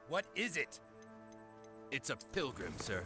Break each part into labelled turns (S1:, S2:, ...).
S1: What is it?
S2: It's a pilgrim, sir.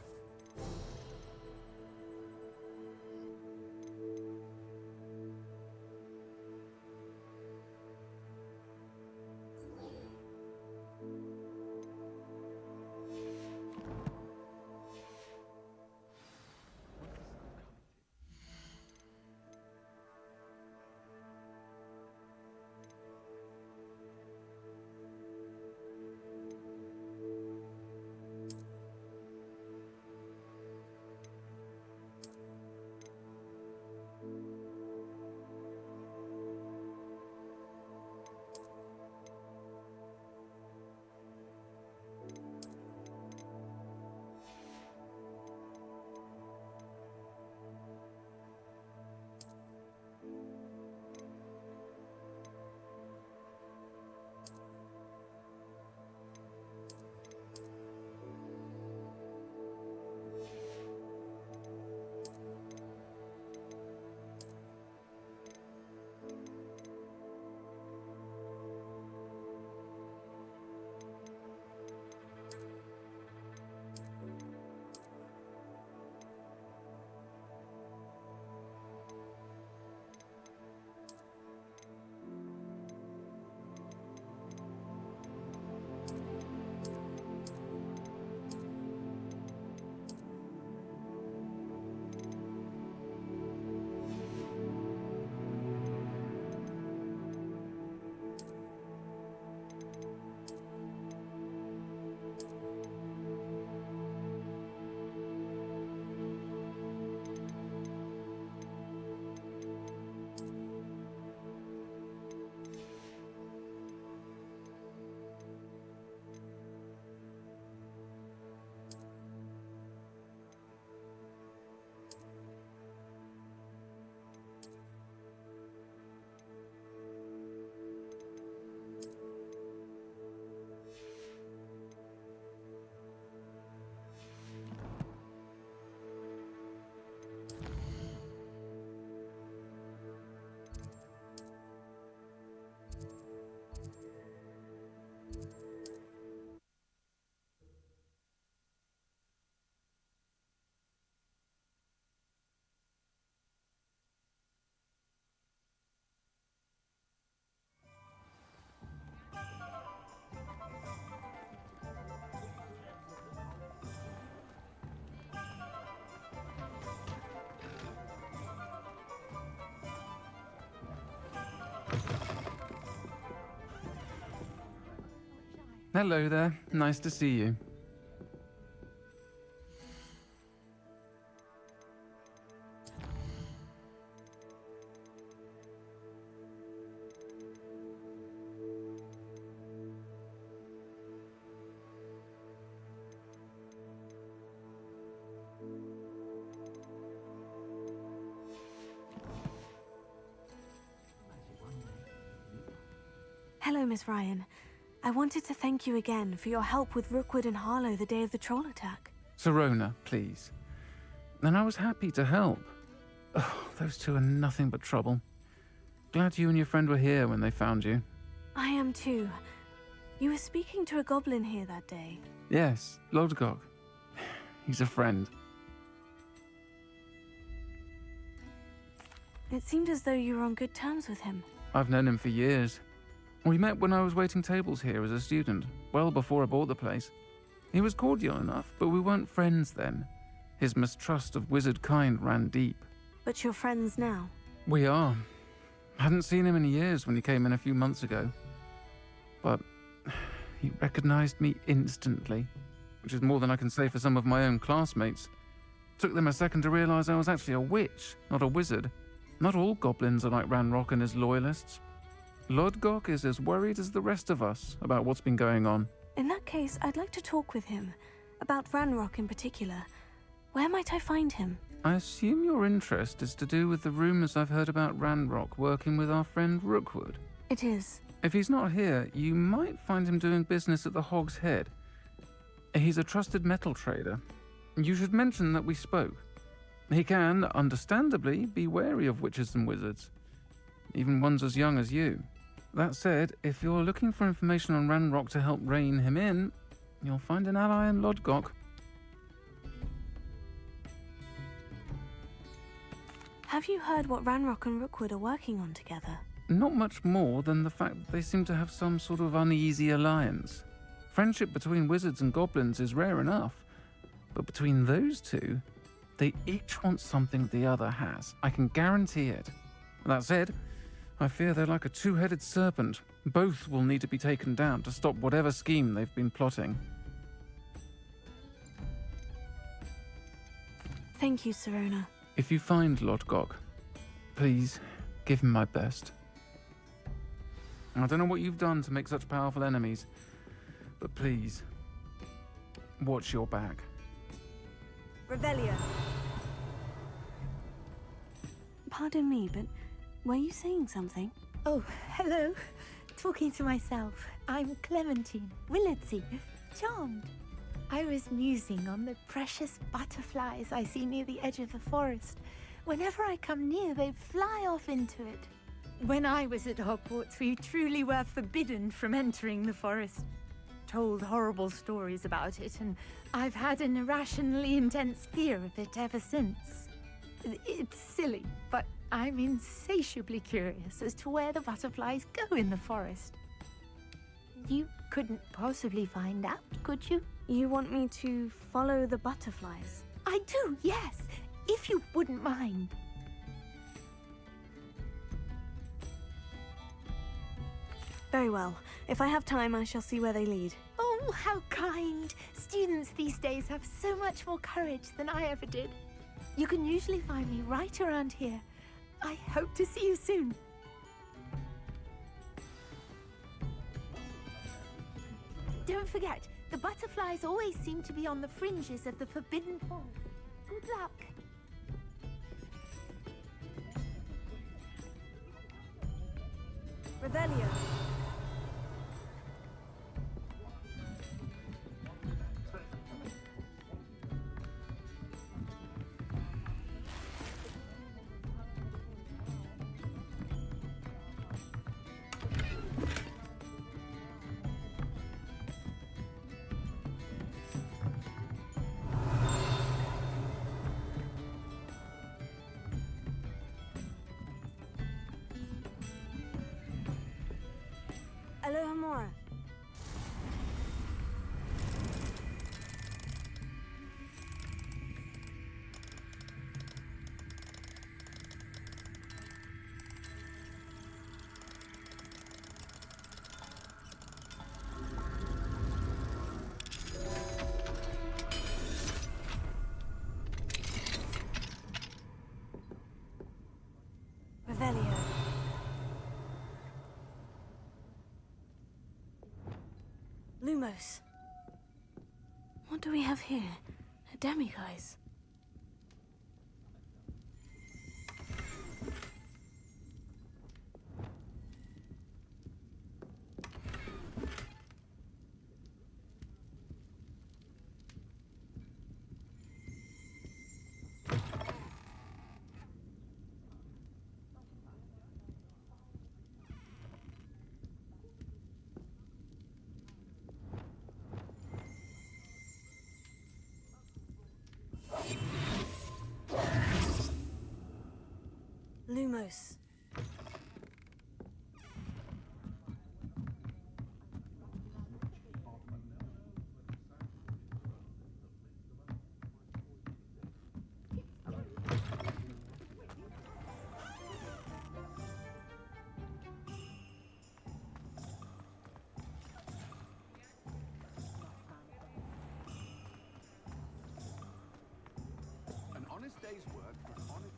S3: Hello there, nice to see you.
S4: Hello, Miss Ryan. I wanted to thank you again for your help with Rookwood and Harlow the day of the troll attack.
S3: Sirona, please. And I was happy to help. Oh, those two are nothing but trouble. Glad you and your friend were here when they found you.
S4: I am too. You were speaking to a goblin here that day.
S3: Yes, Lodgok. He's a friend.
S4: It seemed as though you were on good terms with him.
S3: I've known him for years. We met when I was waiting tables here as a student, well before I bought the place. He was cordial enough, but we weren't friends then. His mistrust of wizard kind ran deep.
S4: But you're friends now?
S3: We are. Hadn't seen him in years when he came in a few months ago. But he recognized me instantly, which is more than I can say for some of my own classmates. Took them a second to realize I was actually a witch, not a wizard. Not all goblins are like Ranrock and his loyalists. Lodgok is as worried as the rest of us about what's been going on.
S4: In that case, I'd like to talk with him. About Ranrock in particular. Where might I find him?
S3: I assume your interest is to do with the rumors I've heard about Ranrock working with our friend Rookwood.
S4: It is.
S3: If he's not here, you might find him doing business at the Hog's Head. He's a trusted metal trader. You should mention that we spoke. He can, understandably, be wary of witches and wizards. Even ones as young as you. That said, if you're looking for information on Ranrock to help rein him in, you'll find an ally in Lodgok.
S4: Have you heard what Ranrock and Rookwood are working on together?
S3: Not much more than the fact that they seem to have some sort of uneasy alliance. Friendship between wizards and goblins is rare enough, but between those two, they each want something the other has. I can guarantee it. That said, I fear they're like a two-headed serpent. Both will need to be taken down to stop whatever scheme they've been plotting.
S4: Thank you, Sirona.
S3: If you find Lodgok, please give him my best. I don't know what you've done to make such powerful enemies, but please, watch your back.
S4: Revelio. Pardon me, but were you saying something?
S1: Oh, hello. Talking to myself. I'm Clementine, Willardsey, charmed. I was musing on the precious butterflies I see near the edge of the forest. Whenever I come near, they fly off into it. When I was at Hogwarts, we truly were forbidden from entering the forest. Told horrible stories about it, and I've had an irrationally intense fear of it ever since. It's silly, but I'm insatiably curious as to where the butterflies go in the forest. You couldn't possibly find out, could you?
S4: You want me to follow the butterflies?
S1: I do, yes, if you wouldn't mind.
S4: Very well. If I have time, I shall see where they lead.
S1: Oh, how kind! Students these days have so much more courage than I ever did. You can usually find me right around here. I hope to see you soon. Don't forget, the butterflies always seem to be on the fringes of the Forbidden Forest. Good luck.
S4: Revelio. Aloha Mora. Revelio. Lumos. What do we have here? A demiguise. Lumos.
S2: An honest day's work for an honest...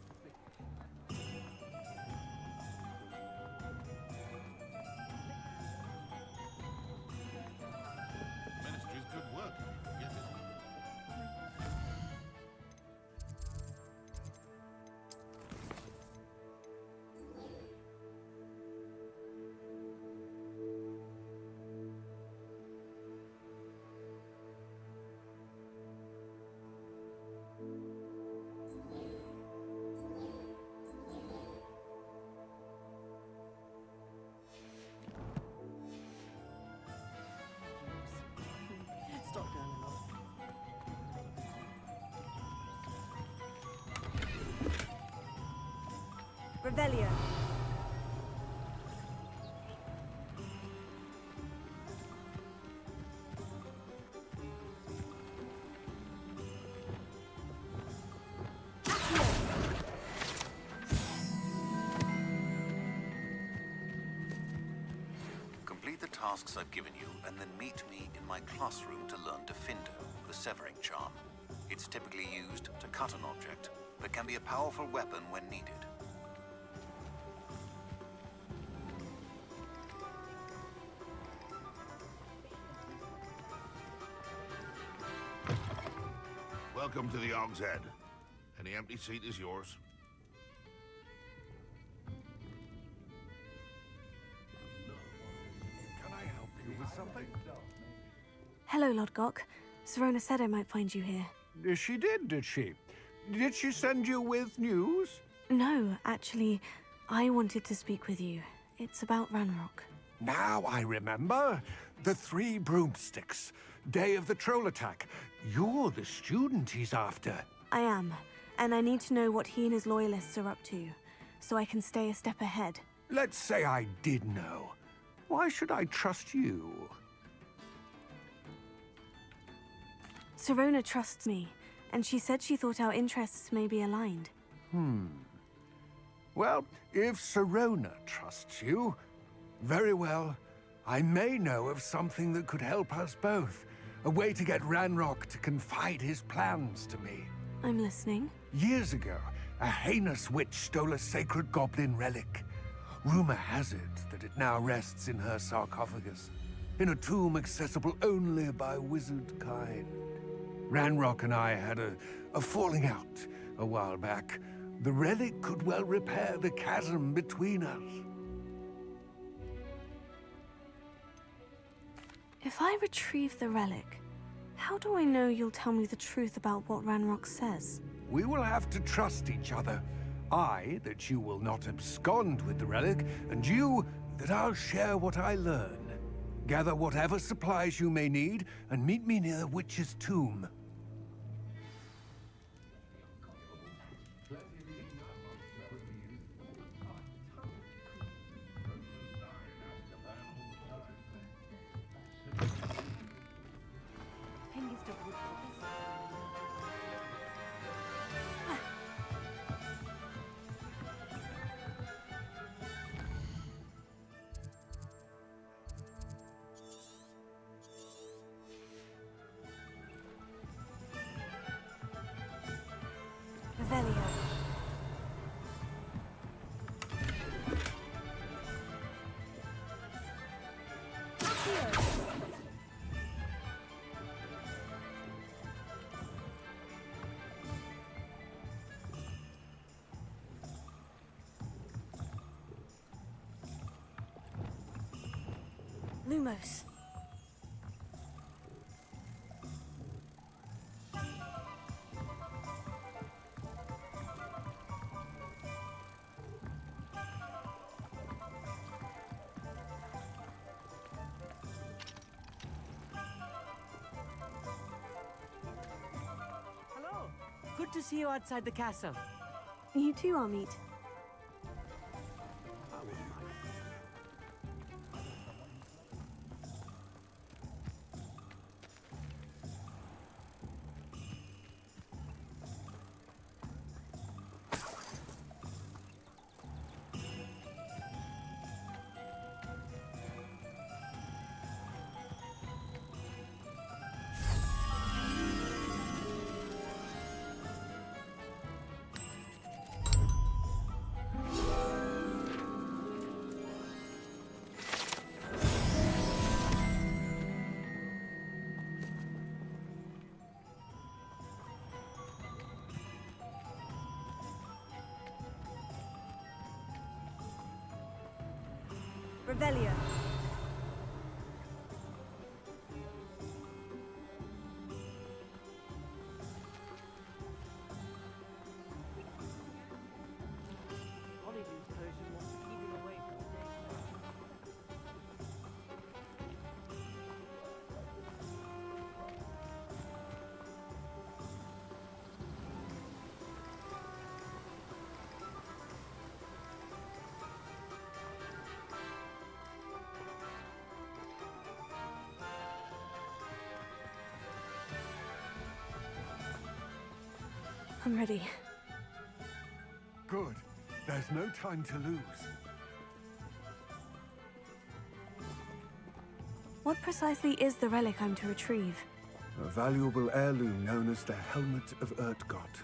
S4: Revelio.
S5: Complete the tasks I've given you, and then meet me in my classroom to learn Defindo, the severing charm. It's typically used to cut an object, but can be a powerful weapon when needed.
S6: Welcome to the Og's Head. Any empty seat is yours. Can I help you with something?
S4: Hello, Lodgok. Serona said I might find you here.
S6: She did she? Did she send you with news?
S4: No, actually, I wanted to speak with you. It's about Ranrock.
S7: Now I remember. The 3 broomsticks. Day of the troll attack. You're the student he's after.
S4: I am, and I need to know what he and his loyalists are up to, so I can stay a step ahead.
S7: Let's say I did know. Why should I trust you?
S4: Serona trusts me, and she said she thought our interests may be aligned.
S7: Well, if Serona trusts you, very well. I may know of something that could help us both. A way to get Ranrock to confide his plans to me.
S4: I'm listening.
S7: Years ago, a heinous witch stole a sacred goblin relic. Rumor has it that it now rests in her sarcophagus, in a tomb accessible only by wizard kind. Ranrock and I had a falling out a while back. The relic could well repair the chasm between us.
S4: If I retrieve the relic, how do I know you'll tell me the truth about what Ranrock says?
S7: We will have to trust each other. I, that you will not abscond with the relic, and you, that I'll share what I learn. Gather whatever supplies you may need, and meet me near the witch's tomb.
S4: Revelio. Lumos.
S8: Hello. Good to see you outside the castle.
S4: You too, Amit. Revelio. I'm ready.
S7: Good. There's no time to lose.
S4: What precisely is the relic I'm to retrieve?
S7: A valuable heirloom known as the Helmet of Urtgott.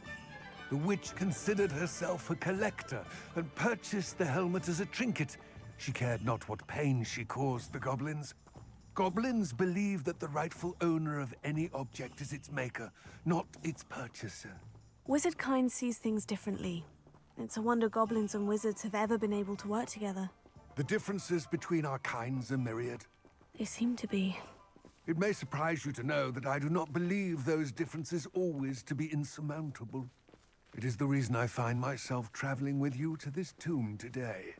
S7: The witch considered herself a collector and purchased the helmet as a trinket. She cared not what pain she caused the goblins. Goblins believe that the rightful owner of any object is its maker, not its purchaser.
S4: Wizard kind sees things differently. It's a wonder goblins and wizards have ever been able to work together.
S7: The differences between our kinds are myriad.
S4: They seem to be.
S7: It may surprise you to know that I do not believe those differences always to be insurmountable. It is the reason I find myself traveling with you to this tomb today.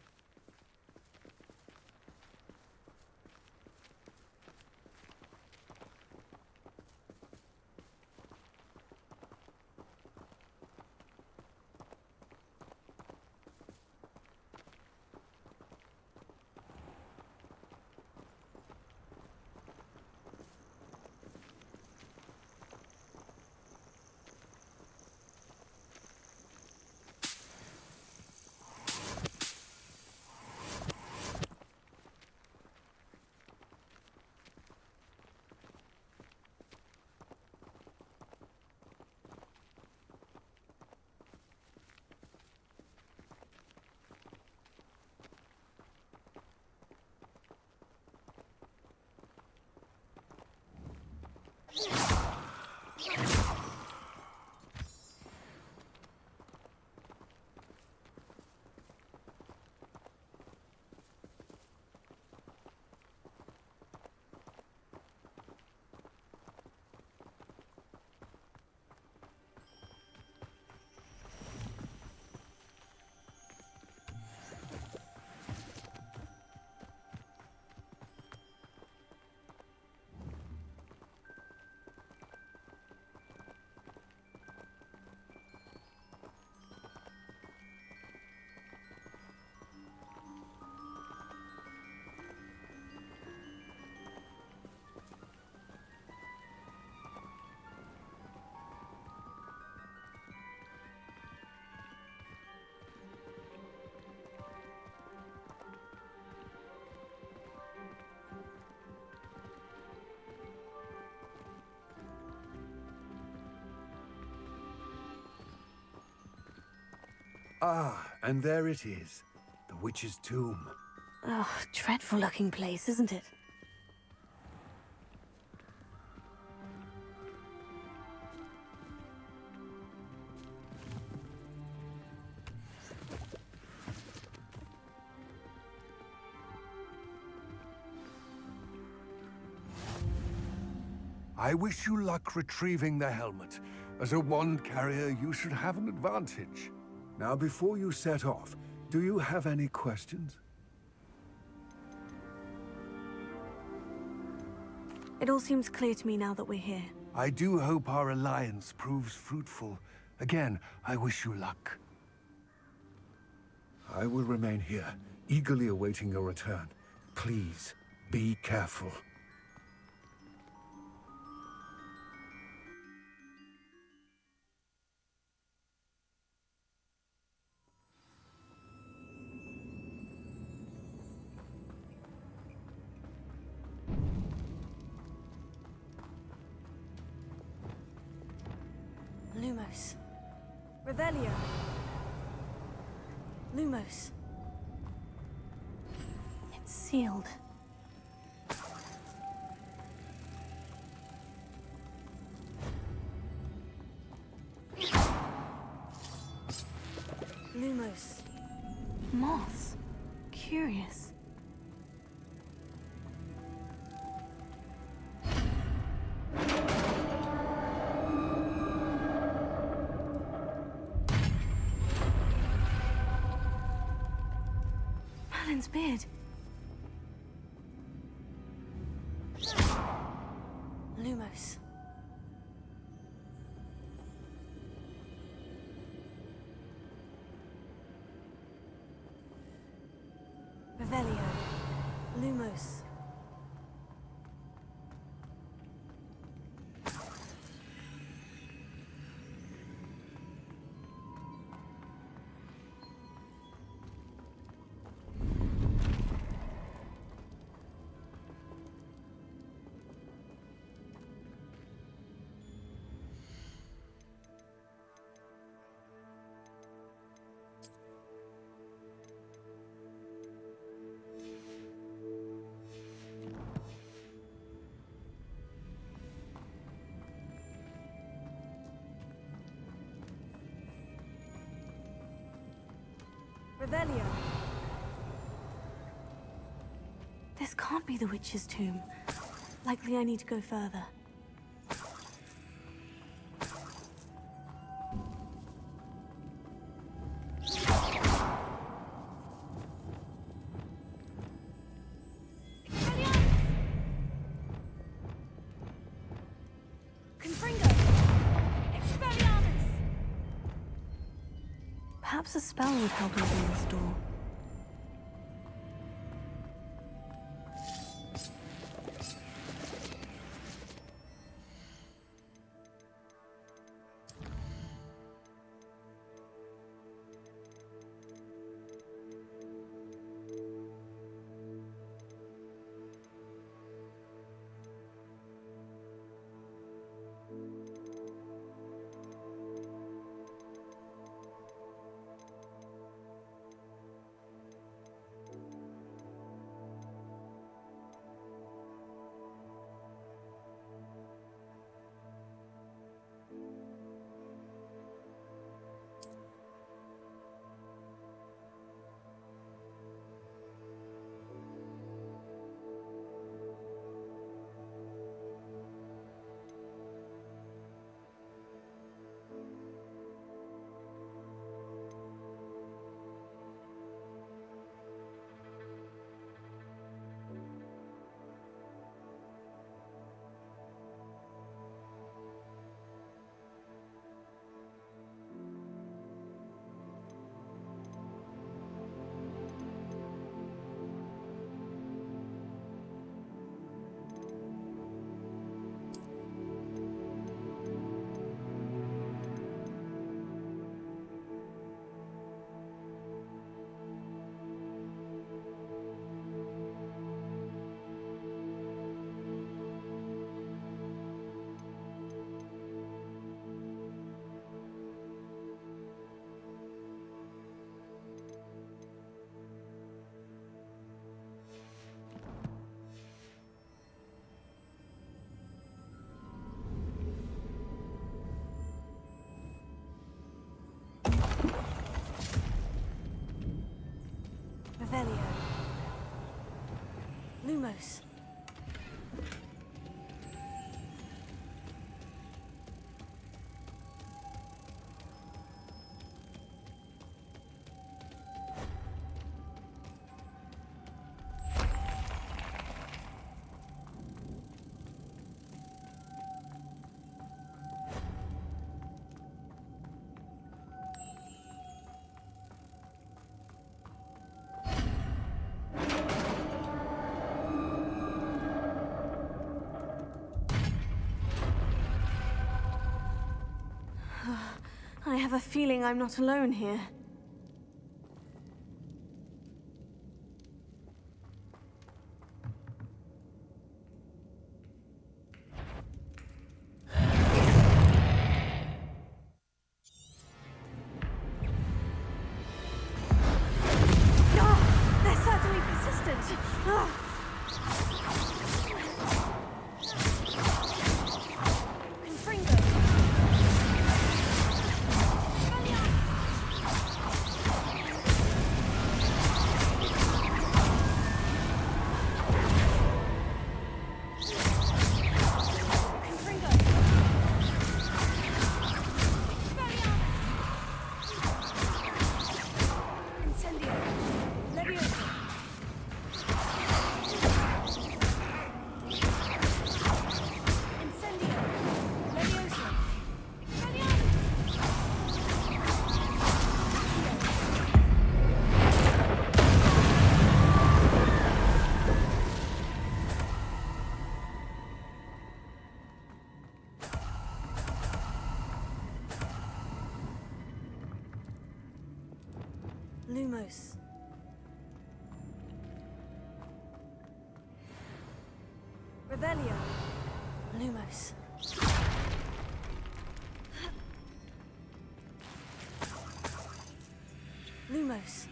S7: Ah, and there it is. The witch's tomb.
S4: Oh, dreadful looking place, isn't it?
S7: I wish you luck retrieving the helmet. As a wand carrier, you should have an advantage. Now, before you set off, do you have any questions?
S4: It all seems clear to me now that we're here.
S7: I do hope our alliance proves fruitful. Again, I wish you luck. I will remain here, eagerly awaiting your return. Please, be careful.
S4: Lumos. Revelio. Lumos. It's sealed. Lumos. Moths. Curious. Merlin's beard. Lumos. Revelio. Lumos. Revelio. This can't be the witch's tomb. Likely I need to go further. Perhaps a spell would help open this door. Revelio. Lumos. I have a feeling I'm not alone here. They're certainly persistent. Lumos. Revelio. Lumos. Lumos.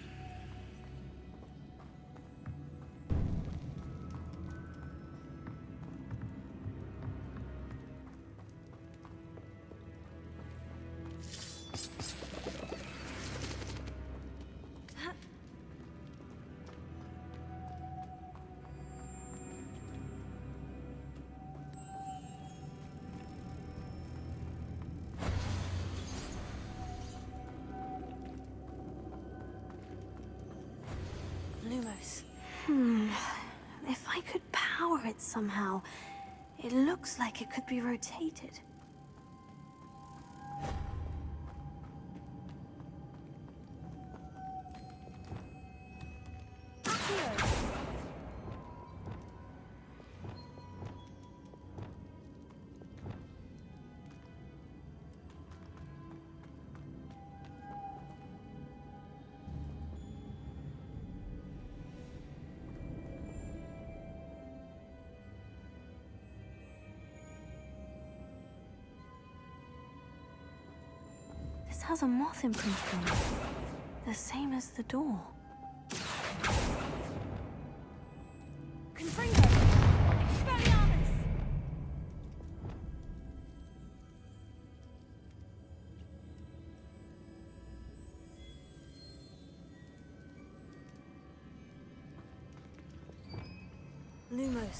S4: If I could power it somehow, it looks like it could be rotated. This has a moth imprint on it, the same as the door.
S1: Confringo! Expelliarmus!
S4: Lumos.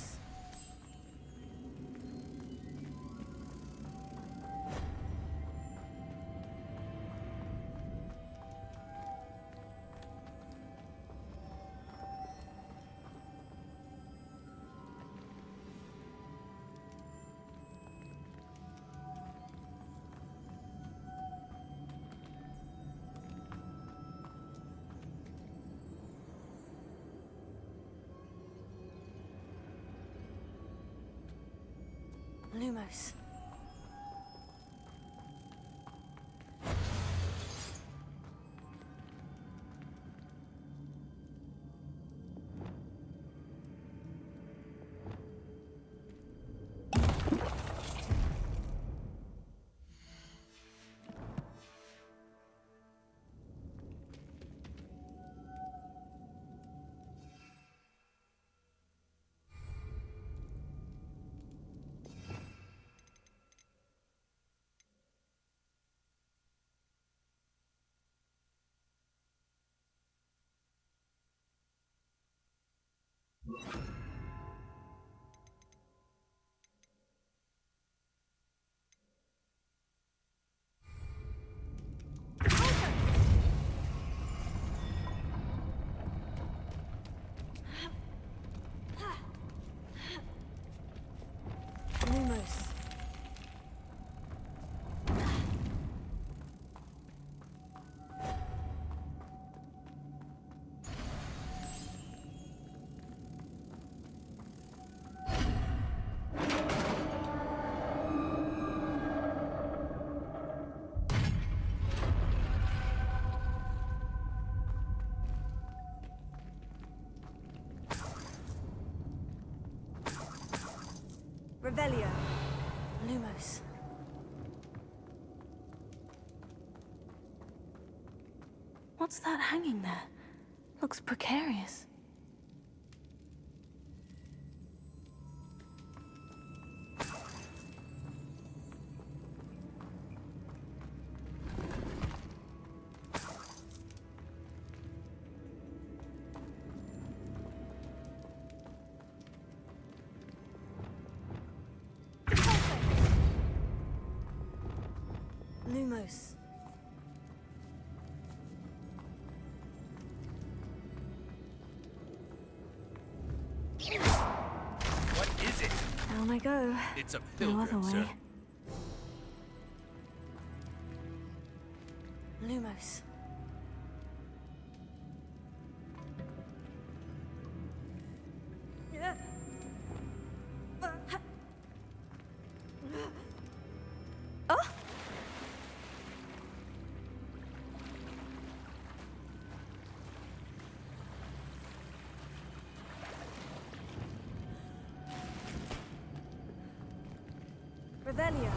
S4: Lumos. Lumos. Revelio. Lumos. What's that hanging there? Looks precarious. Lumos.
S2: What is it?
S4: Down I go.
S2: It's a
S4: No other
S2: pilgrim,
S4: way.
S2: sir.
S4: Lumos. Revelio.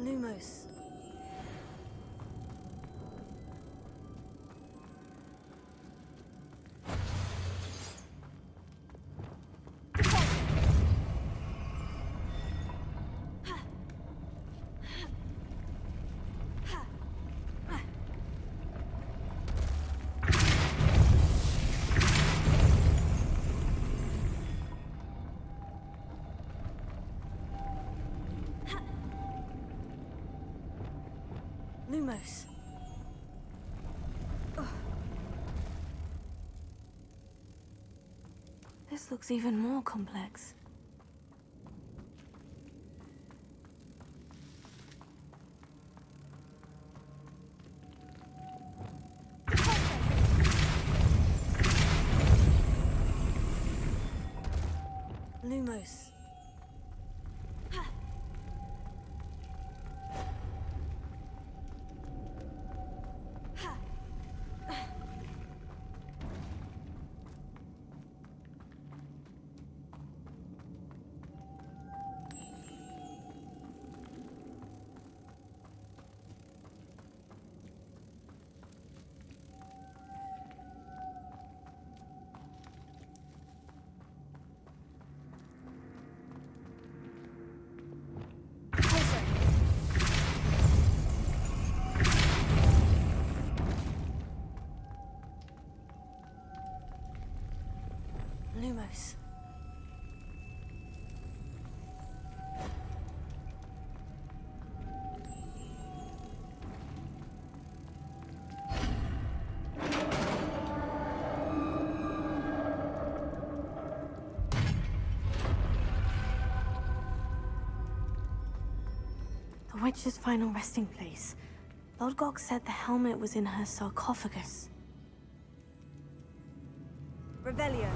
S4: Lumos. Lumos. Ugh. This looks even more complex. Lumos. witch's final resting place. Lodgok said the helmet was in her sarcophagus.
S8: Revelio.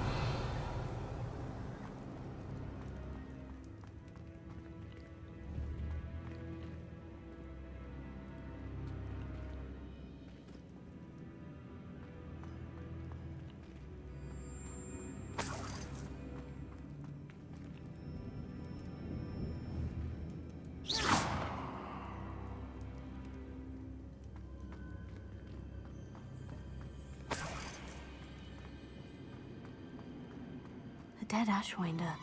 S4: A dead Ashwinder.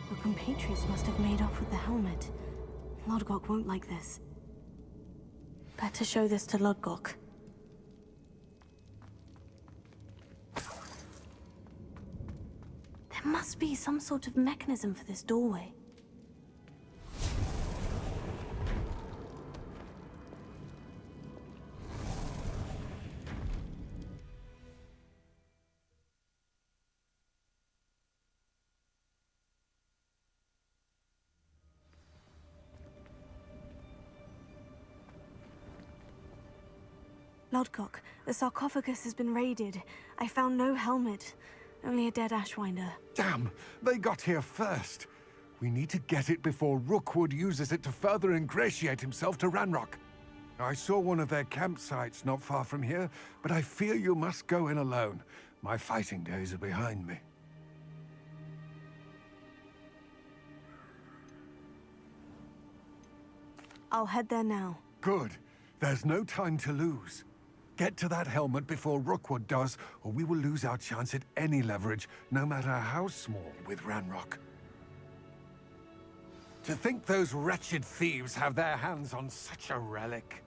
S4: Your compatriots must have made off with the helmet. Lodgok won't like this. Better show this to Lodgok. There must be some sort of mechanism for this doorway. Lodgok, the sarcophagus has been raided. I found no helmet, only a dead Ashwinder.
S7: Damn! They got here first. We need to get it before Rookwood uses it to further ingratiate himself to Ranrock. I saw one of their campsites not far from here, but I fear you must go in alone. My fighting days are behind me.
S4: I'll head there now.
S7: Good. There's no time to lose. Get to that helmet before Rookwood does, or we will lose our chance at any leverage, no matter how small, with Ranrock. To think those wretched thieves have their hands on such a relic.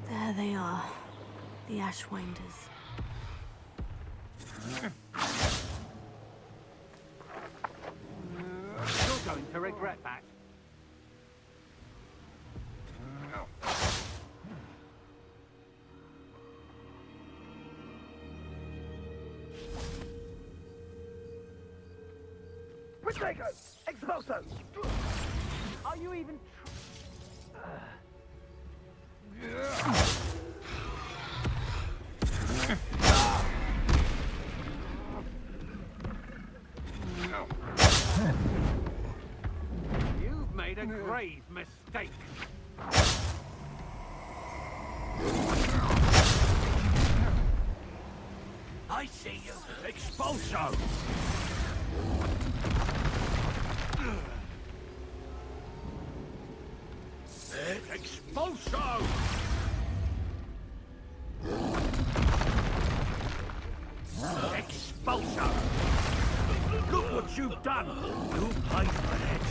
S4: There they are, the Ashwinders.
S9: You're going to regret that.
S2: Protego! Expulso!
S9: Are you even... You've made a grave mistake.
S2: I see you! Expulso! Expulso! Expulso! Look what you've done! You paid for it!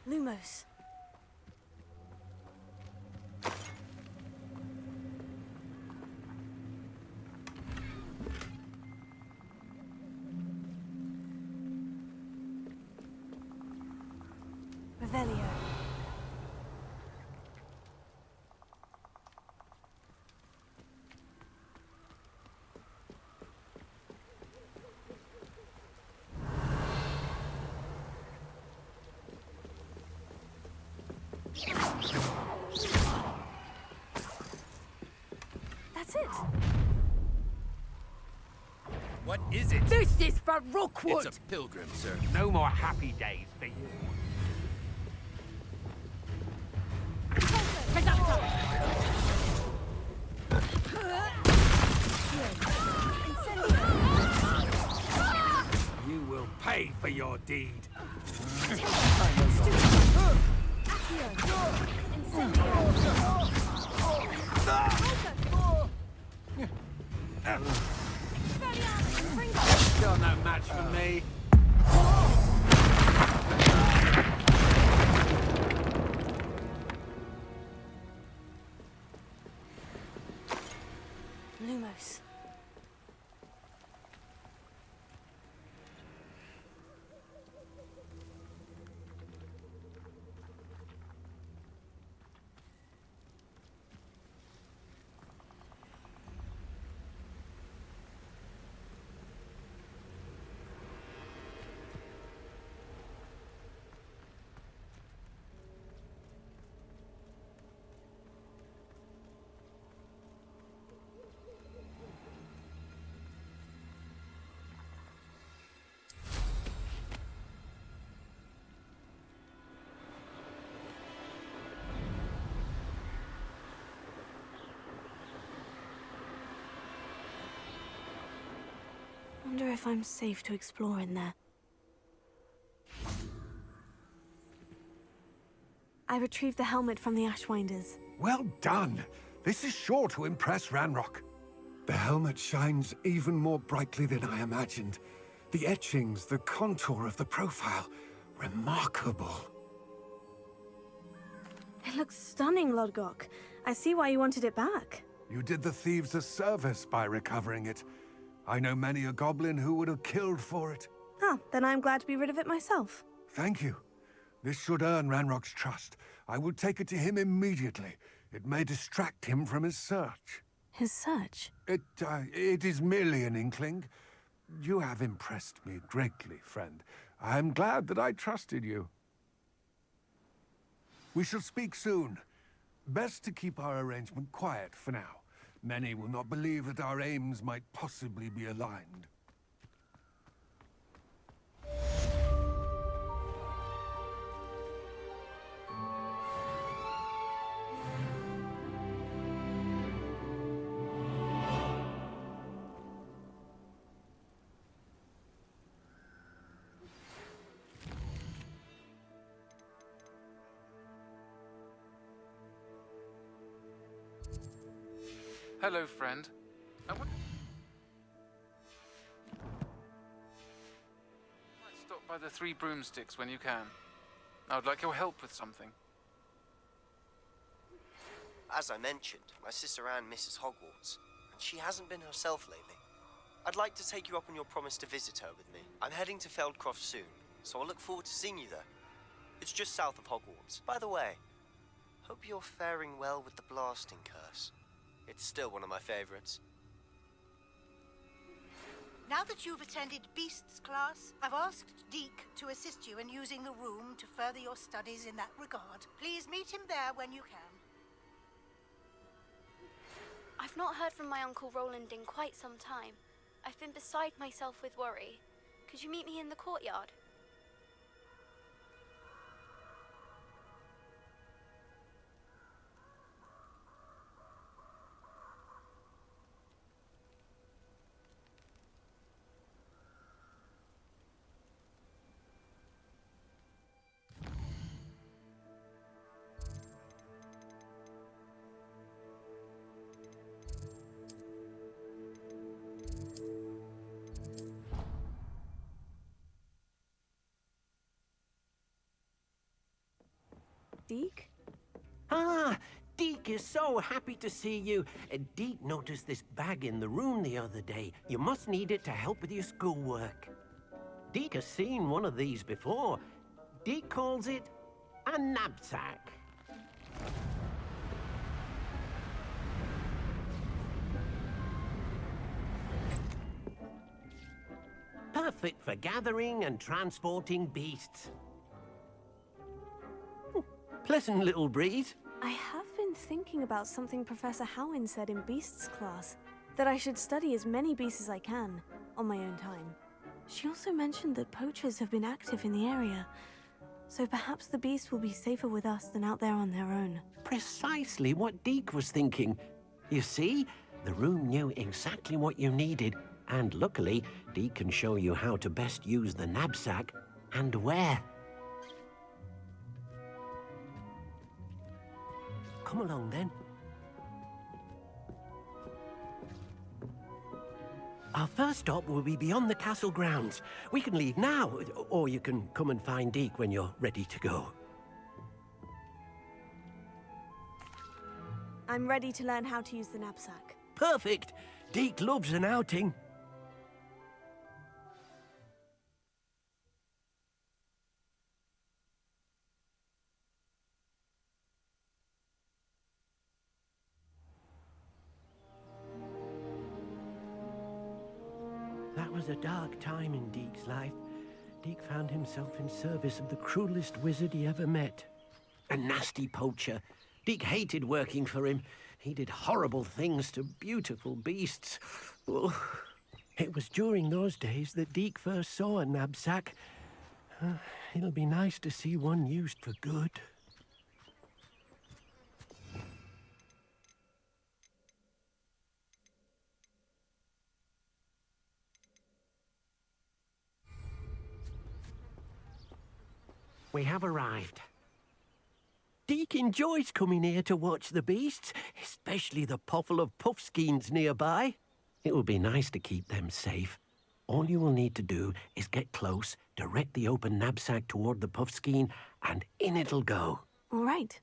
S4: Lumos. Revelio. That's it.
S10: What is it?
S8: This is for Rookwood!
S10: It's a pilgrim, sir.
S9: No more happy days for you. You will pay for your deed. You're no match for me.
S4: Lumos. Wonder if I'm safe to explore in there. I retrieved the helmet from the Ashwinders.
S7: Well done. This is sure to impress Ranrock. The helmet shines even more brightly than I imagined. The etchings, the contour of the profile. Remarkable.
S4: It looks stunning, Lodgok. I see why you wanted it back.
S7: You did the thieves a service by recovering it. I know many a goblin who would have killed for it.
S4: Oh, then I'm glad to be rid of it myself.
S7: Thank you. This should earn Ranrock's trust. I will take it to him immediately. It may distract him from his search.
S4: His search?
S7: It is merely an inkling. You have impressed me greatly, friend. I am glad that I trusted you. We shall speak soon. Best to keep our arrangement quiet for now. Many will not believe that our aims might possibly be aligned.
S3: Hello, friend. Might stop by the Three Broomsticks when you can. I would like your help with something.
S11: As I mentioned, my sister Anne misses Hogwarts, and she hasn't been herself lately. I'd like to take you up on your promise to visit her with me. I'm heading to Feldcroft soon, so I'll look forward to seeing you there. It's just south of Hogwarts. By the way, hope you're faring well with the blasting curse. It's still one of my favorites.
S12: Now that you've attended Beasts class, I've asked Deke to assist you in using the room to further your studies in that regard. Please meet him there when you can.
S13: I've not heard from my Uncle Roland in quite some time. I've been beside myself with worry. Could you meet me in the courtyard?
S4: Deke?
S14: Ah, Deke is so happy to see you. Deke noticed this bag in the room the other day. You must need it to help with your schoolwork. Deke has seen one of these before. Deke calls it a knapsack. Perfect for gathering and transporting beasts. Pleasant little breeze.
S4: I have been thinking about something Professor Howin said in Beasts class, that I should study as many beasts as I can, on my own time. She also mentioned that poachers have been active in the area, so perhaps the beasts will be safer with us than out there on their own.
S14: Precisely what Deke was thinking. You see, the room knew exactly what you needed, and luckily, Deke can show you how to best use the knapsack and where. Come along, then. Our first stop will be beyond the castle grounds. We can leave now, or you can come and find Deke when you're ready to go.
S4: I'm ready to learn how to use the knapsack.
S14: Perfect! Deke loves an outing. That was a dark time in Deke's life. Deke found himself in service of the cruelest wizard he ever met. A nasty poacher. Deke hated working for him. He did horrible things to beautiful beasts. Oh. It was during those days that Deke first saw a knapsack. It'll be nice to see one used for good. We have arrived. Deke enjoys coming here to watch the beasts, especially the potful of puffskeins nearby. It will be nice to keep them safe. All you will need to do is get close, direct the open knapsack toward the puffskein, and in it'll go.
S4: All right.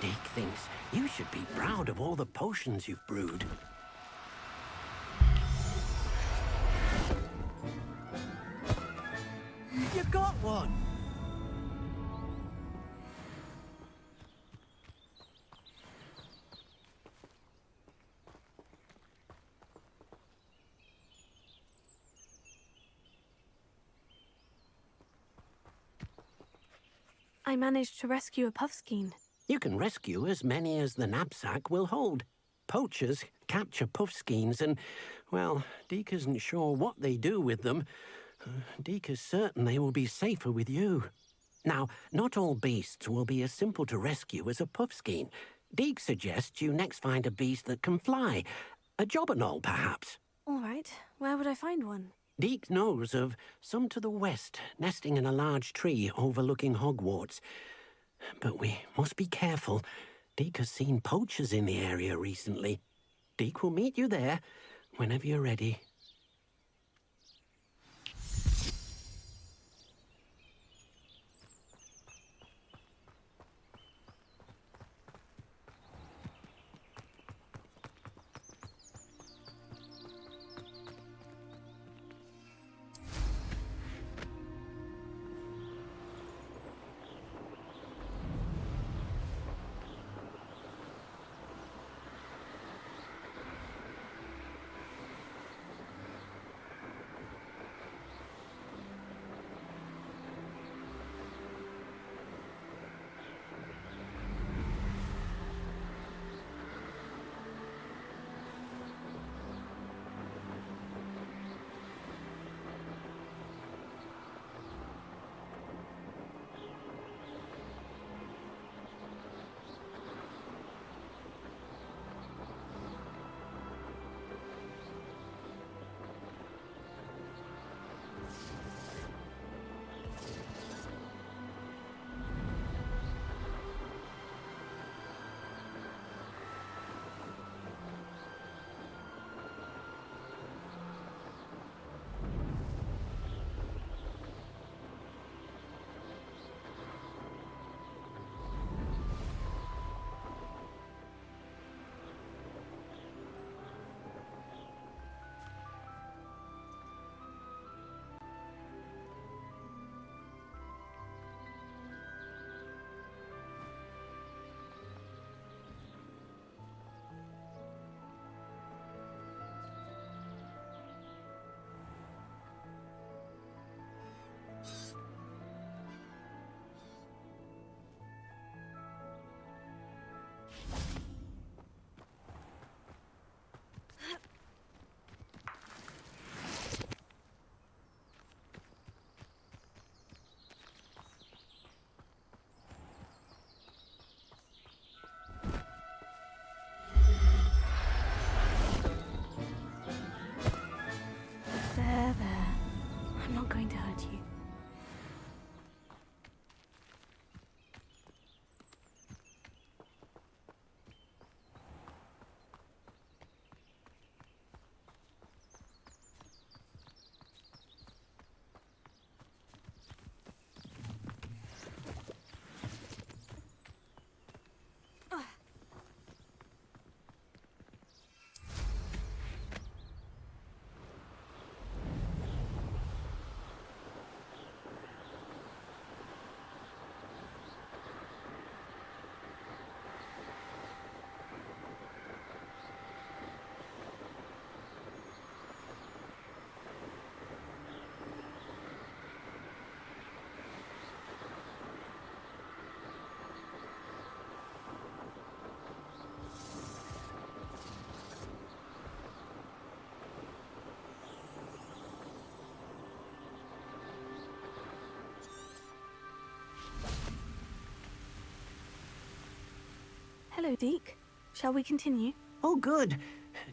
S14: Deke thinks you should be proud of all the potions you've brewed. You got one!
S4: I managed to rescue a puffskein.
S14: You can rescue as many as the knapsack will hold. Poachers capture puffskeins and, well, Deke isn't sure what they do with them. Deke is certain they will be safer with you. Now, not all beasts will be as simple to rescue as a puffskein. Deke suggests you next find a beast that can fly. A jobberknoll, perhaps.
S4: All right. Where would I find one?
S14: Deke knows of some to the west, nesting in a large tree overlooking Hogwarts. But we must be careful. Deke has seen poachers in the area recently. Deke will meet you there whenever you're ready.
S4: going to hurt you. Hello, Deke. Shall we continue?
S14: Oh, good.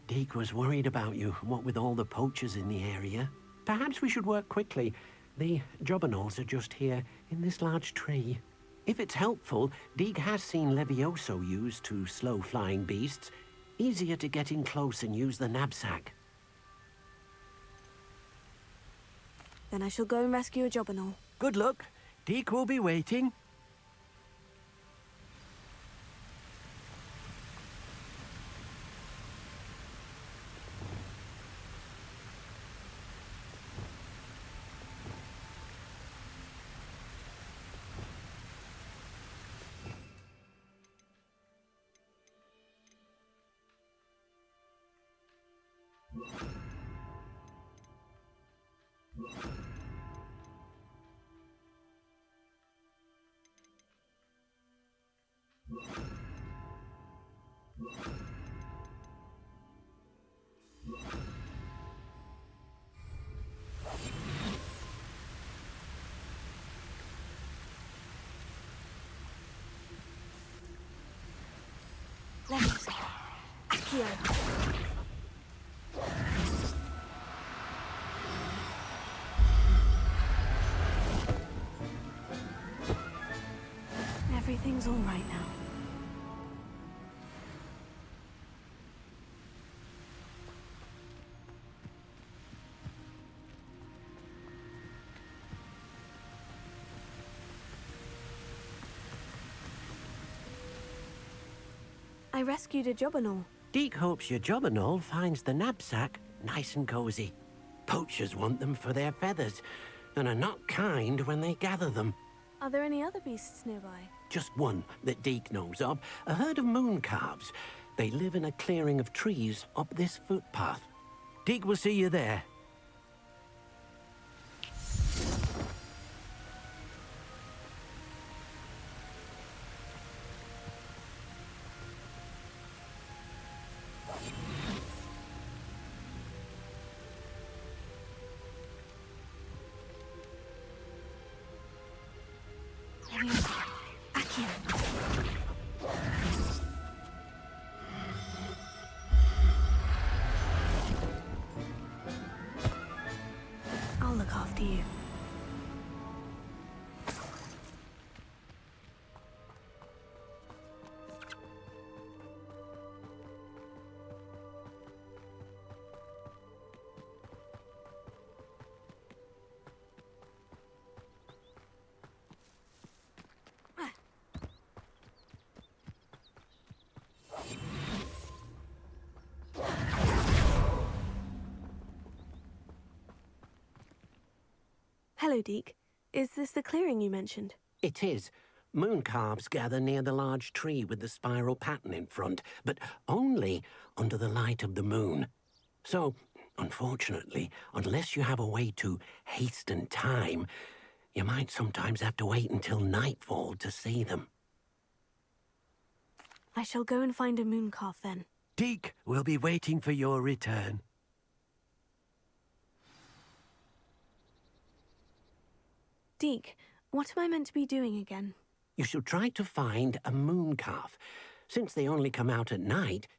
S14: Deke was worried about you, what with all the poachers in the area. Perhaps we should work quickly. The jobberknolls are just here, in this large tree. If it's helpful, Deke has seen Levioso used to slow flying beasts. Easier to get in close and use the knapsack.
S4: Then I shall go and rescue a jobberknoll.
S14: Good luck. Deke will be waiting.
S4: Levioso. Accio. Everything's all right now. I rescued a jobberknoll.
S14: Deke hopes your jobberknoll finds the knapsack nice and cozy. Poachers want them for their feathers, and are not kind when they gather them.
S4: Are there any other beasts nearby?
S14: Just one that Deke knows of, a herd of moon calves. They live in a clearing of trees up this footpath. Deke will see you there.
S4: I'll look after you. Hello, Deke. Is this the clearing you mentioned?
S14: It is. Moon calves gather near the large tree with the spiral pattern in front, but only under the light of the moon. So, unfortunately, unless you have a way to hasten time, you might sometimes have to wait until nightfall to see them.
S4: I shall go and find a moon calf then.
S14: Deke will be waiting for your return.
S4: Deke, what am I meant to be doing again?
S14: You should try to find a moon calf. Since they only come out at night,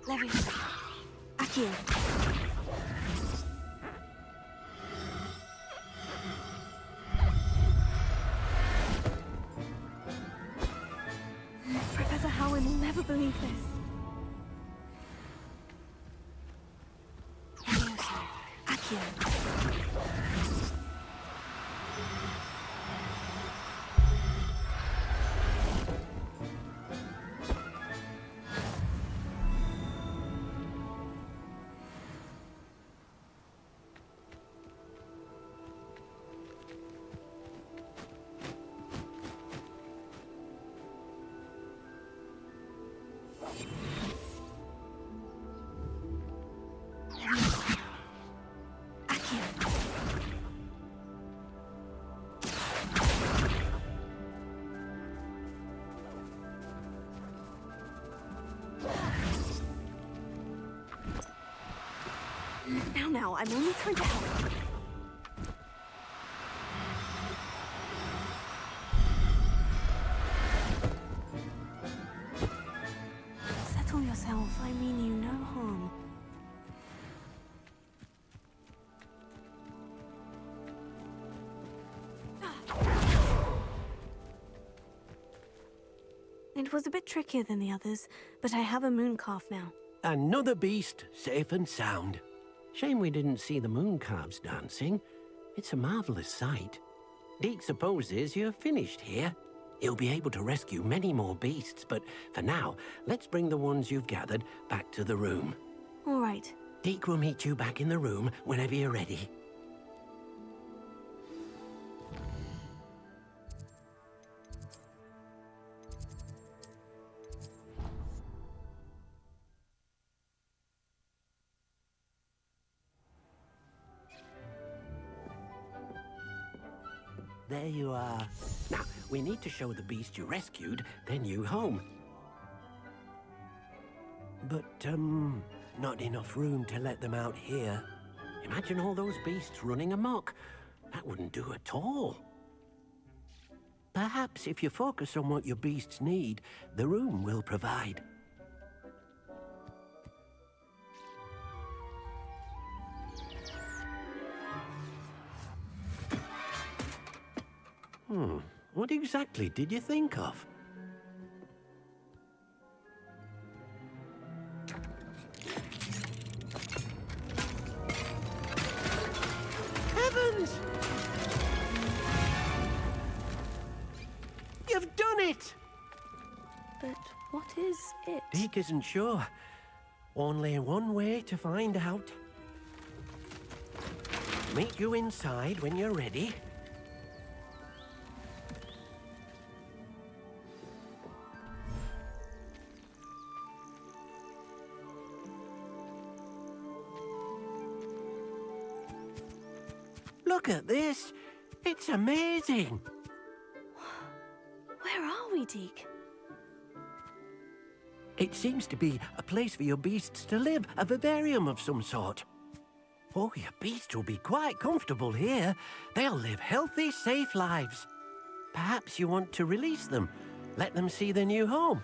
S4: Leviosa. Accio. Professor Howin will never believe this. Leviosa. Accio. Now, I'm only trying to help. Settle yourself. I mean you no harm. It was a bit trickier than the others, but I have a moon calf now.
S14: Another beast, safe and sound. Shame we didn't see the moon calves dancing. It's a marvelous sight. Deke supposes you're finished here. He'll be able to rescue many more beasts, but for now, let's bring the ones you've gathered back to the room.
S4: All right.
S14: Deke will meet you back in the room whenever you're ready. There you are. Now, we need to show the beast you rescued their new home. But, not enough room to let them out here. Imagine all those beasts running amok. That wouldn't do at all. Perhaps if you focus on what your beasts need, the room will provide. What exactly did you think of? Heavens! You've done it!
S4: But what is it?
S14: Deke isn't sure. Only one way to find out. Meet you inside when you're ready. Look at this! It's amazing!
S4: Where are we, Deke?
S14: It seems to be a place for your beasts to live, a vivarium of some sort. Oh, your beasts will be quite comfortable here. They'll live healthy, safe lives. Perhaps you want to release them, let them see their new home.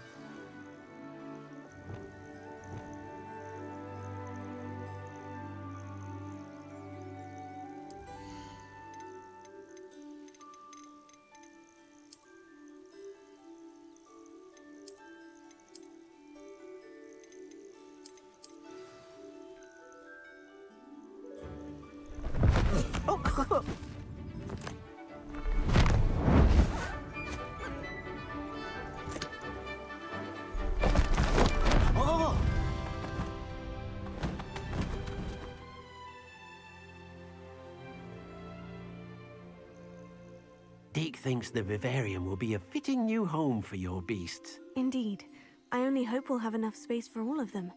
S14: Deke thinks the vivarium will be a fitting new home for your beasts.
S4: Indeed. I only hope we'll have enough space for all of them.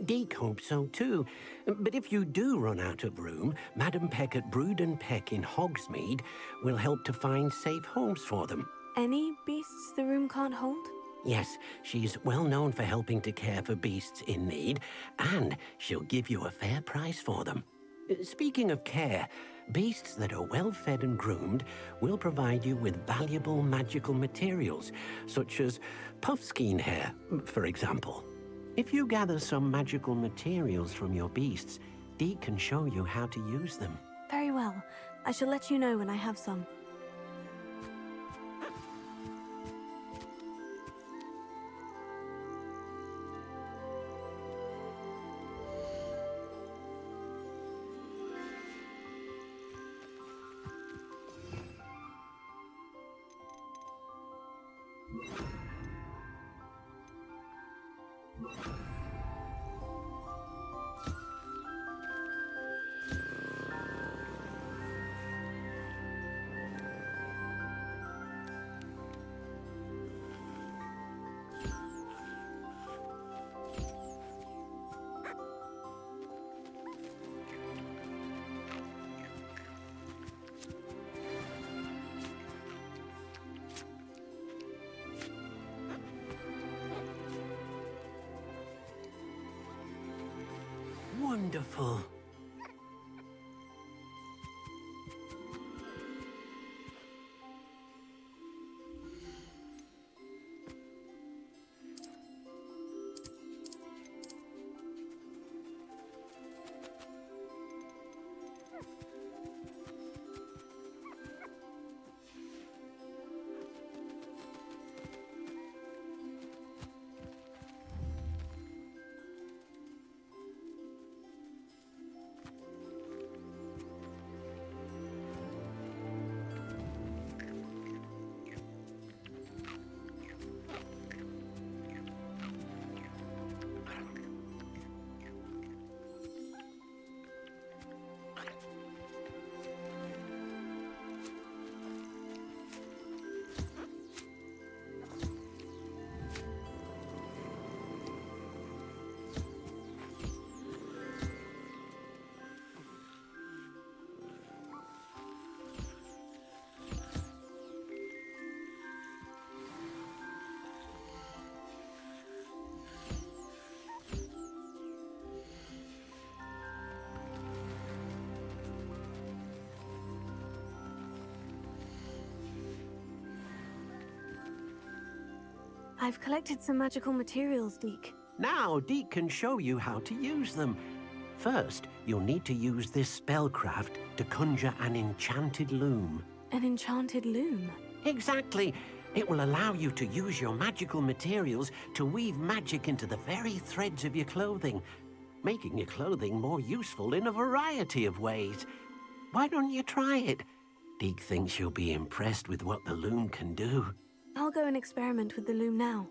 S14: Deke hopes so too. But if you do run out of room, Madam Peck at Brood and Peck in Hogsmeade will help to find safe homes for them.
S4: Any beasts the room can't hold?
S14: Yes, she's well known for helping to care for beasts in need, and she'll give you a fair price for them. Speaking of care, beasts that are well fed and groomed will provide you with valuable magical materials, such as puffskein hair, for example. If you gather some magical materials from your beasts, Deke can show you how to use them.
S4: Very well. I shall let you know when I have some.
S14: Wonderful.
S4: I've collected some magical materials, Deke.
S14: Now Deke can show you how to use them. First, you'll need to use this spellcraft to conjure an enchanted loom.
S4: An enchanted loom?
S14: Exactly. It will allow you to use your magical materials to weave magic into the very threads of your clothing, making your clothing more useful in a variety of ways. Why don't you try it? Deke thinks you'll be impressed with what the loom can do.
S4: I'll go and experiment with the loom now.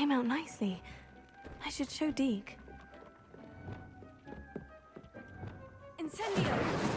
S4: came out nicely. I should show Deke. Incendio!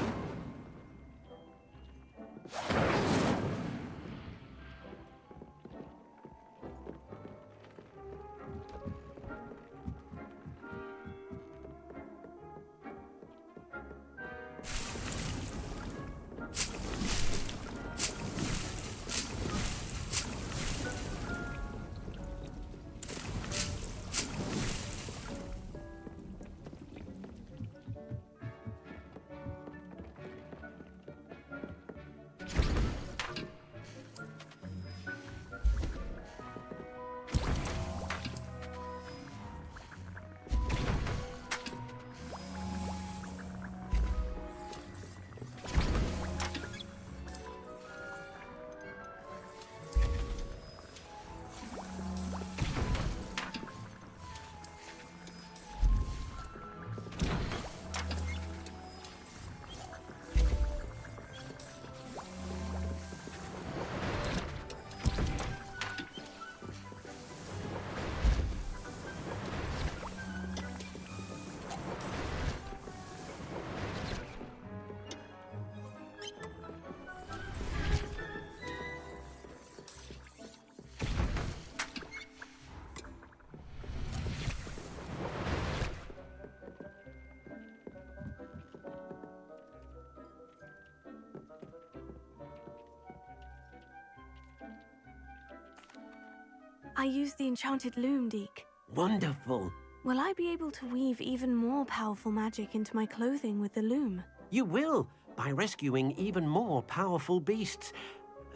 S4: I used the enchanted loom, Deke.
S14: Wonderful.
S4: Will I be able to weave even more powerful magic into my clothing with the loom?
S14: You will, by rescuing even more powerful beasts.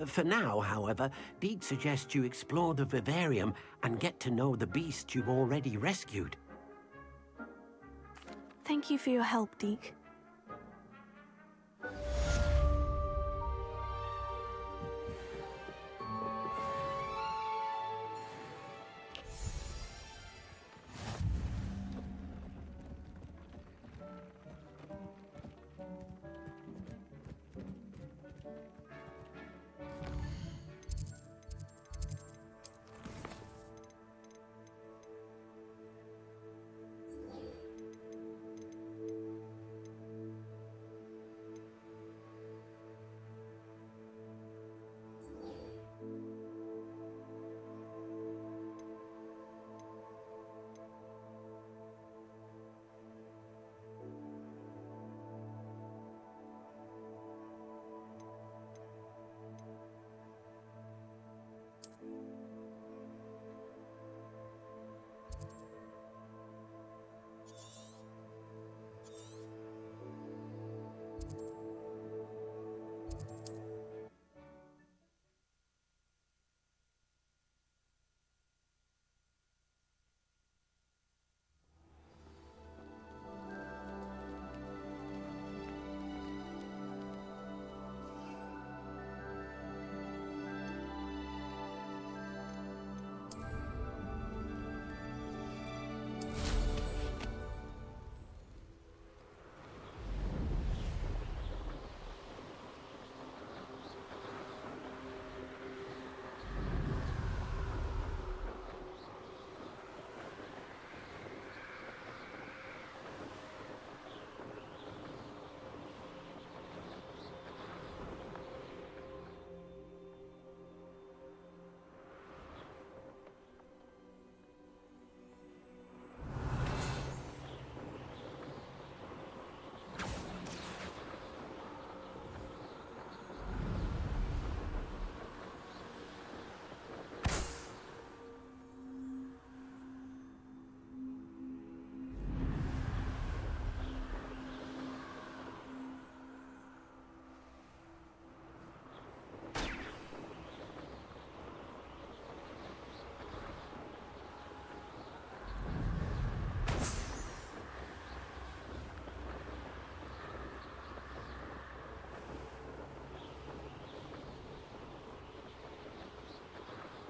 S14: For now, however, Deke suggests you explore the vivarium and get to know the beasts you've already rescued.
S4: Thank you for your help, Deke.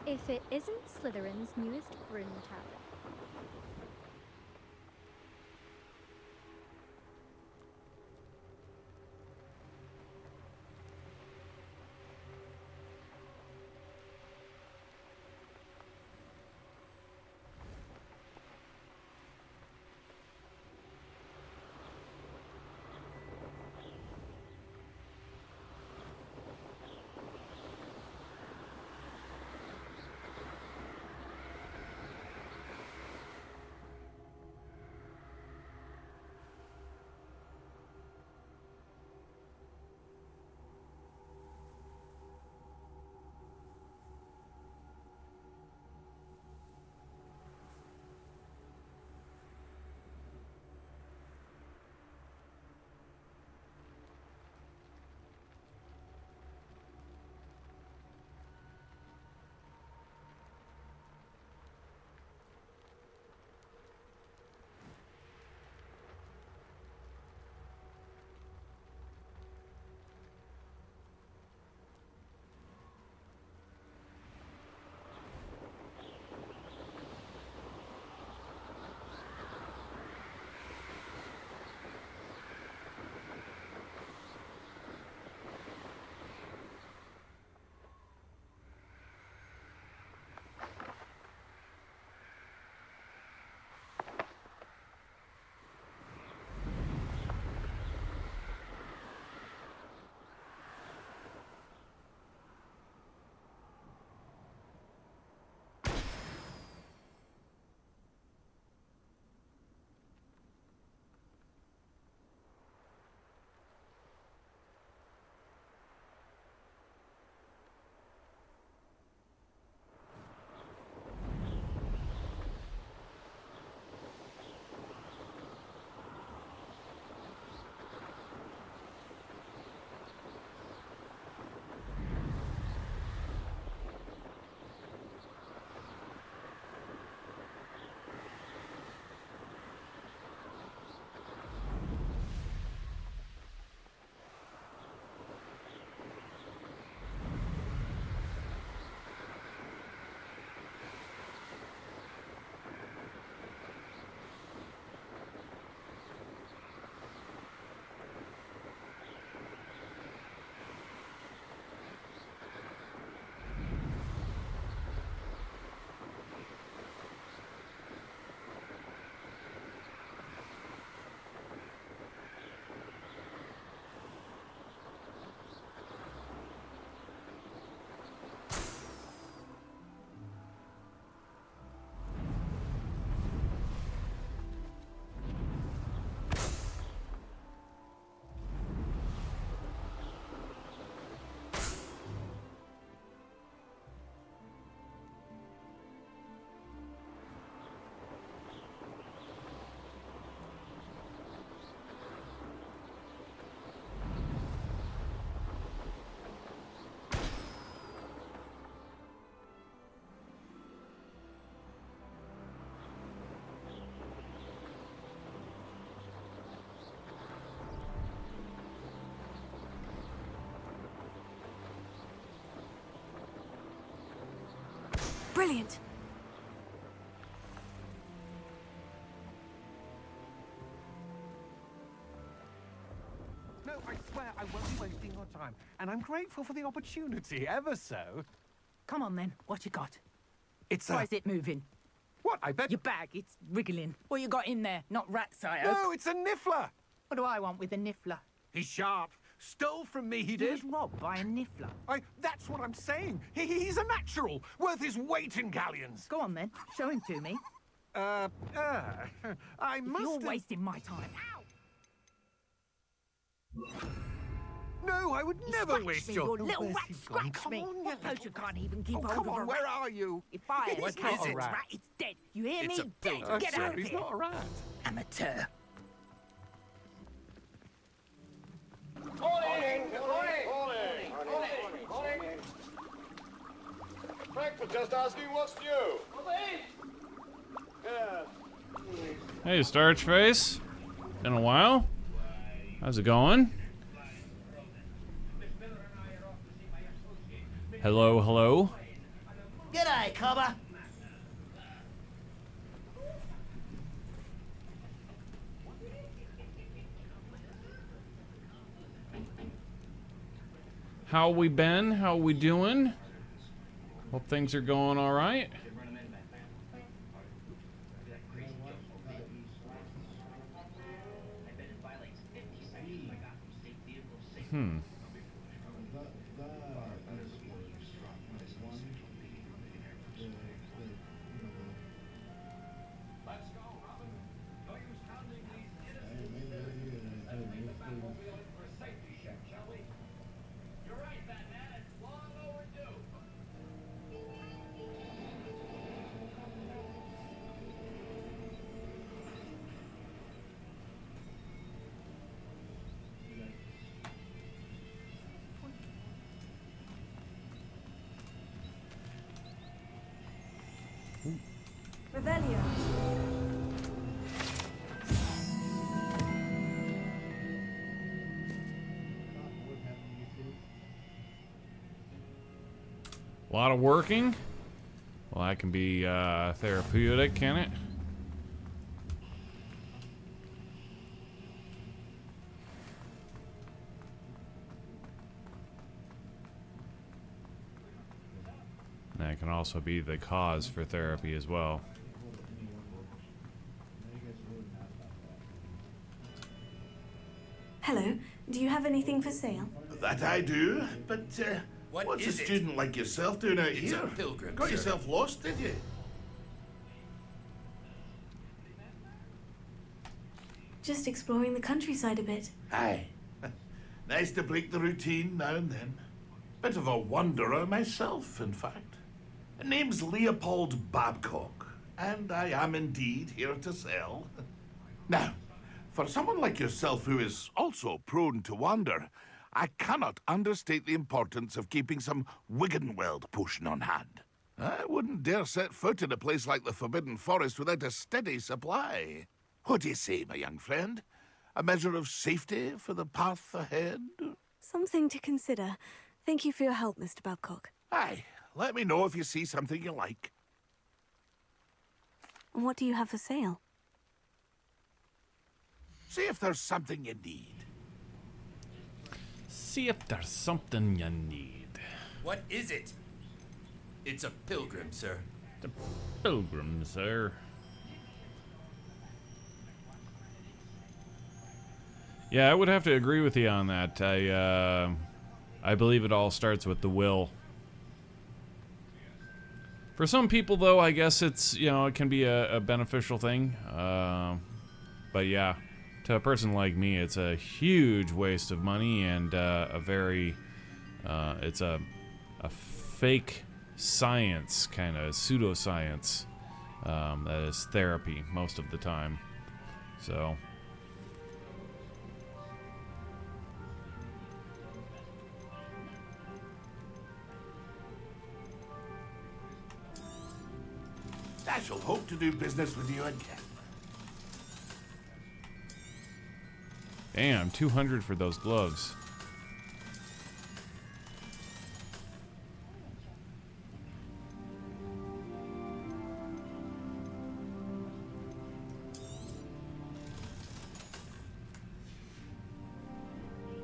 S15: If it isn't Slytherin's newest broom tower.
S4: Brilliant.
S7: No, I swear I won't be wasting your time. And I'm grateful for the opportunity, ever so.
S8: Come on then, what you got?
S7: It's
S8: Why is it moving?
S7: What, I bet...
S8: Your bag, it's wriggling. What you got in there? Not rats, I hope.
S7: No, it's a niffler!
S8: What do I want with a niffler?
S7: He's sharp. Stole from me, he
S8: He
S7: did.
S8: was robbed by a niffler.
S7: That's what I'm saying. He's a natural, worth his weight in galleons.
S8: Go on then, show him to me.
S7: I must
S8: You're
S7: have...
S8: wasting my time.
S7: No, I would never
S8: Scratch
S7: waste
S8: me,
S7: your...
S8: you little
S7: where's
S8: rat,
S7: he gone?
S8: scratch
S7: Come
S8: me.
S7: on, you
S8: What poacher can't even keep hold
S7: come
S8: of a
S7: on, where
S8: rat?
S7: are you?
S8: If I
S10: What
S8: catch
S10: is
S8: a
S10: it?
S8: rat, it's dead. You hear
S10: It's
S8: me?
S10: a
S8: Dead.
S10: pilgrim,
S8: Get
S10: sir.
S8: out of
S7: He's
S8: here.
S7: not a rat.
S8: Amateur.
S16: Frank was just asking what's new. Yeah.
S17: Hey, Starch Face. Been a while. How's it going? Hello, hello.
S8: G'day, cobber.
S17: How we been? How we doing? Hope things are going all right.
S4: Revelio.
S17: A lot of working. Well, that can be therapeutic, can it? That can also be the cause for therapy as well.
S4: Hello. Do you have anything for sale?
S6: That I do, but what's a
S10: is it?
S6: student like yourself doing out
S10: It's
S6: here?
S10: a pilgrim,
S6: Got
S10: sir.
S6: yourself lost, did you?
S4: Just exploring the countryside a bit.
S6: Aye. Nice to break the routine now and then. Bit of a wanderer myself, in fact. Name's Leopold Babcock, and I am indeed here to sell. Now, for someone like yourself who is also prone to wander, I cannot understate the importance of keeping some Wiggenweld potion on hand. I wouldn't dare set foot in a place like the Forbidden Forest without a steady supply. What do you say, my young friend? A measure of safety for the path ahead?
S4: Something to consider. Thank you for your help, Mr. Babcock.
S6: Aye, let me know if you see something you like.
S4: And what do you have for sale?
S6: See if there's something you need.
S17: See if there's something you need.
S10: What is it? It's a pilgrim, sir.
S17: The pilgrim, sir. Yeah, I would have to agree with you on that. I believe it all starts with the will. For some people, though, I guess it's, you know, it can be a beneficial thing. But yeah, to a person like me, it's a huge waste of money and a very, it's a fake science, kind of pseudoscience, that is therapy most of the time. So...
S6: I shall hope to do business with you again.
S17: Damn, 200 for those gloves.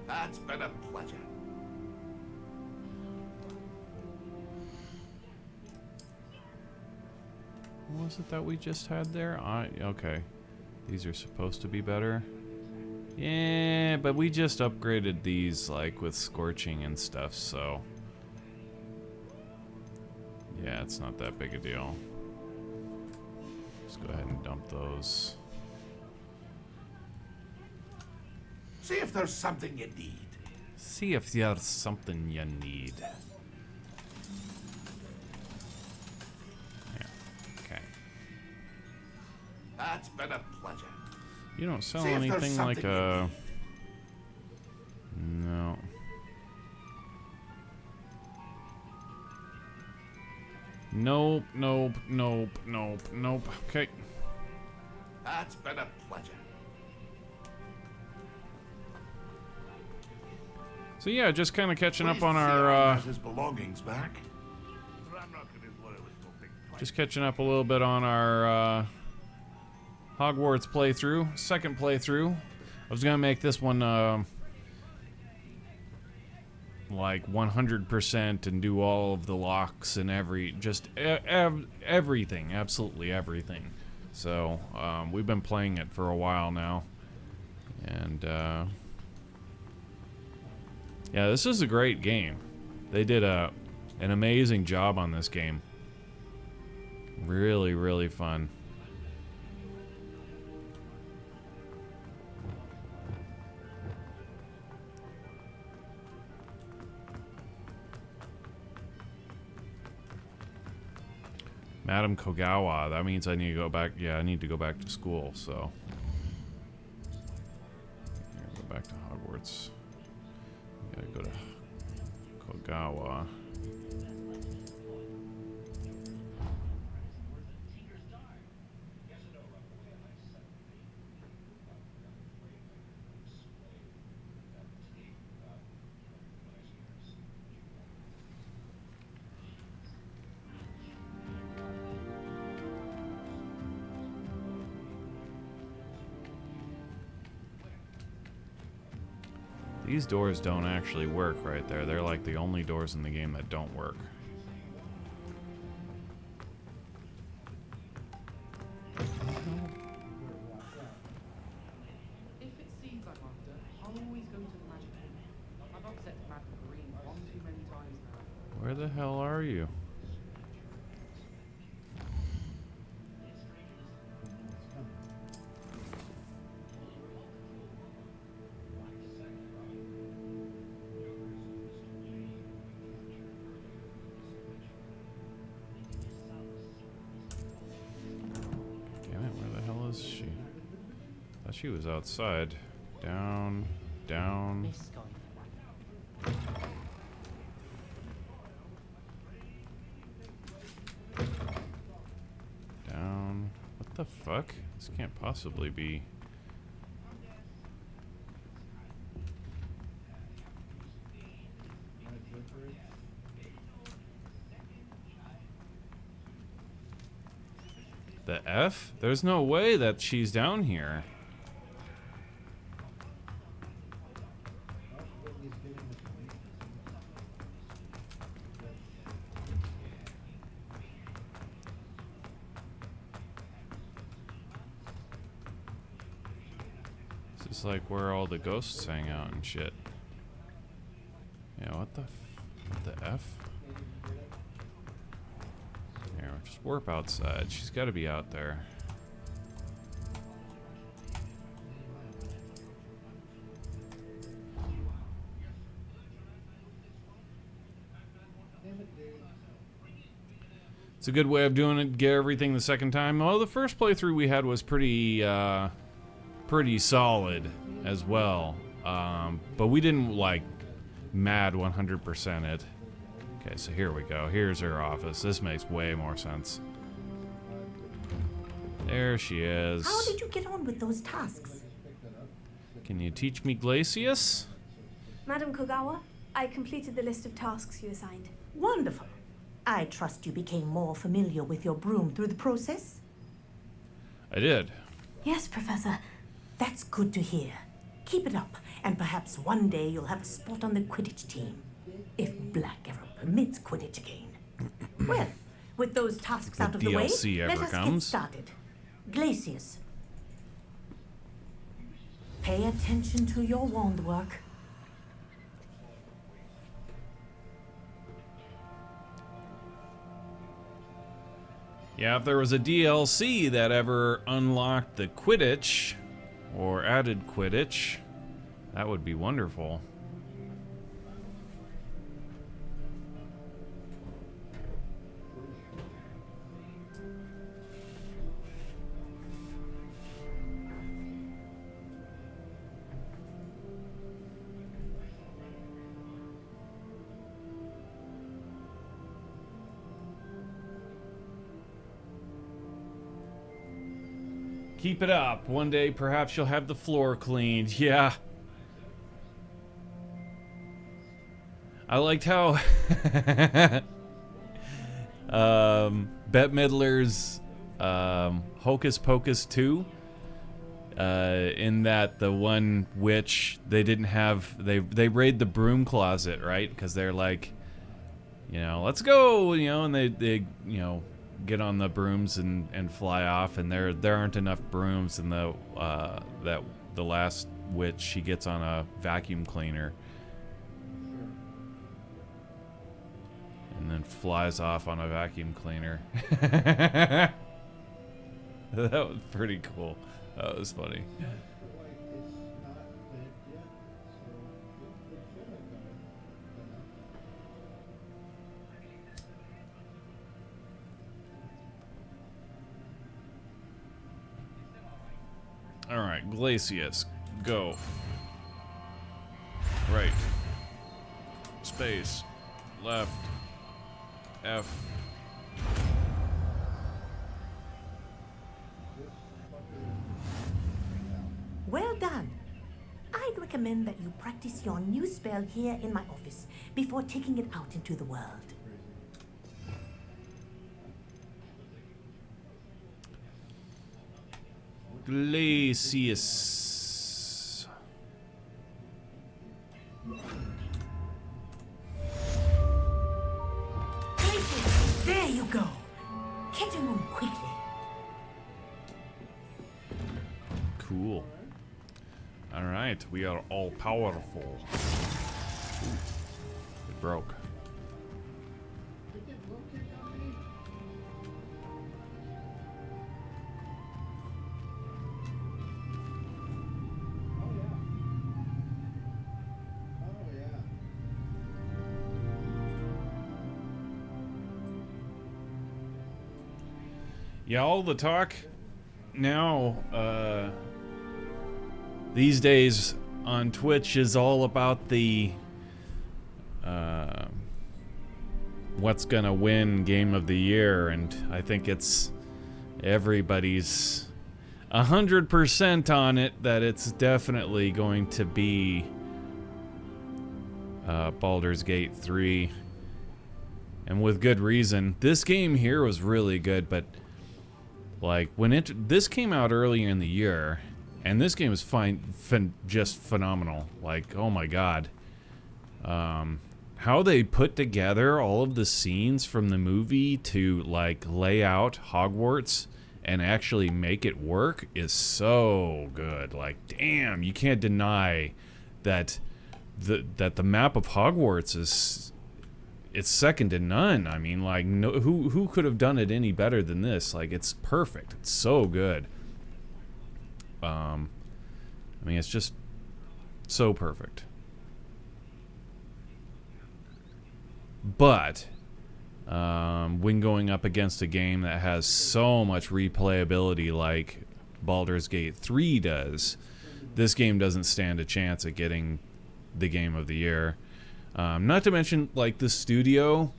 S6: That's been a pleasure.
S17: What was it that we just had there? Okay. These are supposed to be better. Yeah, but we just upgraded these, like, with scorching and stuff, so... yeah, it's not that big a deal. Just go ahead and dump those.
S6: See if there's something you need.
S17: See if there's something you need. Yeah, okay.
S6: That's been a pleasure.
S17: You don't sell
S6: See if there's
S17: anything like
S6: something
S17: a... no. Nope, nope, nope, nope, nope. Okay.
S6: That's been a pleasure.
S17: So yeah, just kind of catching up on
S6: Pleased to see
S17: our...
S6: Aaron has his belongings back.
S17: just catching up a little bit on our Hogwarts playthrough. Second playthrough. I was gonna make this one like 100% and do all of the locks and everything, absolutely everything. So we've been playing it for a while now, and yeah, this is a great game. They did an amazing job on this game. Really, really fun. Madam Kogawa, that means I need to go back. Yeah, I need to go back to school, so. Go back to Hogwarts. Gotta go to Kogawa. These doors don't actually work right there. They're like the only doors in the game that don't work.
S18: If it seems I'm after, I'll always go to the magic room. I've upset Madam Green one too many times now.
S17: Where the hell are you? She was outside. Down, down. Down. What the fuck? This can't possibly be. The F? There's no way that she's down here. This is like where all the ghosts hang out and shit. Yeah, what the F? Here, just warp outside. She's got to be out there. It's a good way of doing it. Get everything the second time. Well, the first playthrough we had was pretty solid as well. But we didn't like mad 100% it. Okay, so here we go. Here's her office. This makes way more sense. There she is.
S19: How did you get on with those tasks?
S17: Can you teach me Glacius?
S4: Madam Kogawa, I completed the list of tasks you assigned.
S19: Wonderful. I trust you became more familiar with your broom through the process?
S17: I did.
S4: Yes, Professor.
S19: That's good to hear. Keep it up, And perhaps one day you'll have a spot on the Quidditch team. If Black ever permits Quidditch again. Well, with those tasks out of the way,
S17: DLC
S19: let
S17: ever
S19: us get
S17: comes.
S19: started. Glacius. Pay attention to your wand work.
S17: Yeah, if there was a DLC that ever unlocked the Quidditch, or added Quidditch, that would be wonderful. Keep it up. One day, perhaps you'll have the floor cleaned. Yeah. I liked how Bette Midler's Hocus Pocus 2, in that the one witch, they didn't have, they raid the broom closet, right? Because they're like, you know, let's go, you know, and they you know, get on the brooms and fly off, and there aren't enough brooms, and the last witch, she gets on a vacuum cleaner and then flies off on a vacuum cleaner. That was pretty cool. That was funny. Alright, Glacius, go. Right. Space. Left. F.
S19: Well done. I'd recommend that you practice your new spell here in my office before taking it out into the world.
S17: Glacius.
S19: Glacius, there you go. Get him on quickly.
S17: Cool. Alright, we are all powerful. Ooh, it broke. Yeah, all the talk now, these days on Twitch is all about the, what's gonna win Game of the Year, and I think it's everybody's 100% on it that it's definitely going to be Baldur's Gate 3, and with good reason. This game here was really good, but like when this came out earlier in the year, and this game is just phenomenal. Like, oh my god, how they put together all of the scenes from the movie to like lay out Hogwarts and actually make it work is so good. Like, damn, you can't deny that the map of Hogwarts is, it's second to none. I mean, like, no, who could have done it any better than this? Like, it's perfect. It's so good. I mean, it's just so perfect. But when going up against a game that has so much replayability like Baldur's Gate 3 does, this game doesn't stand a chance at getting the Game of the Year. Not to mention, like, the studio,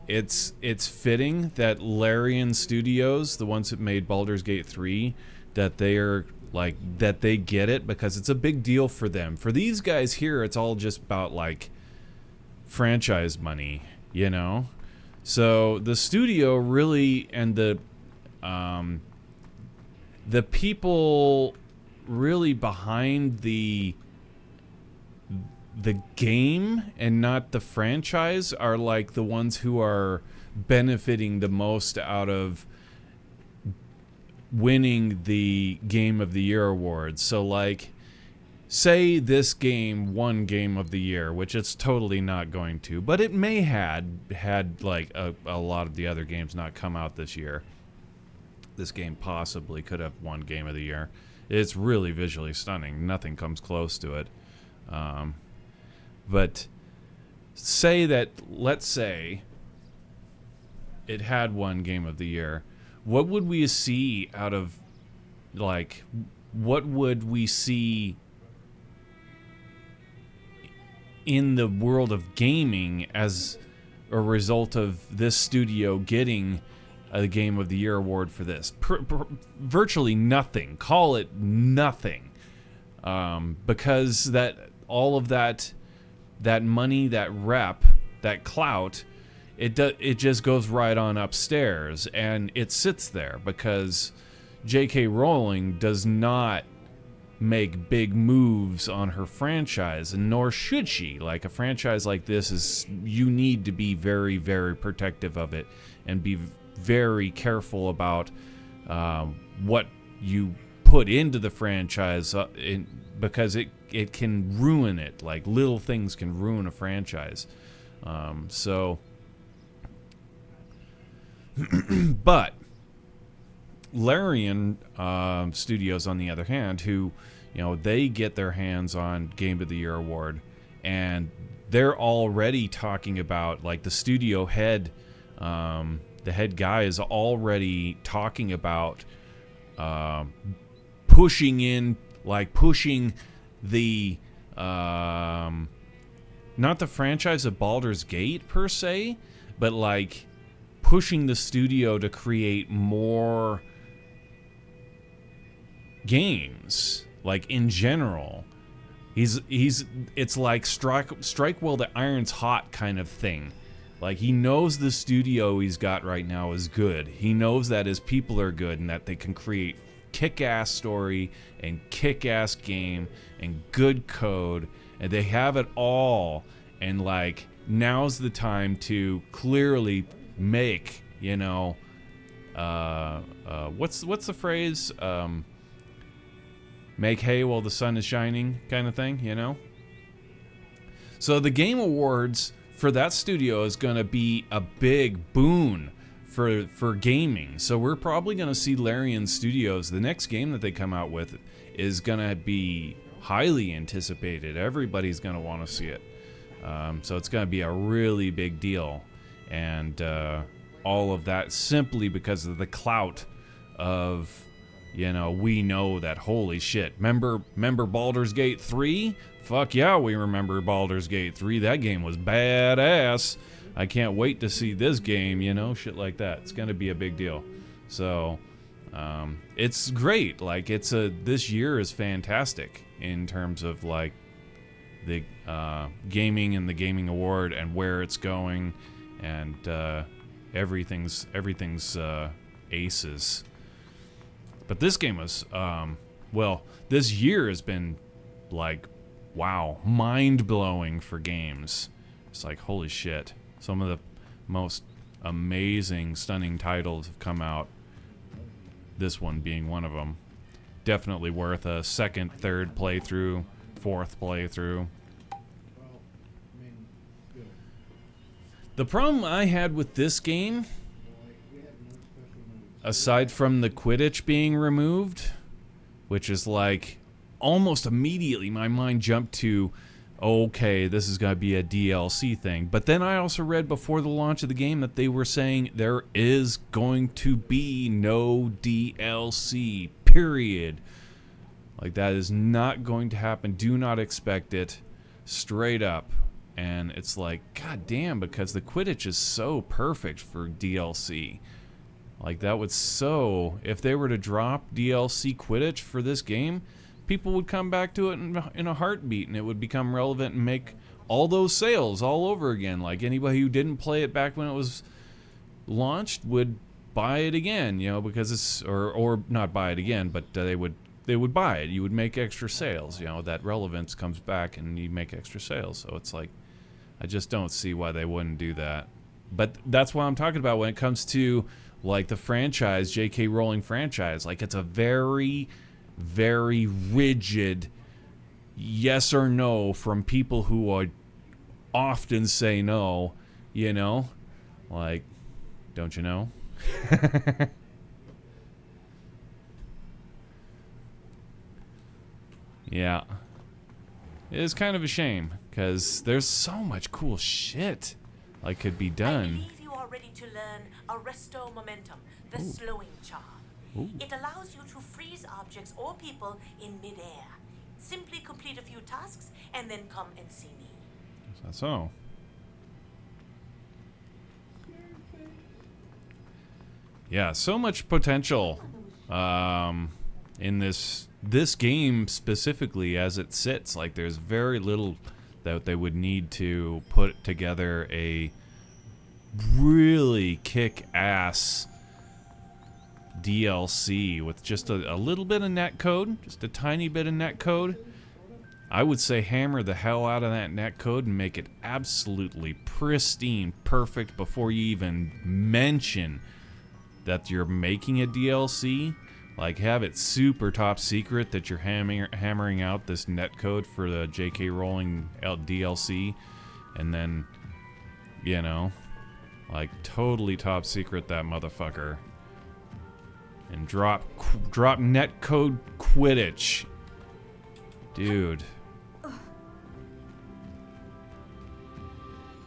S17: it's fitting that Larian Studios, the ones that made Baldur's Gate 3, that they're like, that they get it, because it's a big deal for them. For these guys here, it's all just about like franchise money, you know? So the studio really, and the people really behind the the game and not the franchise are like the ones who are benefiting the most out of winning the Game of the Year awards. So like, say this game won Game of the Year, which it's totally not going to, but it may had like a lot of the other games not come out this year. This game possibly could have won Game of the Year. It's really visually stunning. Nothing comes close to it. But say that, let's say it had won Game of the Year. What would we see out of, like, what would we see in the world of gaming as a result of this studio getting a Game of the Year award for this? Virtually nothing. Call it nothing. Because that all of that money, that rep, that clout, it just goes right on upstairs, and it sits there because J.K. Rowling does not make big moves on her franchise, and nor should she. Like, a franchise like this is, you need to be very, very protective of it and be very careful about what you put into the franchise because it can ruin it. Like, little things can ruin a franchise. But Larian Studios, on the other hand, who, they get their hands on Game of the Year award, and they're already talking about, like, the studio head, the head guy is already talking about pushing the not the franchise of Baldur's Gate per se, but like pushing the studio to create more games, like, in general. It's like strike while the iron's hot kind of thing. Like, he knows the studio he's got right now is good. He knows that his people are good and that they can create kick-ass story and kick-ass game and good code, and they have it all. And like, now's the time to clearly make, what's the phrase? Make hay while the sun is shining, kind of thing, So the Game Awards for that studio is going to be a big boon for gaming. So we're probably going to see Larian Studios, the next game that they come out with is going to be highly anticipated. Everybody's going to want to see it. So it's going to be a really big deal. And all of that simply because of the clout of, we know that, holy shit. Remember Baldur's Gate 3? Fuck yeah, we remember Baldur's Gate 3. That game was badass. I can't wait to see this game, shit like that. It's going to be a big deal. So, it's great. Like, this year is fantastic in terms of, like, the gaming and the gaming award and where it's going, and everything's aces. But this game was, this year has been, like, wow, mind-blowing for games. It's like, holy shit. Some of the most amazing, stunning titles have come out. This one being one of them. Definitely worth a second, third playthrough, fourth playthrough. The problem I had with this game, aside from the Quidditch being removed, which is like, almost immediately my mind jumped to, okay, this is going to be a DLC thing. But then I also read before the launch of the game that they were saying there is going to be no DLC, period. Like, that is not going to happen. Do not expect it. Straight up. And it's like, god damn, because the Quidditch is so perfect for DLC. Like, that would if they were to drop DLC Quidditch for this game, people would come back to it in a heartbeat, and it would become relevant and make all those sales all over again. Like, anybody who didn't play it back when it was launched would buy it again, because it's, or not buy it again, but they would they would buy it. You would make extra sales. You know, that relevance comes back and you make extra sales. So it's like, I just don't see why they wouldn't do that. But that's what I'm talking about when it comes to like the franchise, J.K. Rowling franchise. Like, it's a very, very rigid yes or no from people who would often say no, you know? Like, don't you know? Yeah. It is kind of a shame, because there's so much cool shit like could be
S19: I
S17: done.
S19: believe you are ready to learn Arresto Momentum, the slowing charm.
S17: Ooh.
S19: It allows you to freeze objects or people in midair. Simply complete a few tasks and then come and see me.
S17: That's so. Yeah, so much potential in this game specifically as it sits. Like, there's very little that they would need to put together a really kick-ass DLC with just a little bit of netcode, just a tiny bit of netcode. I would say hammer the hell out of that netcode and make it absolutely pristine, perfect before you even mention that you're making a DLC. Like, have it super top secret that you're hammering out this netcode for the J.K. Rowling DLC, and then, you know, like, totally top secret that motherfucker, and drop netcode Quidditch, dude.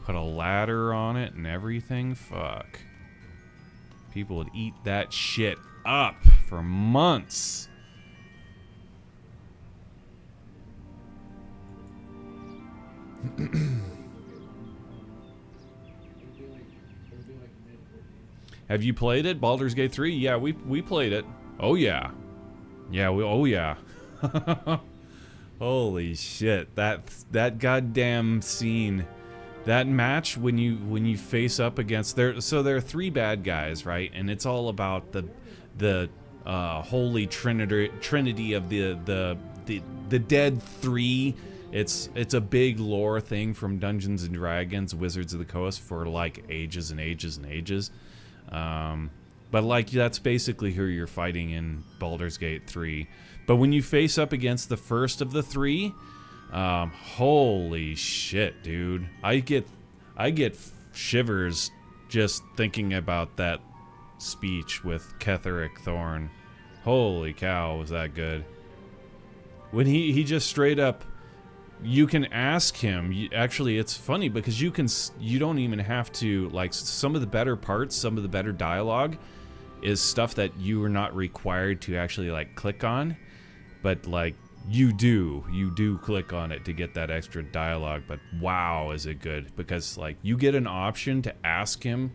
S17: Put a ladder on it and everything. Fuck. People would eat that shit up for months. Have you played it? Baldur's Gate 3? Yeah, we played it. Oh yeah. Yeah, oh yeah. Holy shit. That goddamn scene. That match when you face up against there are three bad guys, right? And it's all about the holy trinity of the dead three. It's a big lore thing from Dungeons and Dragons, Wizards of the Coast for like ages and ages and ages. But like, that's basically who you're fighting in Baldur's Gate 3. But when you face up against the first of the three, holy shit, dude. I get shivers just thinking about that speech with Ketheric Thorn. Holy cow, was that good. When he just straight up, you can ask him, actually it's funny because you don't even have to, like, some of the better parts, some of the better dialogue is stuff that you are not required to actually like click on, but like you do click on it to get that extra dialogue. But wow, is it good, because like you get an option to ask him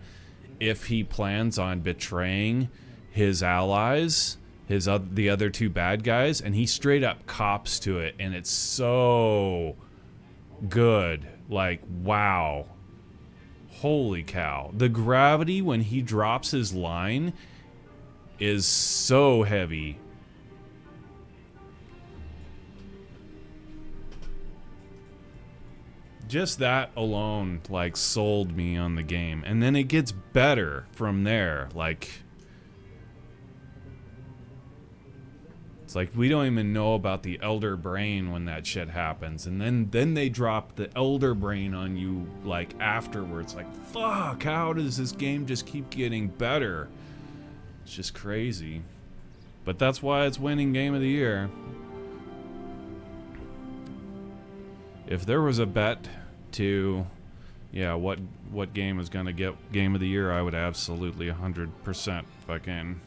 S17: if he plans on betraying his allies, the other two bad guys, and he straight up cops to it, and it's so good. Like, wow. Holy cow. The gravity when he drops his line is so heavy. Just that alone, like, sold me on the game. And then it gets better from there. Like, it's like we don't even know about the Elder Brain when that shit happens. And then they drop the Elder Brain on you, like, afterwards. Like, fuck, how does this game just keep getting better? It's just crazy. But that's why it's winning Game of the Year. If there was a bet to, yeah, what game was gonna get Game of the Year, I would absolutely 100% fucking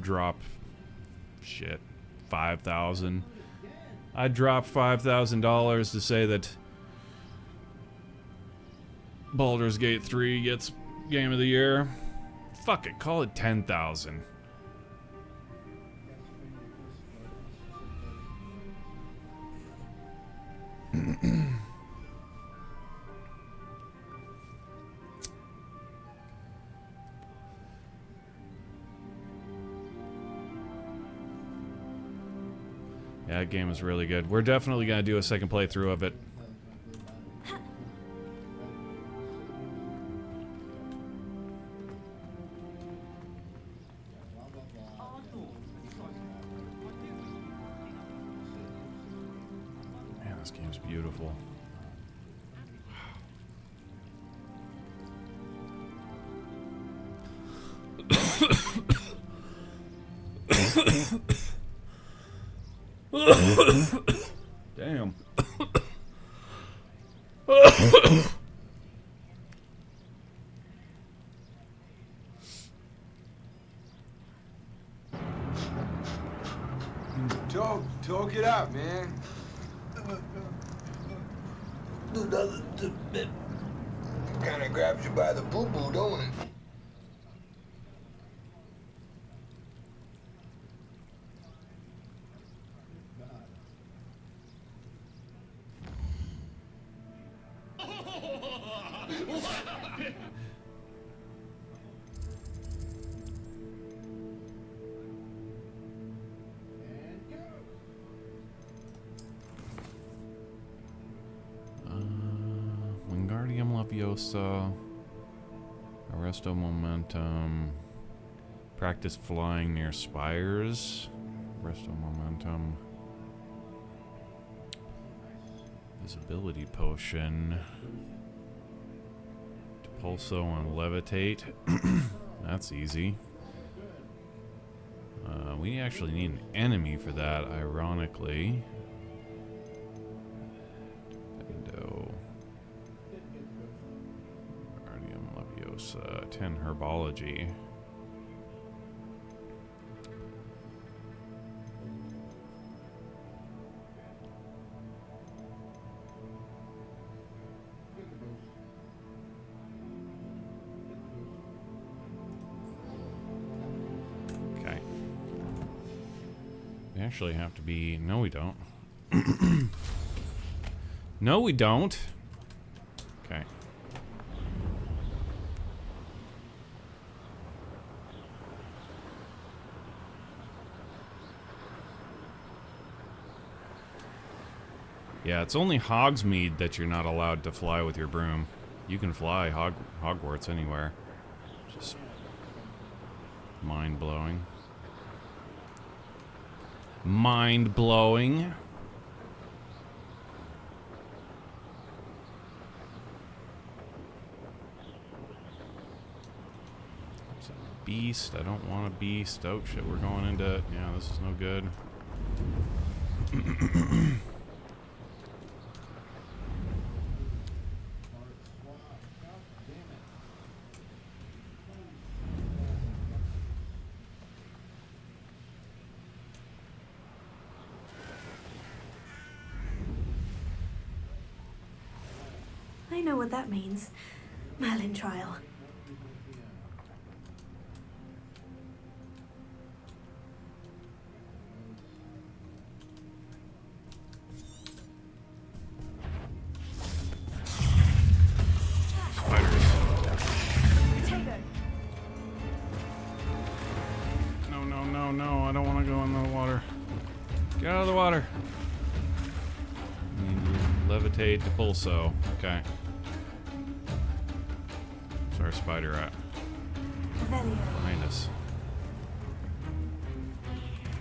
S17: drop shit. 5,000. I'd drop $5,000 to say that Baldur's Gate 3 gets Game of the Year. Fuck it, call it 10,000. Yeah, that game is really good. We're definitely gonna do a second playthrough of it. Man, this game's beautiful. Damn.
S20: Talk it out, man. Kind of grabs you by the boo-boo, don't it?
S17: Wingardium Leviosa, Arresto Momentum, practice flying near spires, Arresto Momentum, Visibility Potion, Pulso and Levitate. That's easy. We actually need an enemy for that, ironically. Window. Wingardium Leviosa, 10 Herbology. Actually have to be... No, we don't. No, we don't. Okay. Yeah, it's only Hogsmeade that you're not allowed to fly with your broom. You can fly Hogwarts anywhere. Just mind-blowing. Mind-blowing. Beast. I don't want a beast. Oh shit, we're going into... Yeah, this is no good.
S4: I know what that means. Merlin trial.
S17: No, no, no, no. I don't want to go in the water. Get out of the water. Levitate to Pulso. Okay. Where's our spider at? Behind us.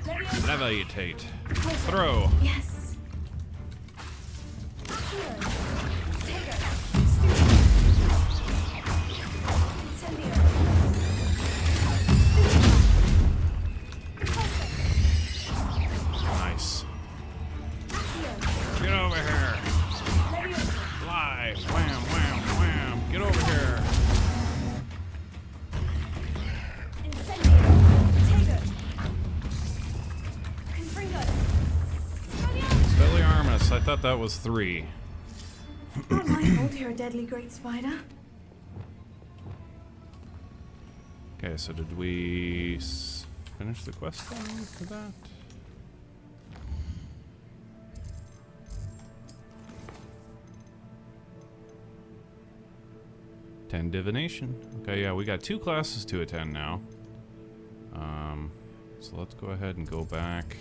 S17: Levitate. Throw.
S4: Yes.
S17: Nice. Get over here. Fly. Wham, wham, wham. Get over here. Expelliarmus. I thought that was 3.
S4: Not my fault you're a deadly great spider.
S17: Okay, so did we finish the quest for that? Ten divination. Okay, yeah, we got 2 classes to attend now. So let's go ahead and go back.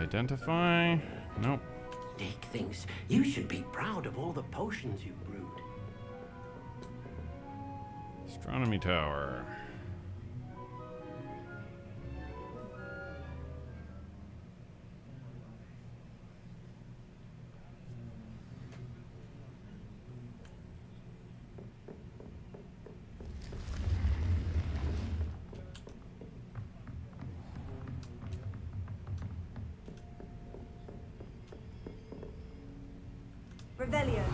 S17: Identify. Nope.
S14: Dick thinks you should be proud of all the potions you've brewed.
S17: Astronomy tower.
S19: Revelio.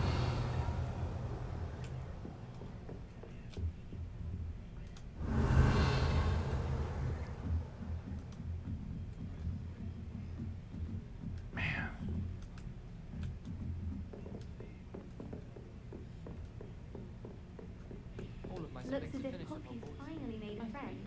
S15: Looks as if Pocky's finally made a friend.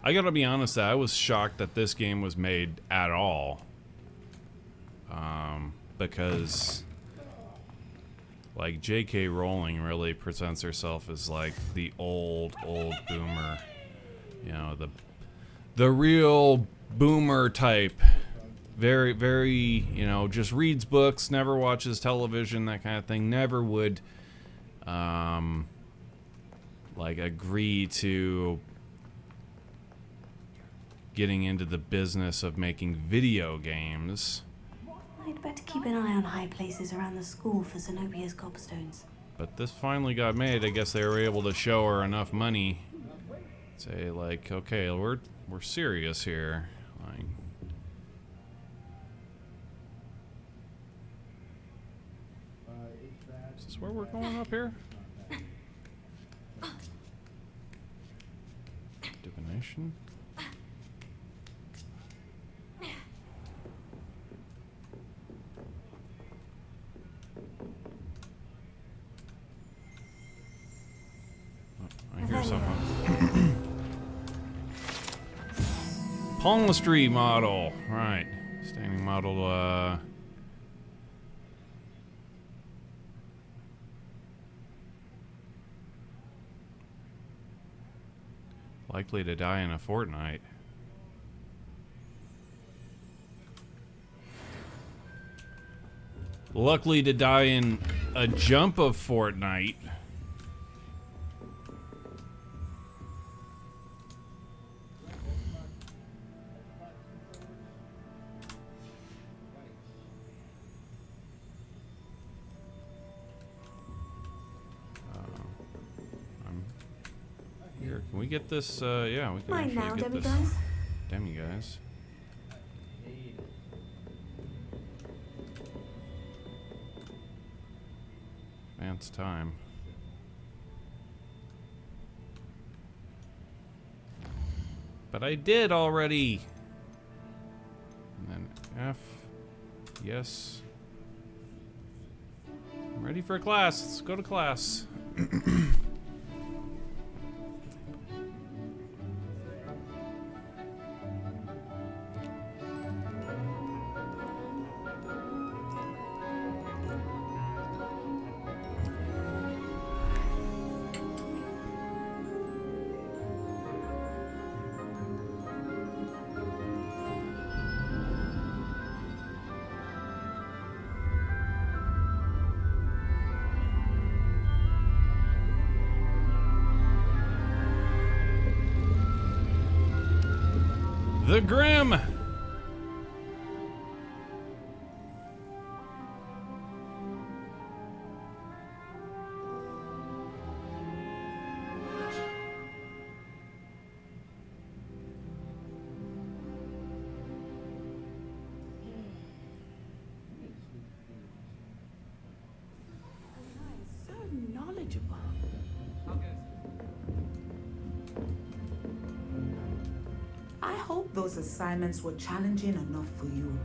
S17: I gotta be honest, I was shocked that this game was made at all. Because like J.K. Rowling really presents herself as like the old boomer. You know, the real boomer type. Very, very, you know, just reads books, never watches television, that kind of thing. Never would like agree to getting into the business of making video games.
S4: I'd better keep an eye on high places around the school for Zenobia's gobstones.
S17: But this finally got made. I guess they were able to show her enough money. Say like, okay, we're serious here. Like, is this where we're going up here? Divination. I hear something. Palmistry model. Right. Standing model, likely to die in a fortnight. Luckily to die in a jump of fortnight. Here, can we get this? Yeah, we can
S4: Mine
S17: actually
S4: now,
S17: get this.
S4: demiguise.
S17: Demiguise. Advance time. But I did already. And then F. Yes. I'm ready for class. Let's go to class. The Grim!
S19: So knowledgeable. I hope those assignments were challenging enough for you.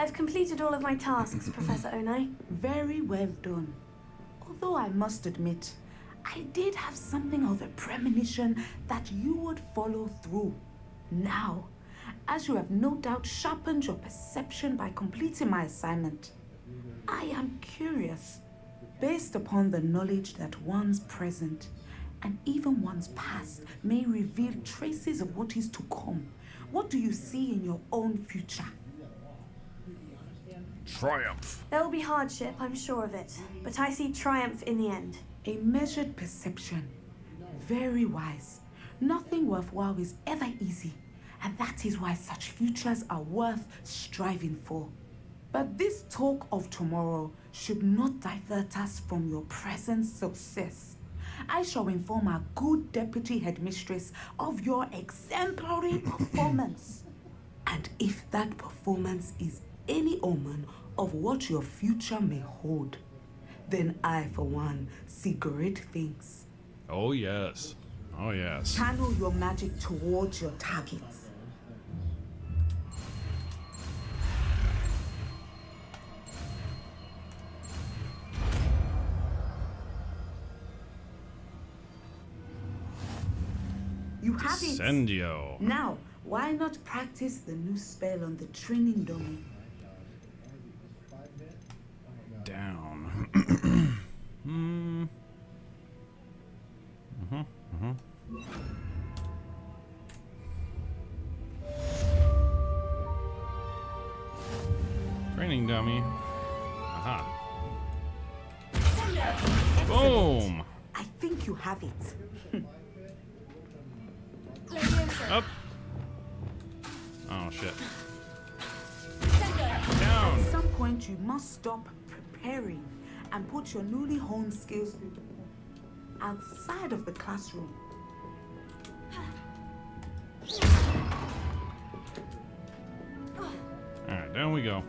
S4: I've completed all of my tasks, Professor Onai.
S21: Very well done. Although I must admit, I did have something of a premonition that you would follow through. Now, as you have no doubt sharpened your perception by completing my assignment, I am curious, based upon the knowledge that one's present and even one's past may reveal traces of what is to come. What do you see in your own future?
S17: Triumph.
S4: There will be hardship, I'm sure of it, but I see triumph in the end.
S21: A measured perception. Very wise. Nothing worthwhile is ever easy, and that is why such futures are worth striving for. But this talk of tomorrow should not divert us from your present success. I shall inform our good deputy headmistress of your exemplary performance. And if that performance is any omen of what your future may hold, then I, for one, see great things.
S17: Oh, yes. Oh, yes.
S21: Channel your magic towards your targets. You have it.
S17: Incendio.
S21: Now, why not practice the new spell on the training dummy?
S17: Down. Training dummy. Aha. Boom.
S21: I think you have it.
S17: Up. Oh shit. Down.
S21: At some point, you must stop preparing and put your newly honed skills outside of the classroom.
S17: Alright, down we go.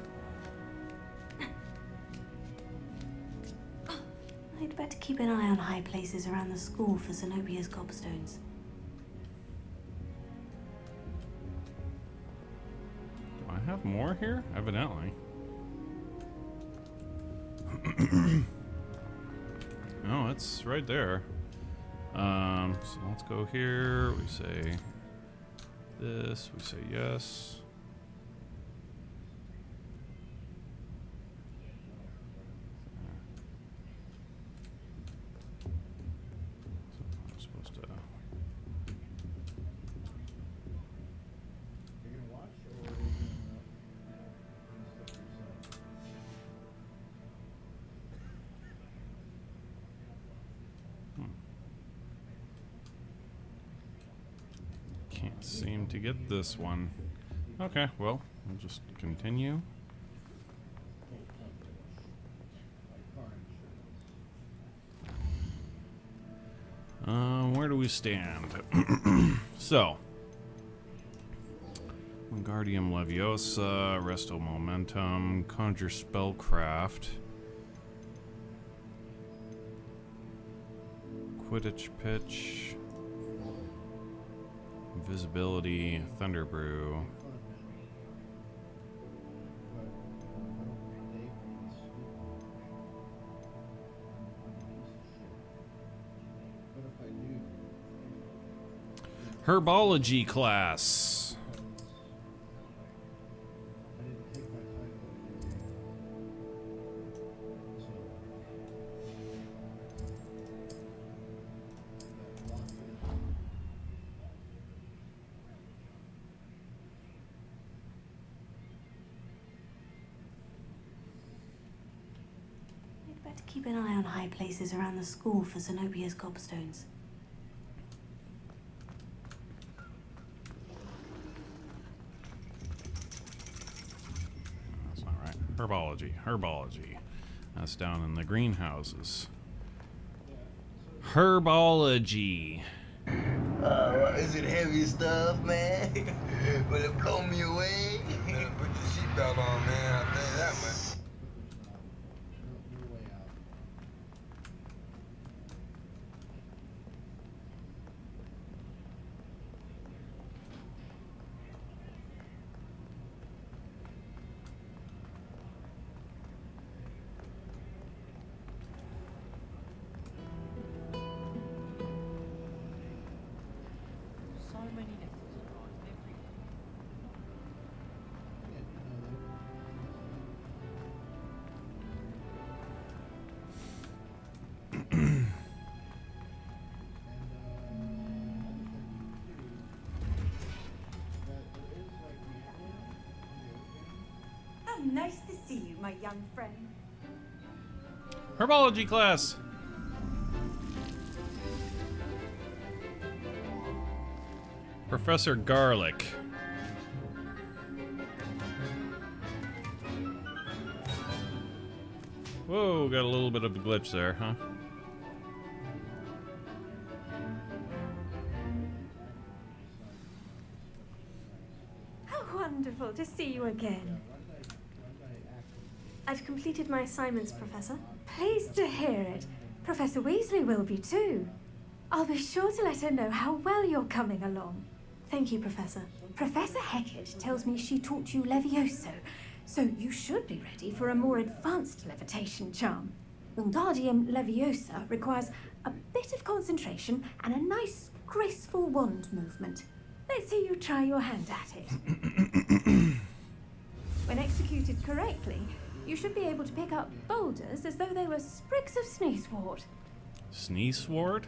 S4: I'd better keep an eye on high places around the school for Zenobia's gobstones.
S17: Do I have more here? Evidently. Oh, it's right there. So let's go here. We say this. We say yes. I'm supposed to. Can't seem to get this one. Okay, well, we'll just continue. Where do we stand? So, Wingardium Leviosa, Resto Momentum, Conjure Spellcraft, Quidditch Pitch, Invisibility, Thunder Brew. Herbology class.
S4: I'd better keep an eye on high places around the school for Zenobia's gobstones.
S17: That's not right. Herbology. That's down in the greenhouses. Herbology.
S20: Is it heavy stuff, man? Will it blow me away? Better put your seatbelt on, man. I'll tell you that much.
S5: How nice to see you, my young friend.
S17: Herbology class. Professor Garlic. Whoa, got a little bit of a glitch there, huh?
S15: How wonderful to see you again.
S4: I've completed my assignments, Professor.
S15: Pleased to hear it. Professor Weasley will be too. I'll be sure to let her know how well you're coming along.
S4: Thank you, Professor.
S15: Professor Hecat tells me she taught you Levioso, so you should be ready for a more advanced levitation charm. Wingardium Leviosa requires a bit of concentration and a nice, graceful wand movement. Let's see you try your hand at it. When executed correctly, you should be able to pick up boulders as though they were sprigs of sneezewort.
S17: Sneezewort?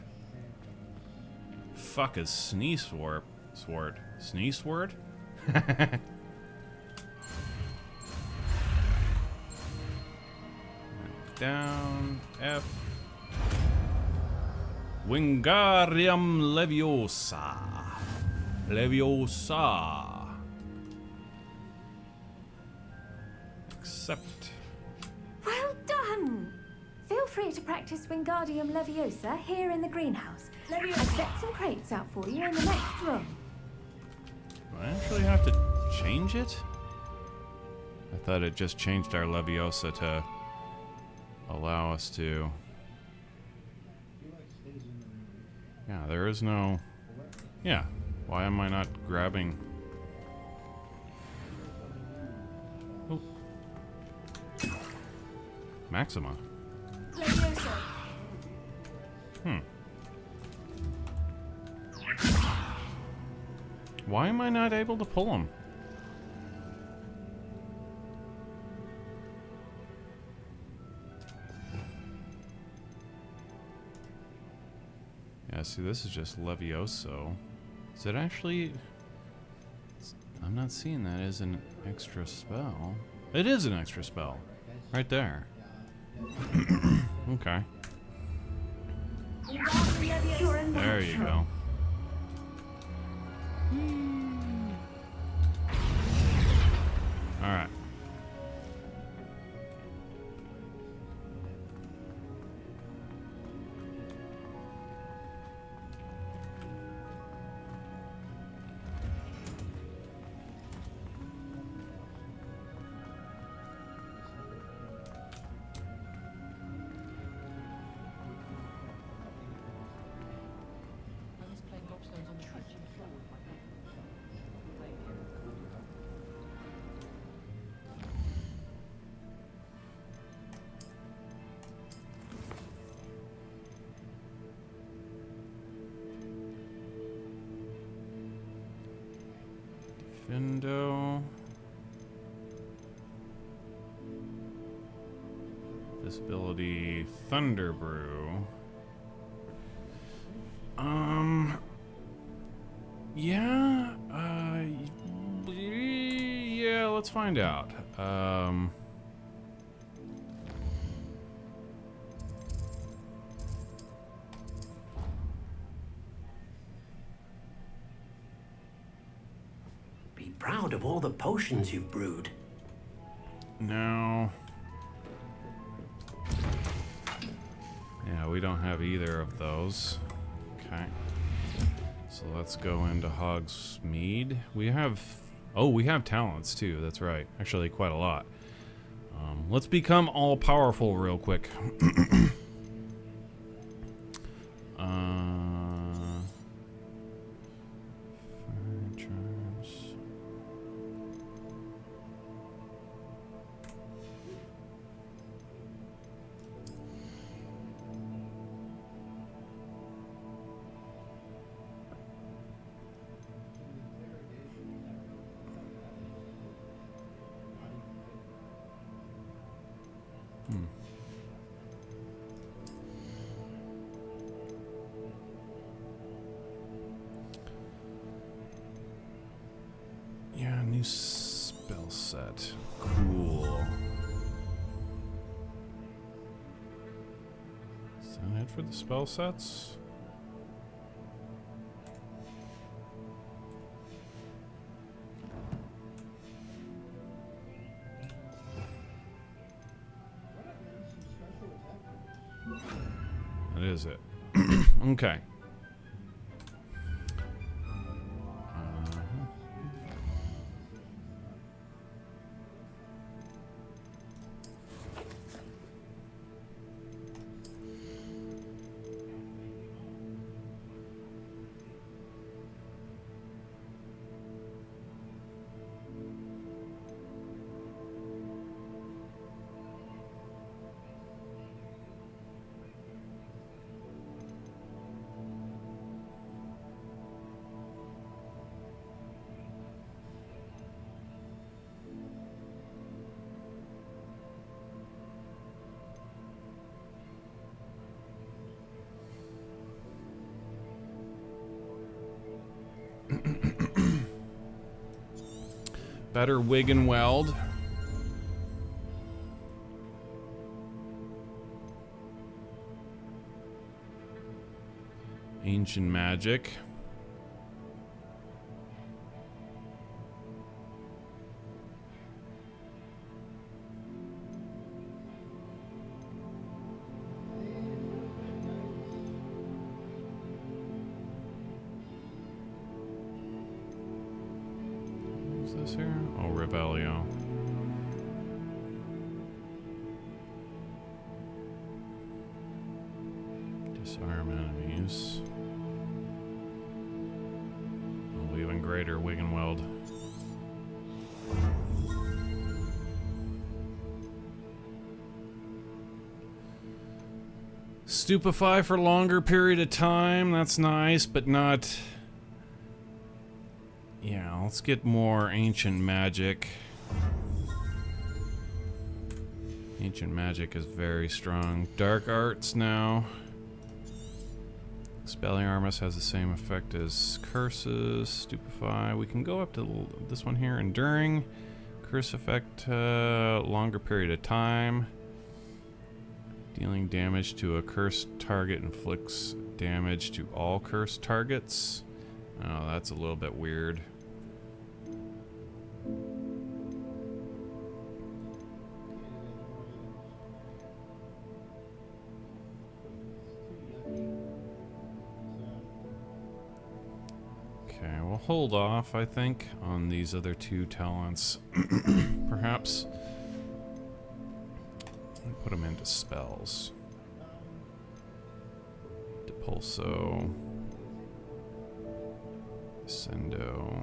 S17: Fuck is sneezewort? Sword. Sneezewort? Down F. Wingardium Leviosa. Leviosa. Accept.
S15: Well done! Feel free to practice Wingardium Leviosa here in the greenhouse. I've set some crates out for you in the next room.
S17: Do I actually have to change it? I thought it just changed our Leviosa to allow us to... Yeah, there is no... Yeah, why am I not grabbing... Oh. Maxima.
S4: Leviosa.
S17: Why am I not able to pull him? Yeah, see, this is just Levioso. Is it actually... I'm not seeing that as an extra spell. It is an extra spell. Right there. Okay. There you go. All right. Findo. Disability Thunder Brew. Yeah, yeah, let's find out.
S14: Be proud of all the potions you've brewed.
S17: No. Yeah, we don't have either of those. Okay. So let's go into Hogsmeade. We have... Oh, we have talents too. That's right. Actually, quite a lot. Let's become all-powerful real quick. that. Cool. Is that it for the spell sets? That is it. Okay. Better wig and weld. Ancient magic. Who's this here? Oh, Revelio. Disarm enemies. Oh, even greater wig and weld. Stupefy for longer period of time. That's nice, but not... Yeah, let's get more ancient magic. Ancient magic is very strong. Dark arts now. Expelliarmus has the same effect as curses. Stupefy. We can go up to this one here. Enduring. Curse effect, longer period of time. Dealing damage to a cursed target inflicts damage to all cursed targets. Oh, that's a little bit weird. Okay, we'll hold off, I think, on these other two talents. Perhaps. Put them into spells. Depulso. Ascendo.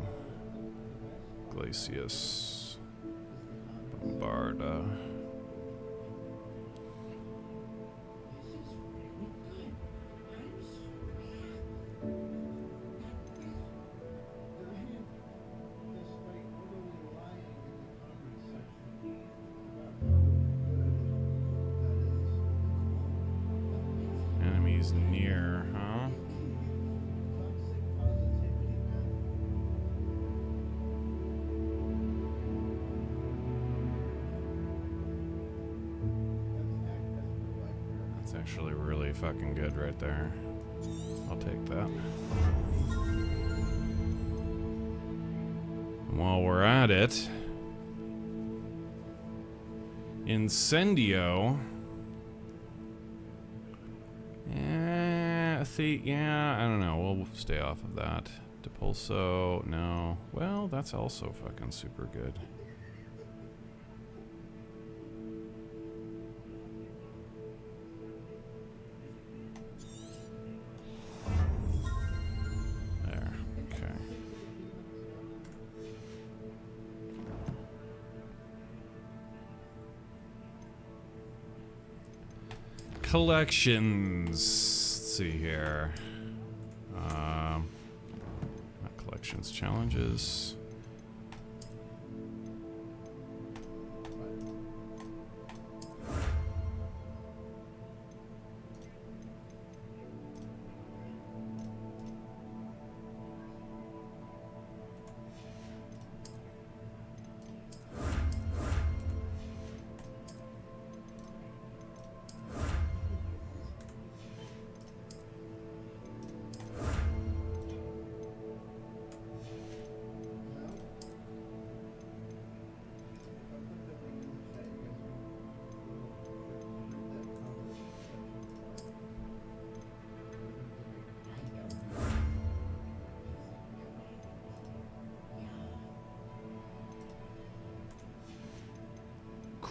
S17: Glacius. Bombarda. Enemies near, huh? That's actually really fucking good right there. I'll take that. And while we're at it, Incendio. See, yeah, I don't know. We'll stay off of that. Depulso, no. Well, that's also fucking super good. There, okay. Collections. Let's see here. Not collections, challenges.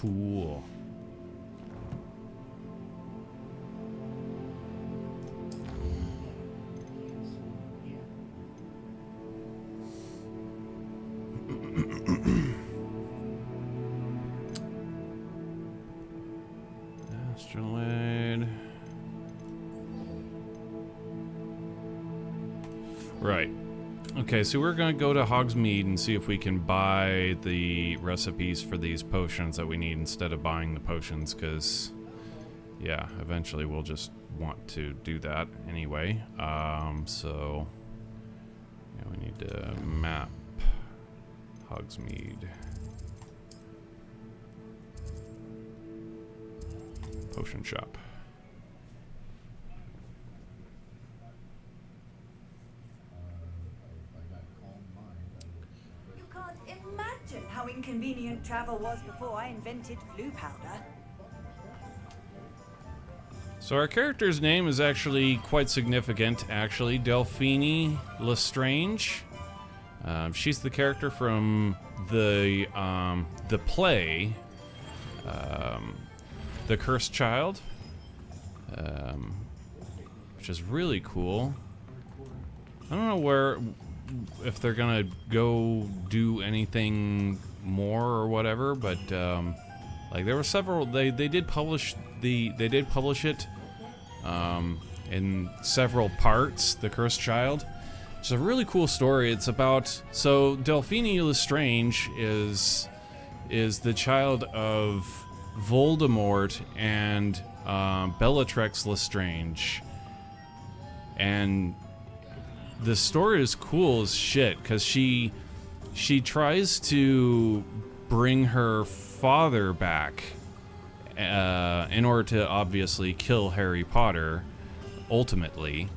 S17: Cool. Astrolabe. Right. Okay, so we're gonna go to Hogsmeade and see if we can buy the recipes for these potions that we need instead of buying the potions, because, yeah, eventually we'll just want to do that anyway. So, yeah, we need to map Hogsmeade. Potion shop.
S5: You can't imagine how inconvenient travel was before I invented flu powder.
S17: So our character's name is actually quite significant, actually. Delphini Lestrange. She's the character from the play, The Cursed Child, which is really cool. I don't know if they're gonna go do anything more or whatever, but like there were several. They did publish it in several parts. The Cursed Child. It's a really cool story. It's about, so Delphini Lestrange is the child of Voldemort and Bellatrix Lestrange, and the story is cool as shit because she tries to bring her father back in order to obviously kill Harry Potter ultimately,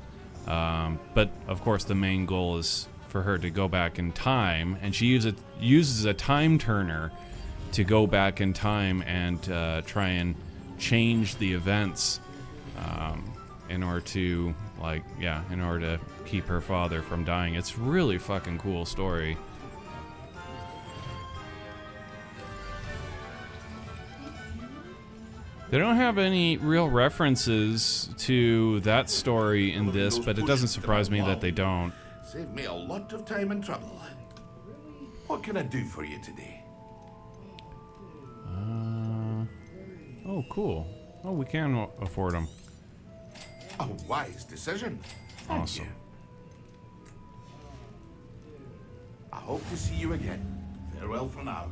S17: but of course the main goal is for her to go back in time, and she uses a time turner to go back in time and try and change the events in order to, in order to keep her father from dying. It's really fucking cool story. They don't have any real references to that story in this, but it doesn't surprise me that they don't.
S6: Saved me a lot of time and trouble. What can I do for you today?
S17: Oh, cool. Oh, we can afford them.
S6: A wise decision. Thank
S17: Awesome.
S6: you. I hope to see you again. Farewell for now.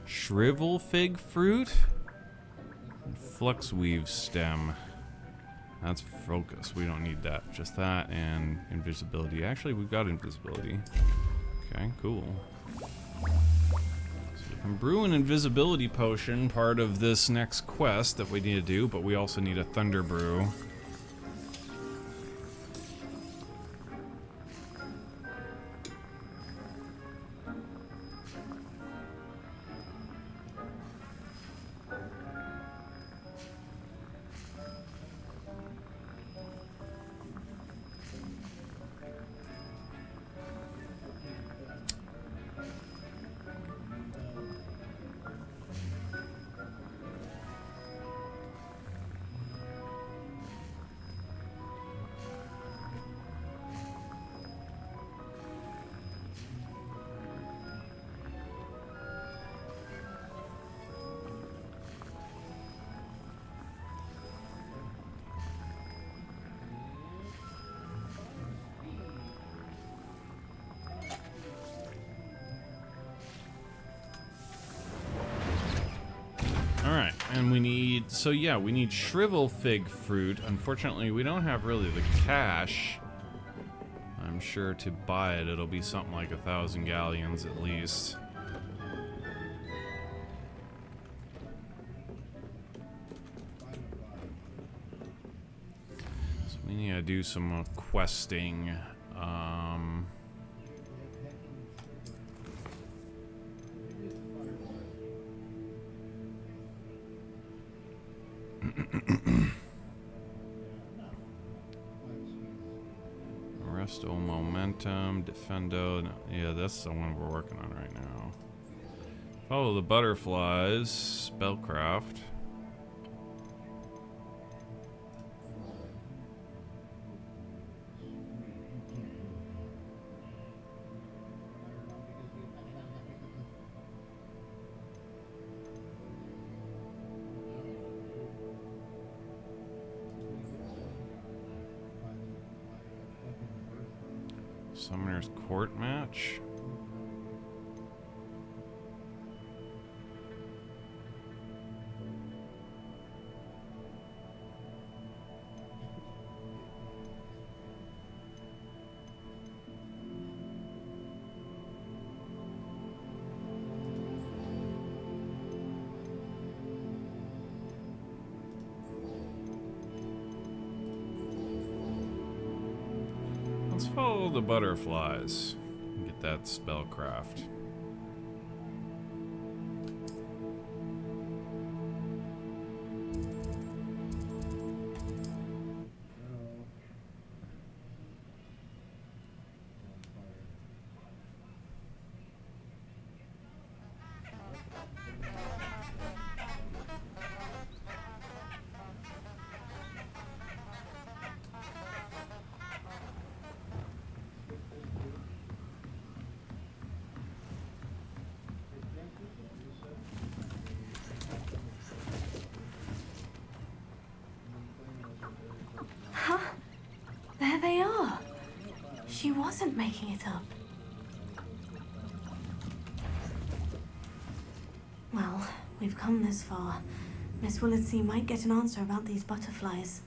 S17: Shrivel fig fruit and fluxweave stem. That's focus. We don't need that. Just that and invisibility. Actually, we've got invisibility. Okay, cool. So we can brew an invisibility potion, part of this next quest that we need to do, but we also need a thunder brew. Alright, and we need, so yeah, we need shrivel fig fruit. Unfortunately, we don't have really the cash, I'm sure, to buy it. It'll be something like 1,000 galleons at least. need to do some more questing. Resto momentum, defendo. No, yeah, that's the one we're working on right now. Follow the butterflies, spellcraft. Summoner's Court match. Let's follow the butterflies and get that spellcraft.
S4: Huh? There they are. She wasn't making it up. Well, we've come this far. Miss Willetsey might get an answer about these butterflies.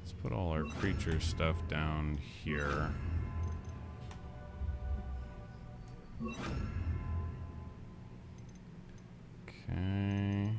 S17: Let's put all our creature stuff down here. Okay.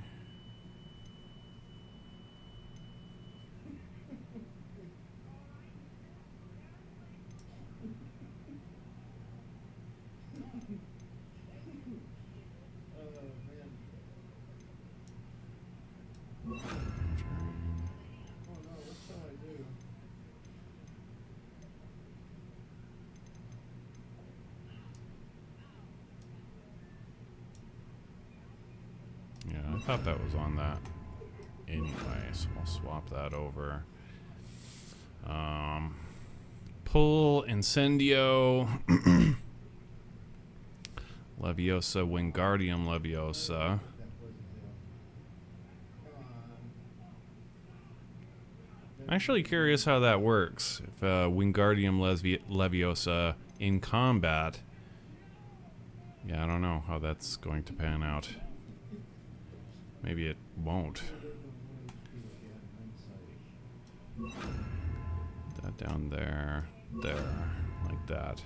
S17: Yeah, I thought that was on that anyway, so I'll swap that over. Pull, Incendio, Leviosa, Wingardium Leviosa. I'm actually curious how that works. If Wingardium Leviosa in combat. Yeah, I don't know how that's going to pan out. Maybe it won't. That down there, like that.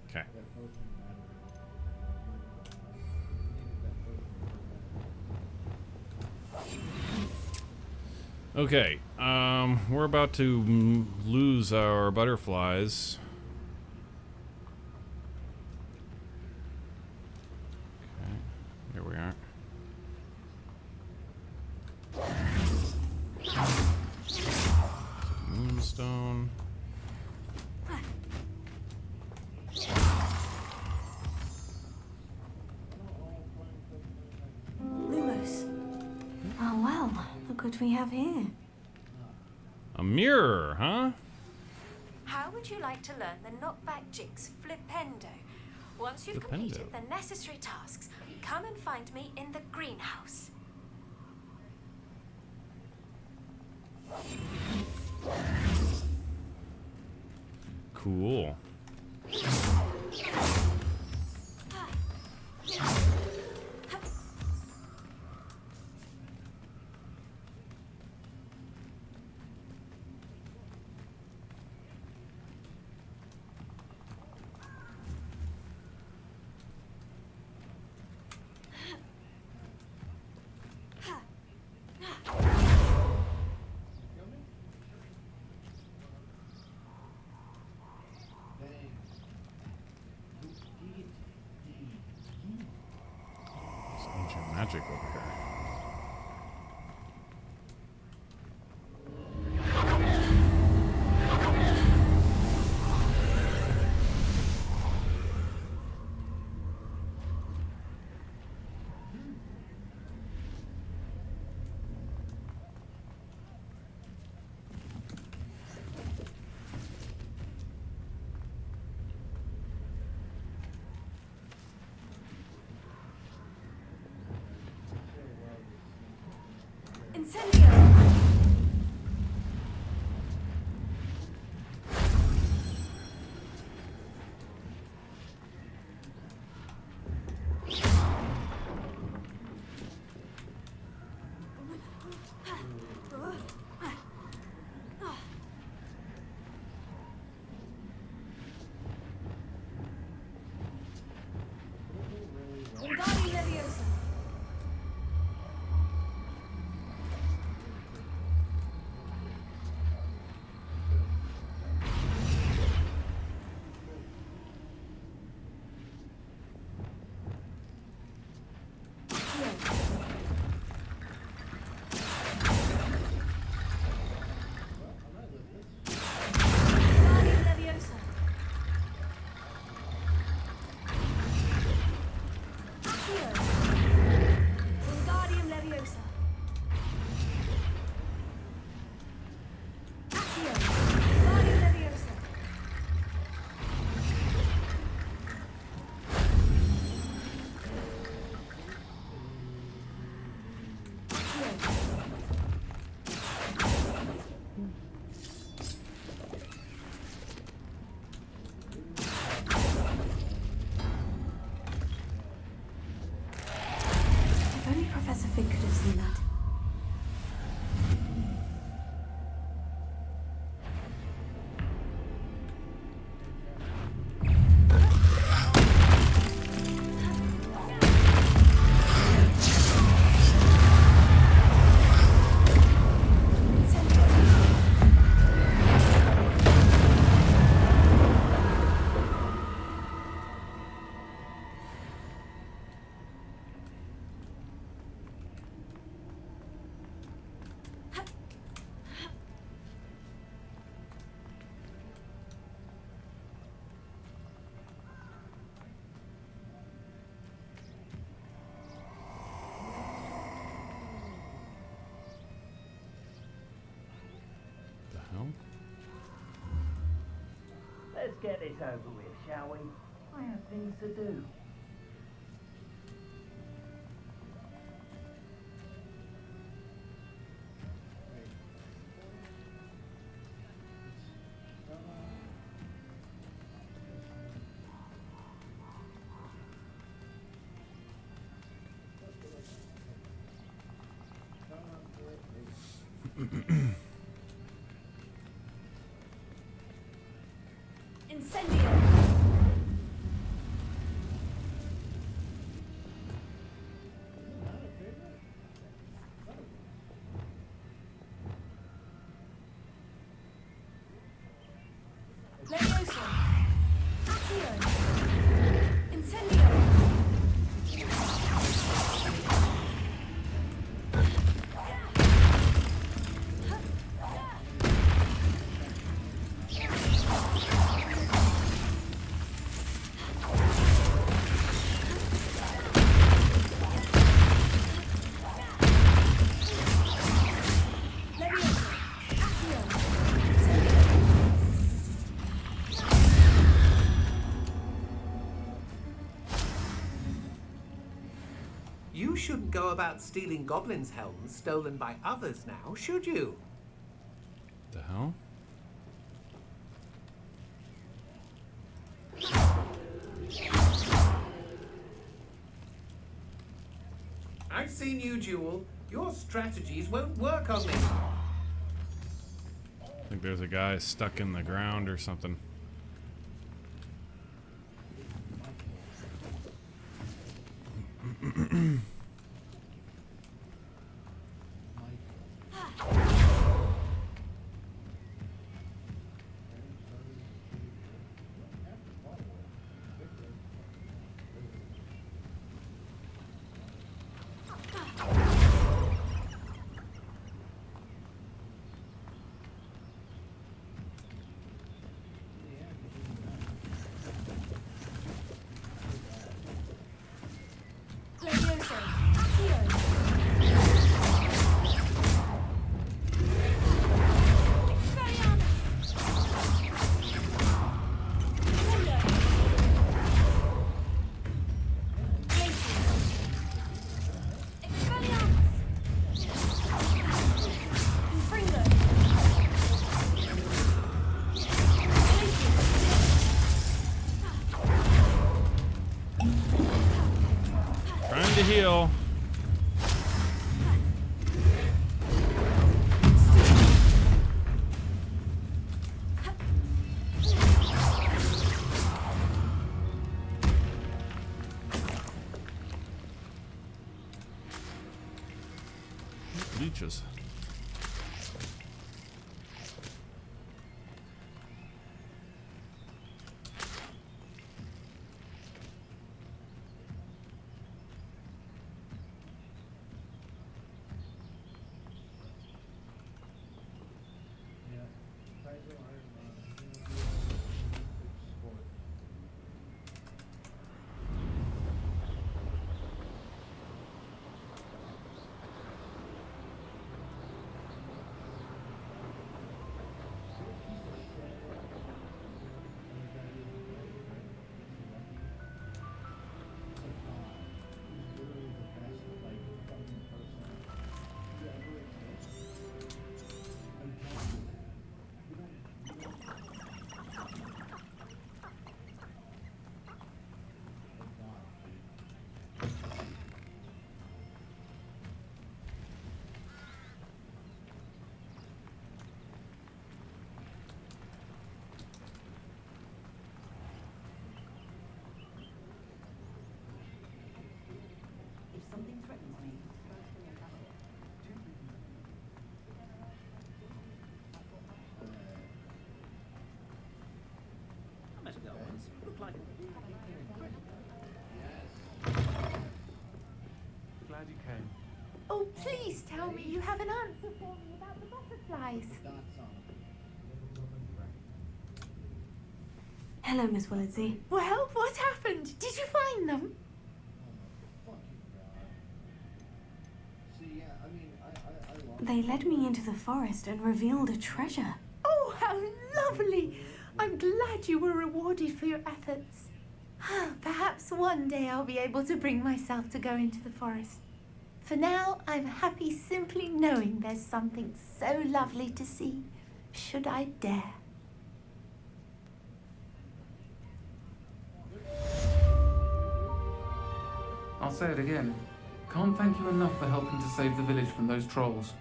S17: Okay. Okay, we're about to lose our butterflies. Okay, here we are. Moonstone.
S4: Lumos. Oh well, look what we have here.
S17: A mirror, huh?
S12: How
S15: How would you like to learn the knockback jigs flipendo? Once you've completed the necessary tasks, come and find me in the greenhouse.
S17: Cool. Ancient magic over here.
S15: Incendio! Wingardium Leviosa! If only Professor Fig could have seen that.
S14: Let's get this over with, shall we? I have things to do.
S15: Incendio! Leviosa! Accio! Incendio! Leviosa! Accio! Incendio!
S1: shouldn't go about stealing goblins' helms stolen by others now, should you?
S17: The hell?
S1: I've seen you, Jewel. Your strategies won't work on me.
S17: I think there's a guy stuck in the ground or something. Trying to heal. Leeches.
S3: Glad you came.
S15: Oh, please tell me you have an answer for me about the butterflies.
S4: Hello, Miss Willitsey.
S15: Well, what happened? Did you find them?
S4: They led me into the forest and revealed a treasure.
S15: Oh, how lovely! I'm glad you were rewarded for your efforts. Perhaps one day I'll be able to bring myself to go into the forest. For now, I'm happy simply knowing there's something so lovely to see, should I dare.
S3: I'll say it again. Can't thank you enough for helping to save the village from those trolls.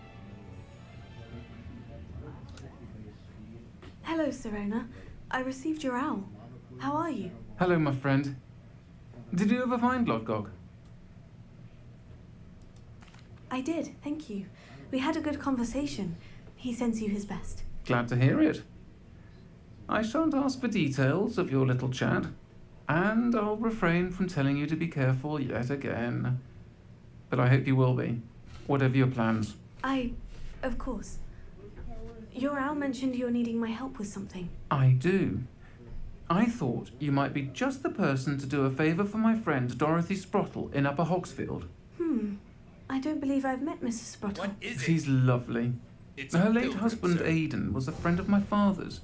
S4: Hello, Serona. I received your owl. How are you?
S3: Hello, my friend. Did you ever find Lodgog?
S4: I did, thank you. We had a good conversation. He sends you his best.
S3: Glad to hear it. I shan't ask for details of your little chat, and I'll refrain from telling you to be careful yet again. But I hope you will be, whatever your plans.
S4: Of course. Your owl mentioned you're needing my help with something.
S3: I do. I thought you might be just the person to do a favour for my friend Dorothy Sprottle in Upper Hogsfield.
S4: I don't believe I've met Mrs. Sprottle.
S10: What is it?
S3: She's lovely.
S10: It's
S3: Her
S10: a
S3: late
S10: pilgrim,
S3: husband,
S10: sir.
S3: Aidan, was a friend of my father's.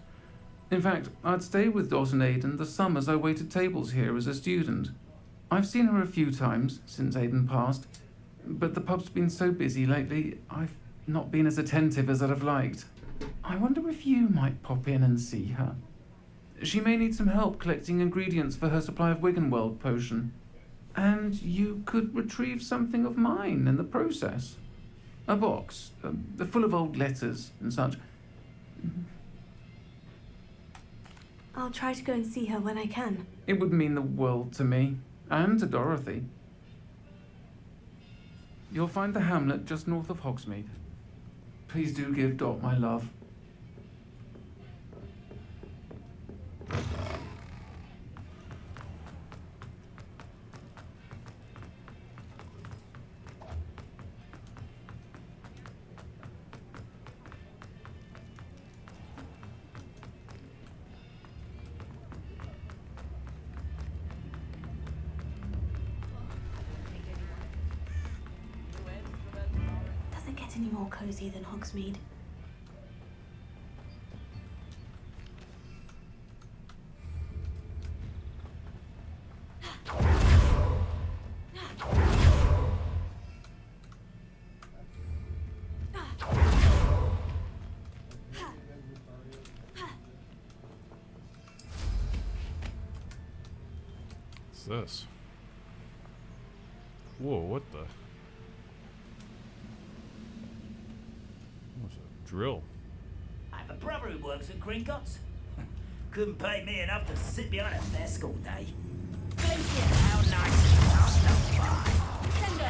S3: In fact, I'd stay with Dot and Aidan the summers I waited tables here as a student. I've seen her a few times since Aidan passed, but the pub's been so busy lately, I've not been as attentive as I'd have liked. I wonder if you might pop in and see her. She may need some help collecting ingredients for her supply of Wiggenweld potion. And you could retrieve something of mine in the process. A box, full of old letters and such.
S4: I'll try to go and see her when I can.
S3: It would mean the world to me, and to Dorothy. You'll find the hamlet just north of Hogsmeade. Please do give Dot my love.
S4: Doesn't get any more cozy than Hogsmeade.
S17: What's this? Whoa, what the? What's a drill?
S2: I have a brother who works at Gringotts. Couldn't pay me enough to sit behind a desk all day. Glacier, how nice and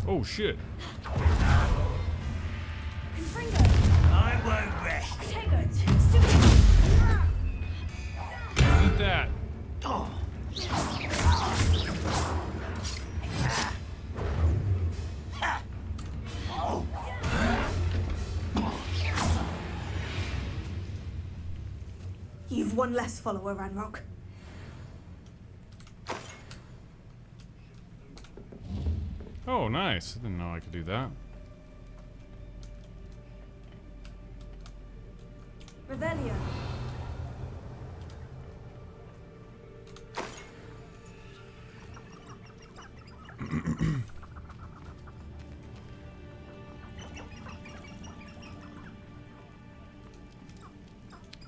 S17: Oh shit.
S2: I won't rest.
S17: Eat that.
S4: You've one less follower, Ranrock.
S17: Oh, nice. I didn't know I could do that.
S4: Revelio.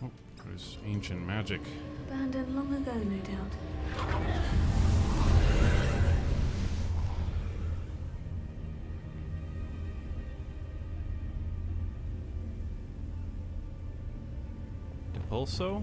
S17: Oh, there's ancient magic.
S4: Abandoned long ago, no doubt.
S17: Depulso?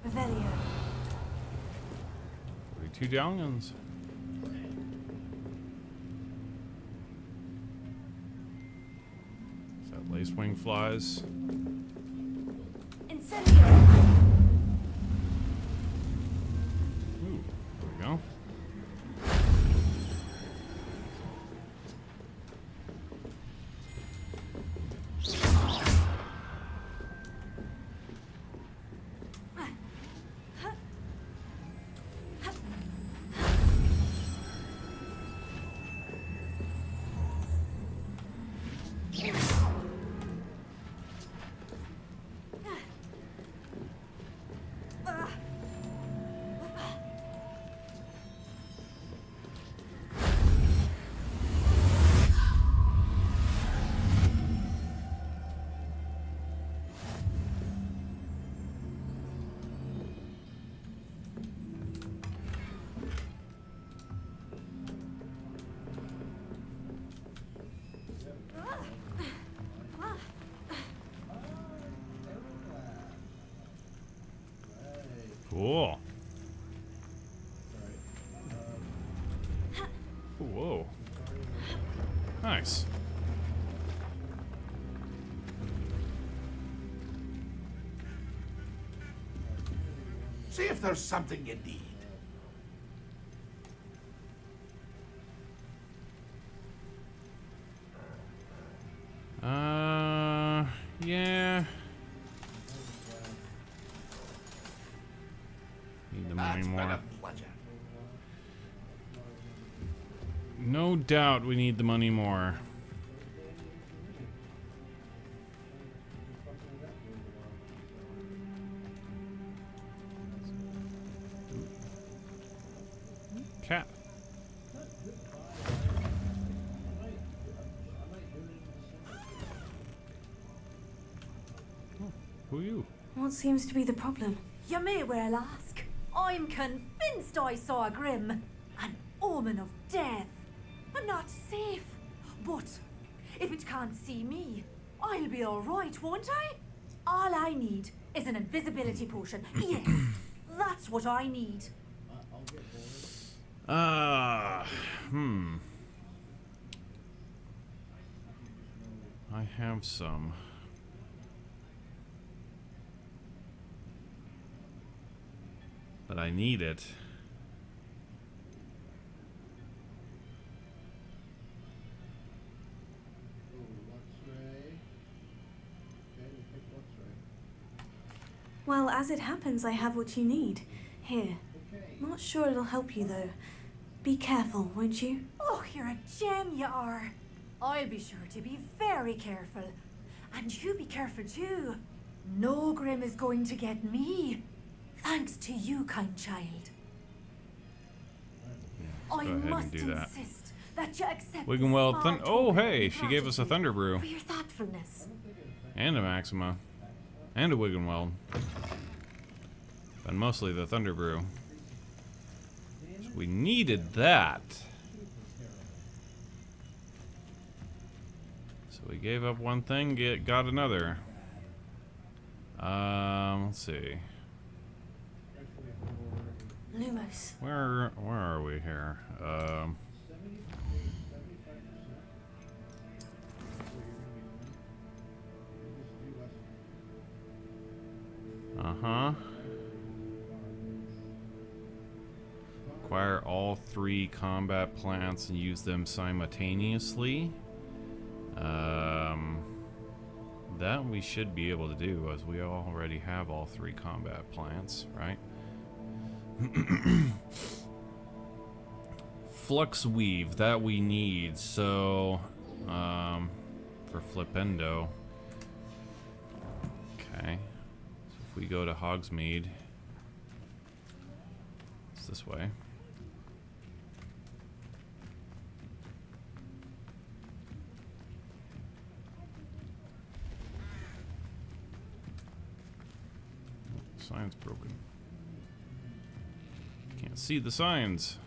S4: Revelio.
S17: 42 galleons. Is that lacewing flies?
S4: Incendio.
S17: Ooh, there we go. Cool. Whoa. Nice.
S6: See if there's something you need.
S17: Yeah. Need the money
S6: That's been
S17: more.
S6: a pleasure.
S17: No doubt we need the money more. Cat. Who are you?
S4: What seems to be the problem?
S9: You may well ask. I'm convinced I saw a Grim, an omen of death. I'm not safe. But if it can't see me, I'll be all right, won't I? All I need is an invisibility potion. Yes, that's what I need.
S17: I have some. But I need it.
S4: Well, as it happens, I have what you need. Here. Not sure it'll help you, though. Be careful, won't you?
S9: Oh, you're a gem, you are. I'll be sure to be very careful. And you be careful too. No Grim is going to get me. Thanks to you, kind child. I
S17: Go ahead
S9: must
S17: and do that.
S9: insist that you accept
S17: Wiggenweld.
S9: this small
S17: Oh,
S9: token
S17: hey,
S9: of
S17: she gave us a Thunder Brew.
S9: for your thoughtfulness.
S17: And a Maxima. And a Wiggenweld. But mostly the Thunder Brew. So we needed that. So we gave up one thing, got another. Let's see.
S4: Lumos.
S17: Where are we here? Acquire all 3 combat plants and use them simultaneously. That we should be able to do, as we already have all 3 combat plants, right? Flux Weave, that we need, so for Flipendo. Okay. So if we go to Hogsmeade, it's this way. Sign's broken. Can't see the signs.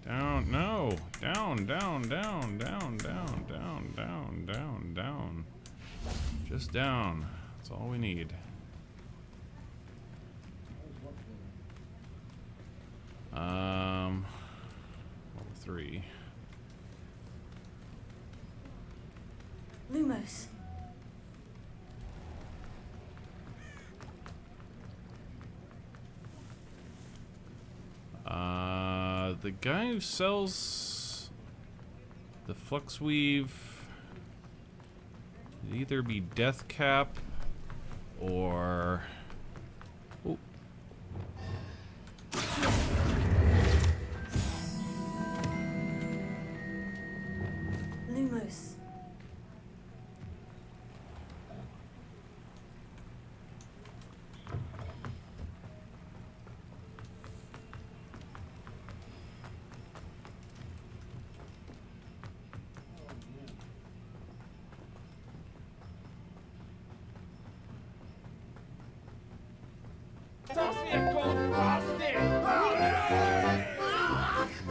S17: Down, no. Down, down, down, down, down, down, down, down, down. Just down. That's all we need. Level 3.
S4: Lumos.
S17: The guy who sells the Flux Weave could either be Deathcap or... Oh.
S4: Lumos.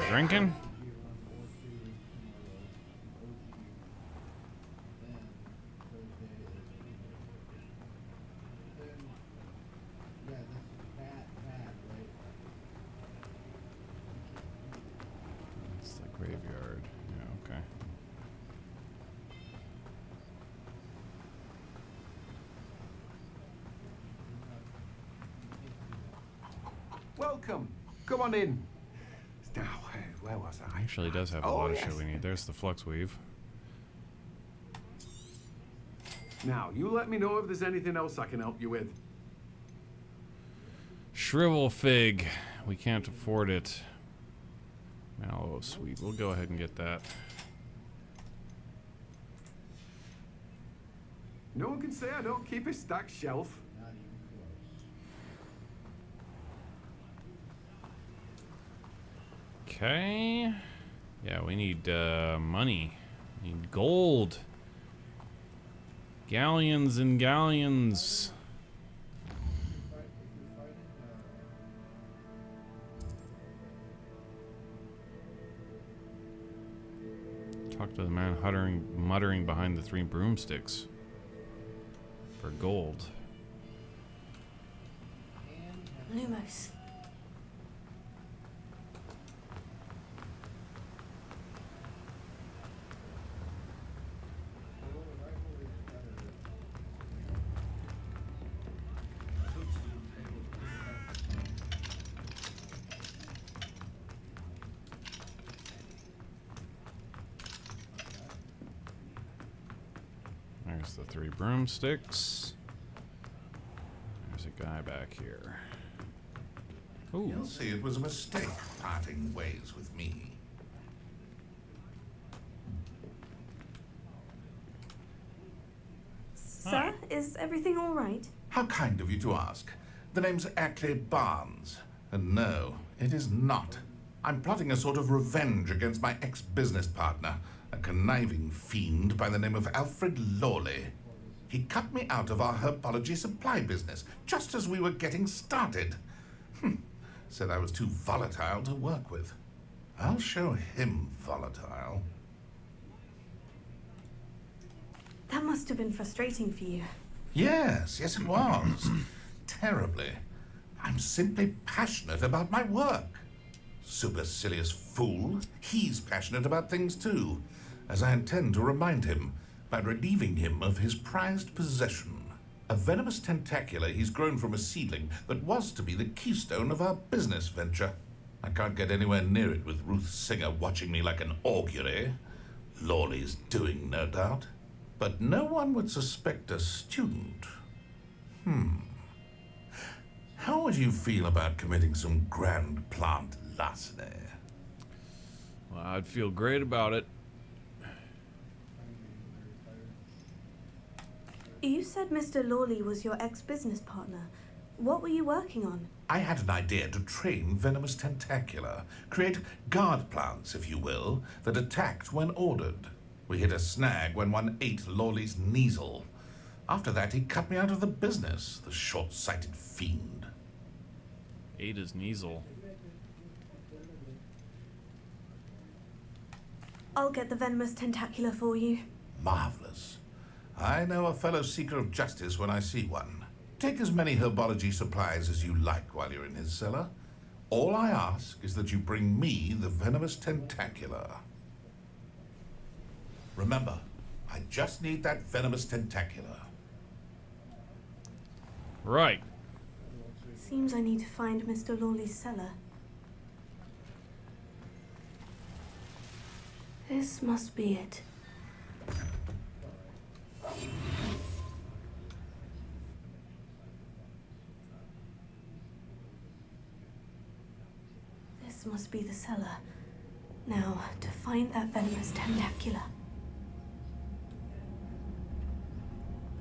S17: Drinking?
S7: Welcome. Come on in. Now, where was I?
S17: Actually does have a lot of shit we need. There's the flux weave.
S7: Now, you let me know if there's anything else I can help you with.
S17: Shrivel fig. We can't afford it. Mallow sweet. We'll go ahead and get that.
S7: No one can say I don't keep a stacked shelf.
S17: Okay. Yeah, we need money. We need gold. Galleons and galleons. Talk to the man muttering behind the 3 broomsticks. For gold.
S4: Lumos.
S17: There's the 3 broomsticks. There's a guy back here. Ooh.
S6: You'll see it was a mistake parting ways with me.
S4: Sir, is everything all right?
S6: How kind of you to ask. The name's Ackley Barnes. And no, it is not. I'm plotting a sort of revenge against my ex-business partner, a conniving fiend by the name of Alfred Lawley. He cut me out of our herbology supply business just as we were getting started. Said I was too volatile to work with. I'll show him volatile.
S4: That must have been frustrating for you.
S6: Yes, it was. Terribly. I'm simply passionate about my work. Supercilious fool. He's passionate about things too, as I intend to remind him by relieving him of his prized possession. A venomous tentacula he's grown from a seedling that was to be the keystone of our business venture. I can't get anywhere near it with Ruth Singer watching me like an augury. Lawley's doing, no doubt. But no one would suspect a student. How would you feel about committing some grand plant larceny?
S17: Well, I'd feel great about it.
S4: You said Mr. Lawley was your ex-business partner. What were you working on?
S6: I had an idea to train venomous tentacula, create guard plants, if you will, that attacked when ordered. We hit a snag when one ate Lawley's Kneasel. After that, he cut me out of the business, the short-sighted fiend.
S17: Ate his Kneasel.
S4: I'll get the venomous tentacula for you.
S6: Marvelous. I know a fellow seeker of justice when I see one. Take as many herbology supplies as you like while you're in his cellar. All I ask is that you bring me the venomous tentacula. Remember, I just need that venomous tentacula.
S17: Right.
S4: Seems I need to find Mr. Lawley's cellar. This must be it. This must be the cellar. Now, to find that venomous tentacula.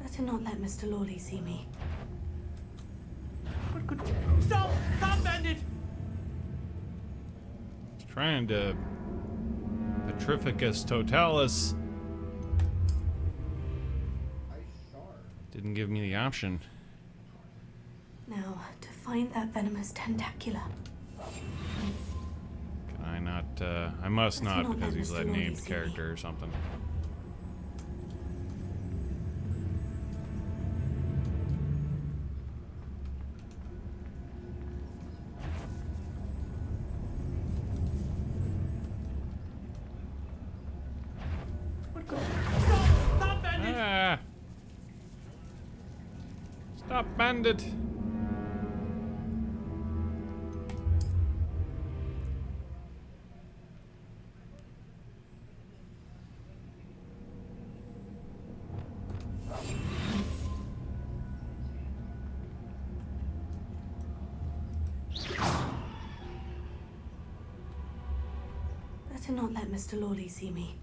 S4: Better not let Mr. Lawley see me.
S2: Stop! Stop, bandit!
S17: Trying to Petrificus totalis. Didn't give me the option.
S4: Now, to find that venomous tentacula.
S17: Can I not? I must not, because he's a named character or something.
S2: Stop, bandit!
S17: Ah. Stop, bandit!
S4: better not let Mr. Lawley see me.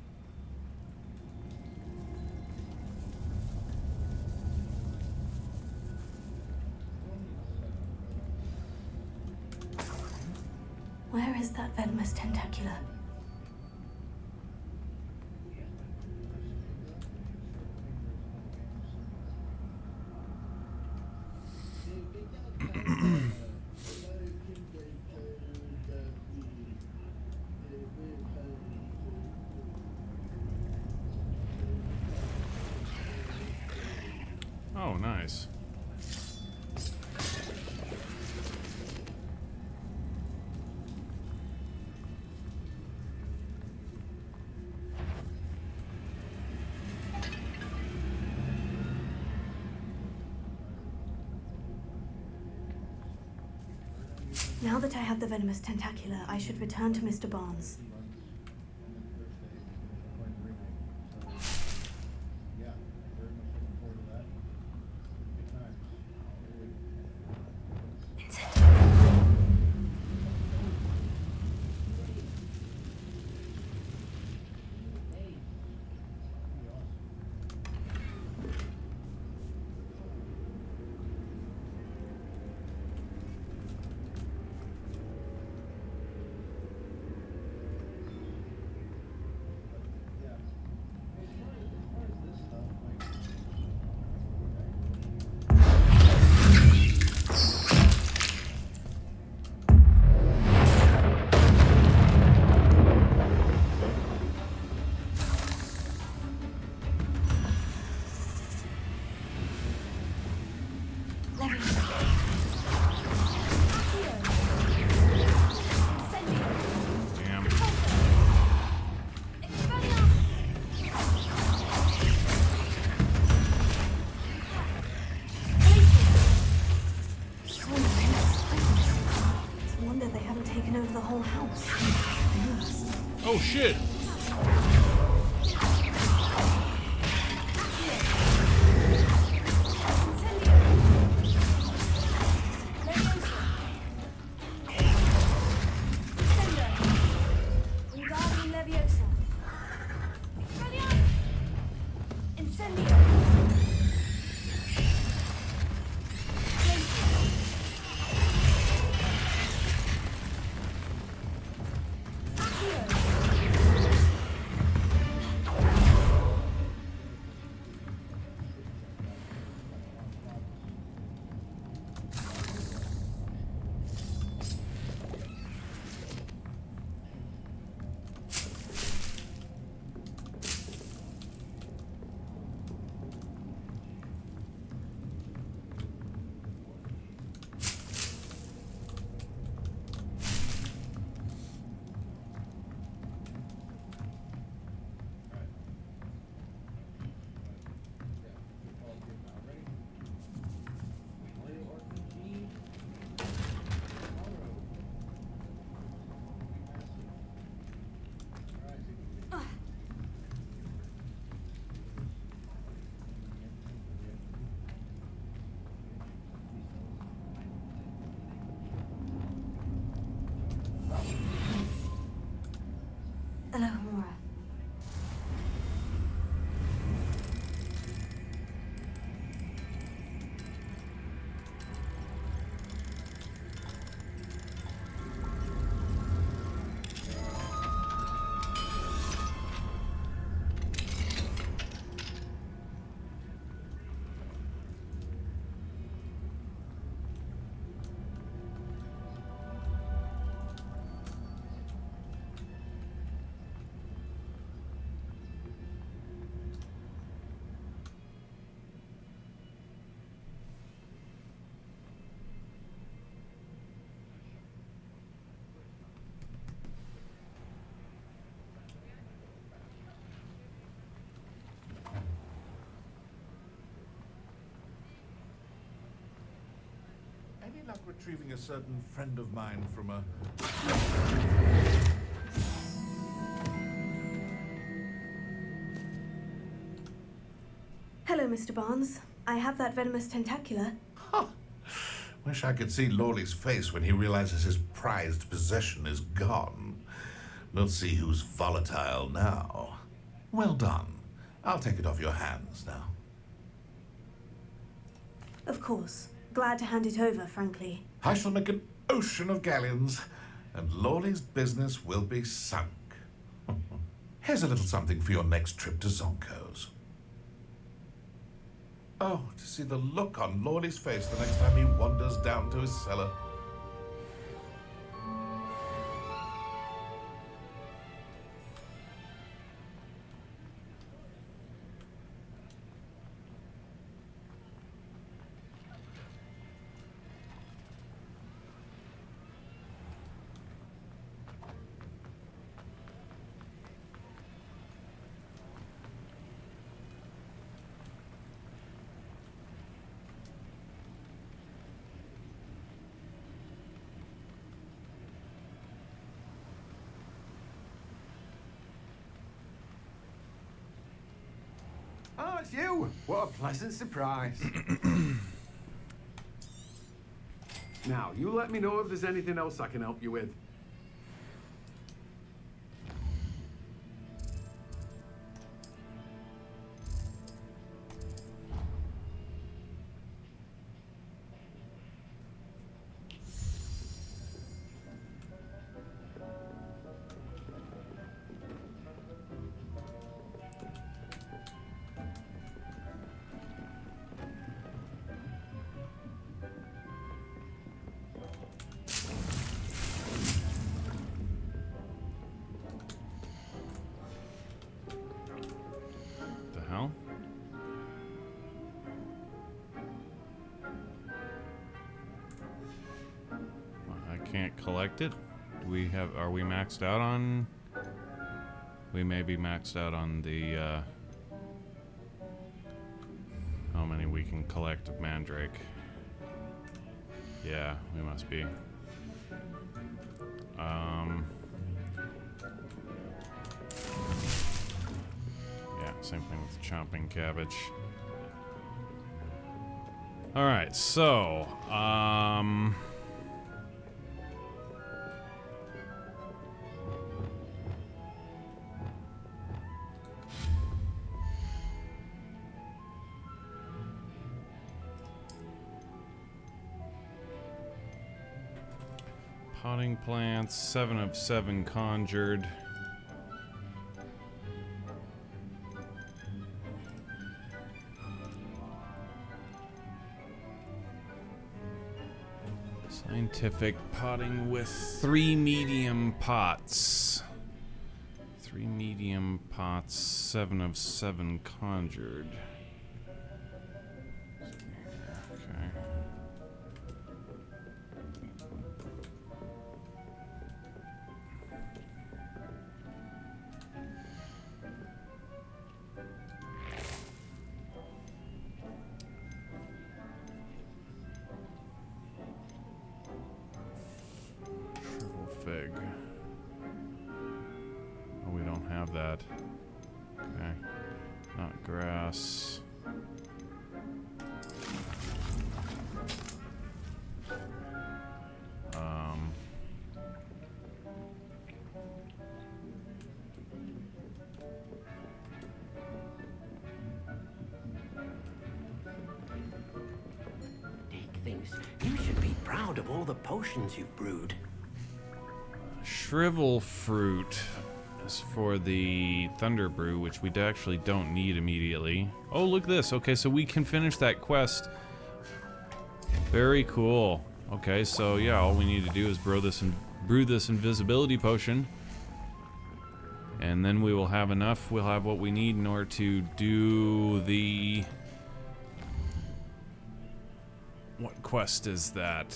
S4: Where is that venomous tentacula?
S17: Oh, nice.
S4: Now that I have the venomous tentacula, I should return to Mr. Barnes.
S17: Oh shit!
S4: Hello, Mora.
S6: Any luck retrieving a certain friend of mine from a...
S4: Hello, Mr. Barnes. I have that venomous tentacula.
S6: Wish I could see Lawley's face when he realizes his prized possession is gone. Let's see who's volatile now. Well done. I'll take it off your hands now.
S4: Of course. Glad to hand it over, frankly.
S6: I shall make an ocean of galleons, and Lawley's business will be sunk. Here's a little something for your next trip to Zonko's. Oh, to see the look on Lawley's face the next time he wanders down to his cellar.
S11: Oh, it's you! What a pleasant surprise. Now, you let me know if there's anything else I can help you with.
S17: Can't collect it. Do we have? Are we maxed out on? We may be maxed out on the how many we can collect of Mandrake. Yeah, we must be. Yeah, same thing with chomping cabbage. All right, so potting plants, 7 of 7 conjured. Scientific potting with 3 medium pots. 3 medium pots, 7 of 7 conjured. Okay. Fig. Oh, we don't have that. Okay. Not grass.
S14: Dick thinks you should be proud of all the potions you've brewed.
S17: Shrivel fruit is for the Thunder Brew, which we actually don't need immediately. Oh, look at this. Okay, so we can finish that quest. Very cool. Okay, so yeah, all we need to do is brew this invisibility potion. And then we will have enough. We'll have what we need in order to do the... What quest is that?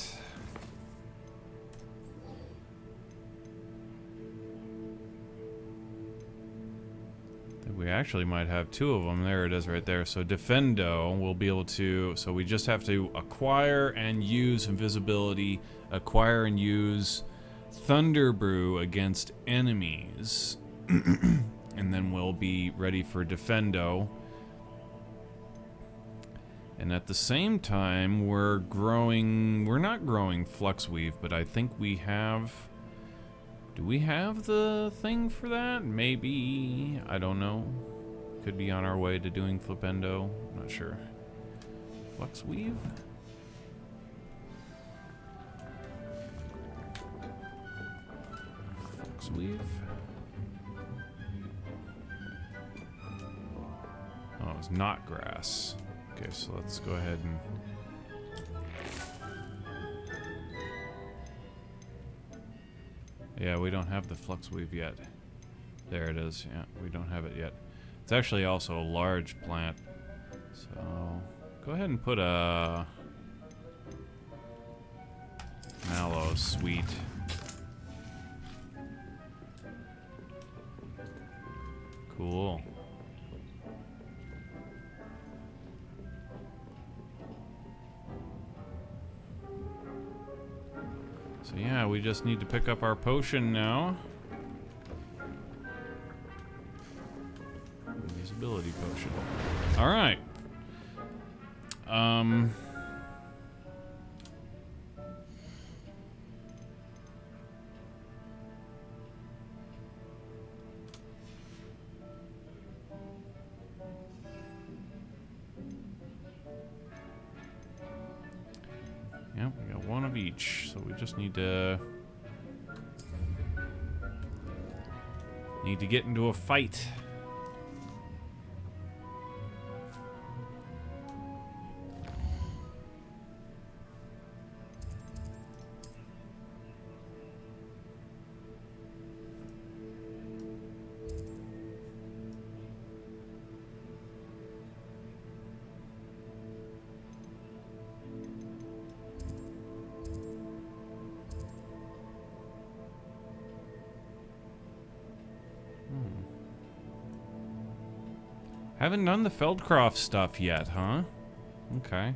S17: We actually might have 2 of them. There it is right there. So Defendo will be able to... So we just have to acquire and use invisibility, acquire and use Thunder Brew against enemies. And then we'll be ready for Defendo. And at the same time, we're not growing Fluxweave, but I think we have... Do we have the thing for that? Maybe. I don't know. Could be on our way to doing Flipendo. I'm not sure. Flux Weave? Flux Weave? Oh, it's not grass. Okay, so let's go ahead and... Yeah, we don't have the Flux Weave yet. There it is. Yeah, we don't have it yet. It's actually also a large plant. So, go ahead and put a... Mallow Sweet. Cool. So yeah, we just need to pick up our potion now. Invisibility potion. Alright. Yep, we got one of each, so we just need to get into a fight. Haven't done the Feldcroft stuff yet, huh? Okay.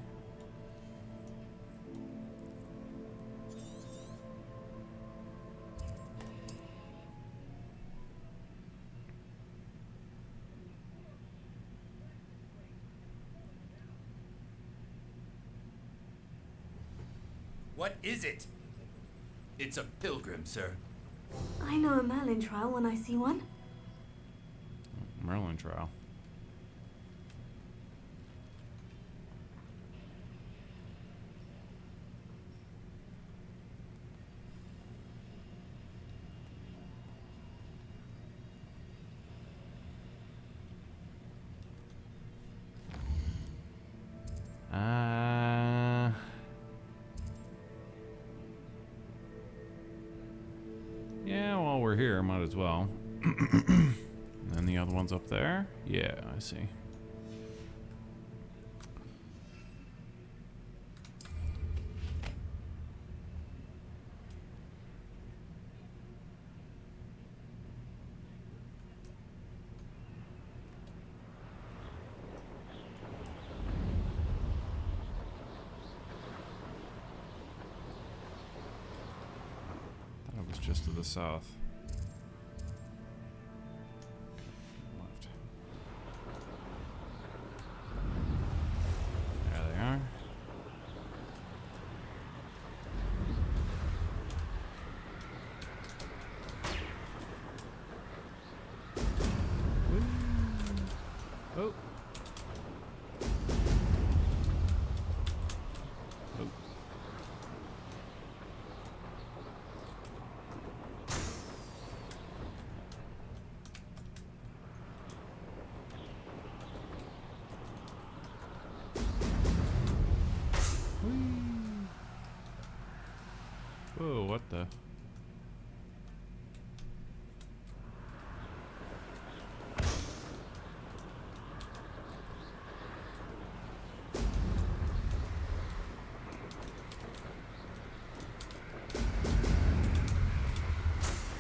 S10: What is it? It's a pilgrim, sir.
S4: I know a Merlin trial when I see one.
S17: Merlin trial. Yeah, while we're here, might as well. And then the other one's up there. Yeah, I see. That was just to the south. Left. There they are. Woo. Oh. Whoa, what the?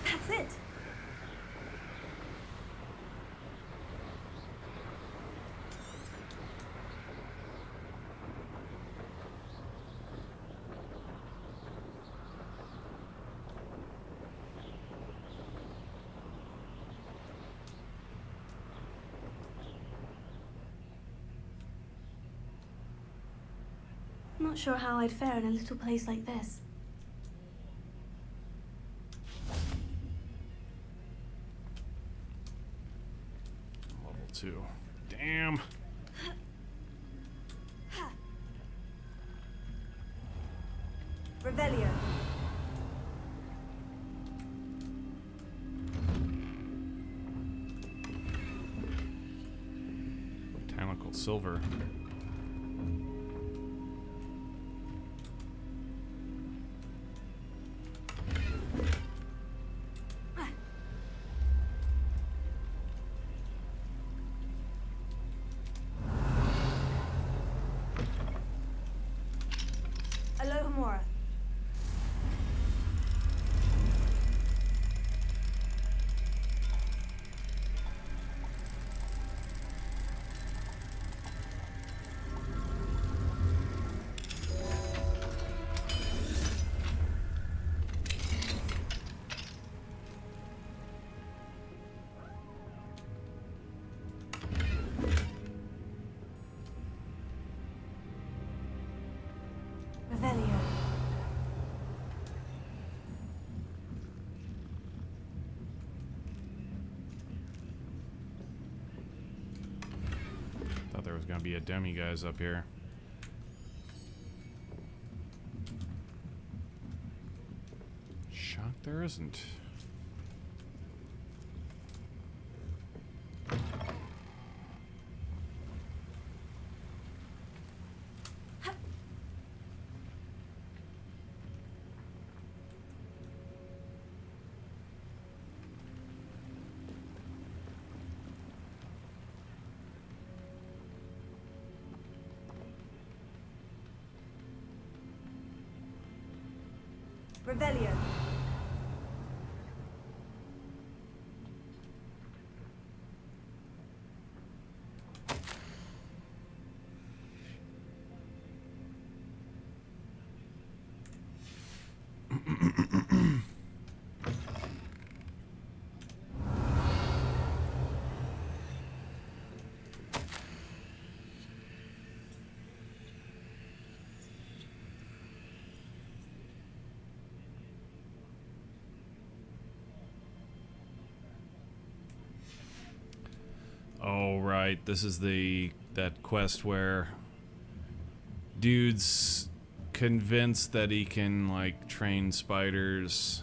S4: That's it. Not sure how I'd fare in a little place like this.
S17: to. Damn.
S5: Revelio.
S17: Botanical silver.
S5: Alohomora. Revelio.
S17: Thought there was gonna be a demi guys up here. Shocked there isn't.
S5: Revelio.
S17: Oh, right. This is that quest where dude's convinced that he can, like, train spiders.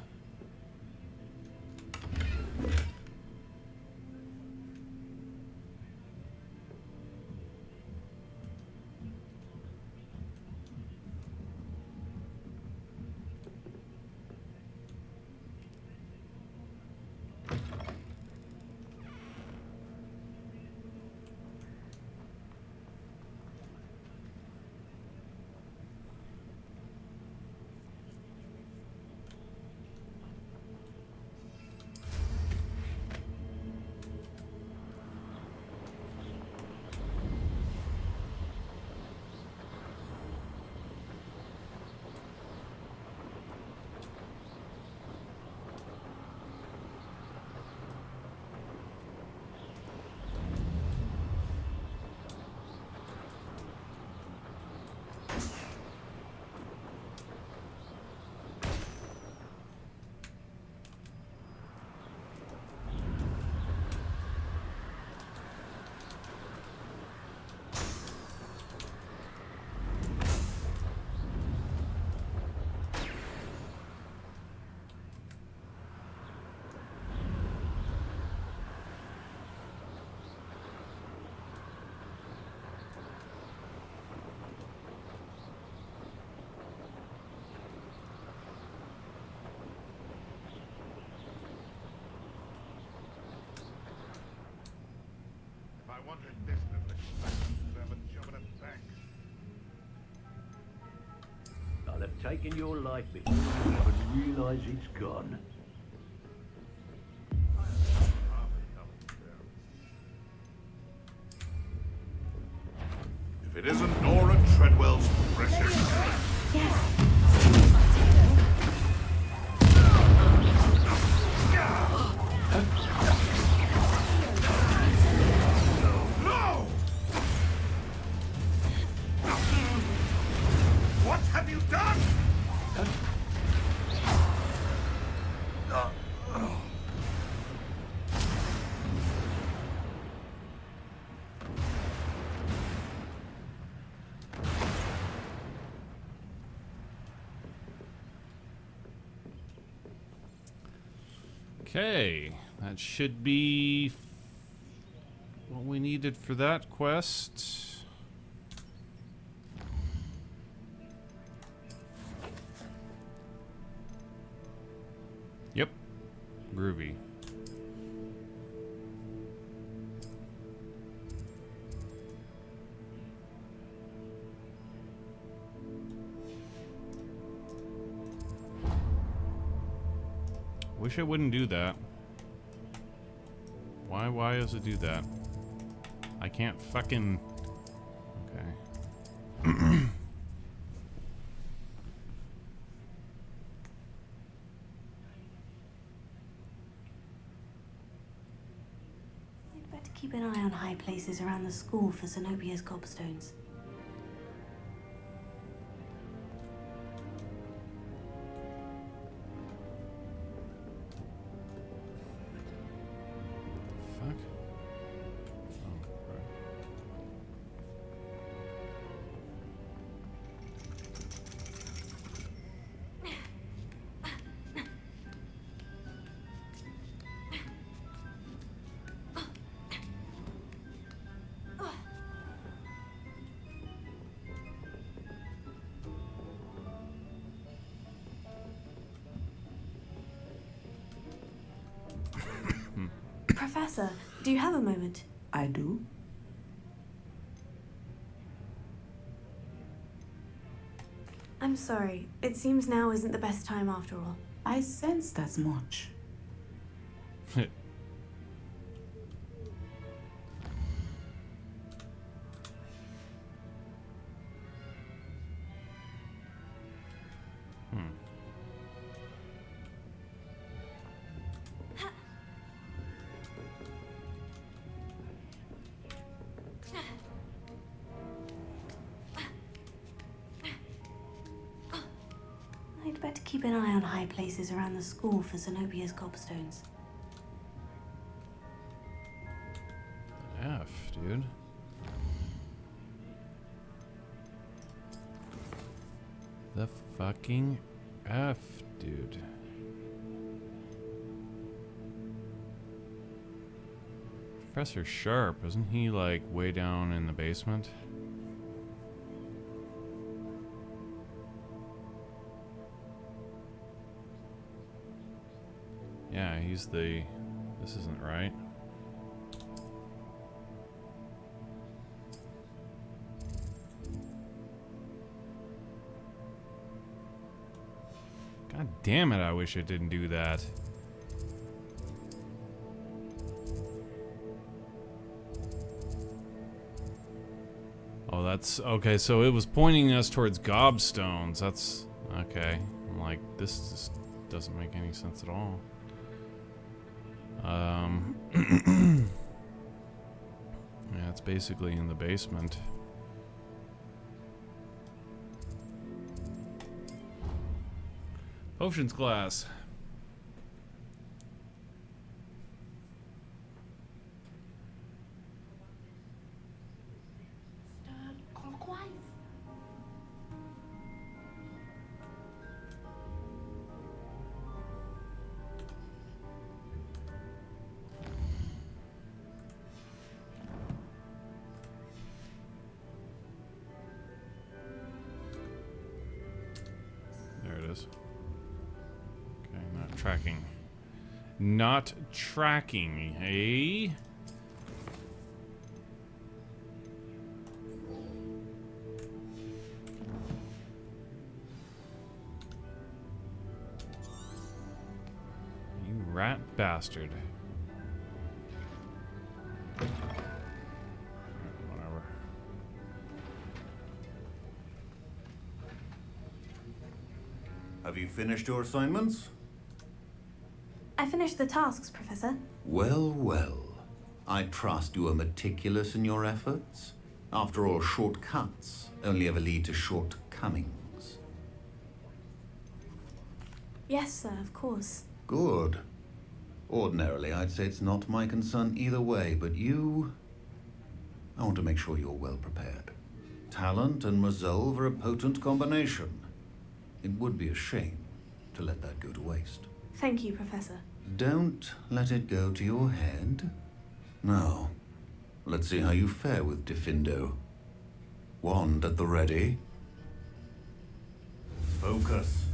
S6: I wanted business that you have a job at a bank.
S14: I'll have taken your life before you even realise it's gone.
S6: If it isn't Nora Treadwell's precious.
S15: Yes.
S6: No! What have you done?
S17: Okay, that should be what we needed for that quest. Yep, groovy. Wish it wouldn't do that. Why does it do that? I can't fucking... Okay.
S4: You'd better keep an eye on high places around the school for Zenobia's gobstones. Professor, do you have a moment?
S21: I do.
S4: I'm sorry. It seems now isn't the best time after all.
S21: I sensed as much.
S4: I'd better keep an eye on high places around the school for Zenobia's gobstones.
S17: F, dude. The fucking F, dude. Professor Sharp, isn't he like way down in the basement? Yeah, he's the... This isn't right. God damn it, I wish it didn't do that. Oh, that's... Okay, so it was pointing us towards gobstones. That's... Okay. I'm like, this just doesn't make any sense at all. Yeah, it's basically in the basement. Potions class.
S21: Clockwise.
S17: There it is. Okay, not tracking. Not tracking, eh? You rat bastard. Whatever.
S13: Have you finished your assignments?
S4: I finished the tasks, Professor.
S13: Well, well. I trust you are meticulous in your efforts. After all, shortcuts only ever lead to shortcomings.
S4: Yes, sir, of course.
S13: Good. Ordinarily, I'd say it's not my concern either way, but you... I want to make sure you're well prepared. Talent and resolve are a potent combination. It would be a shame to let that go to waste.
S4: Thank you, Professor.
S13: Don't let it go to your head. Now, let's see how you fare with Diffindo. Wand at the ready. Focus.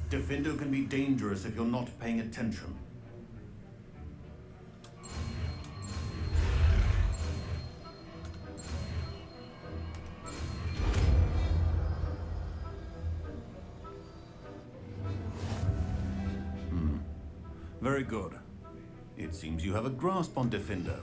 S13: Diffindo can be dangerous if you're not paying attention. Very good. It seems you have a grasp on Diffindo.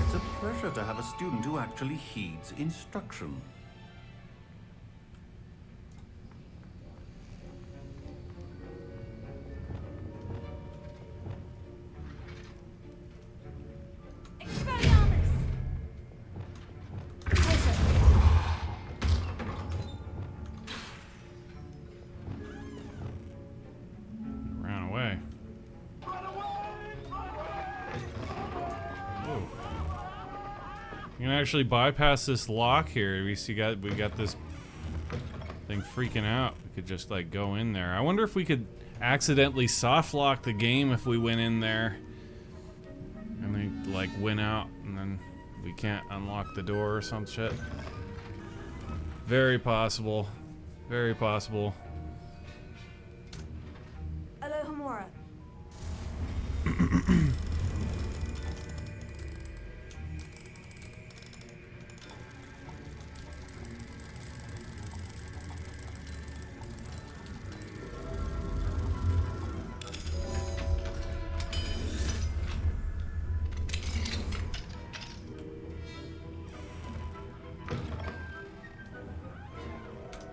S13: It's a pleasure to have a student who actually heeds instruction.
S17: Ran away. You can actually bypass this lock here. We got this thing freaking out. We could just like go in there. I wonder if we could accidentally soft lock the game if we went in there and they like went out and then we can't unlock the door or some shit. Very possible. Very possible.
S4: Hello, Hamura.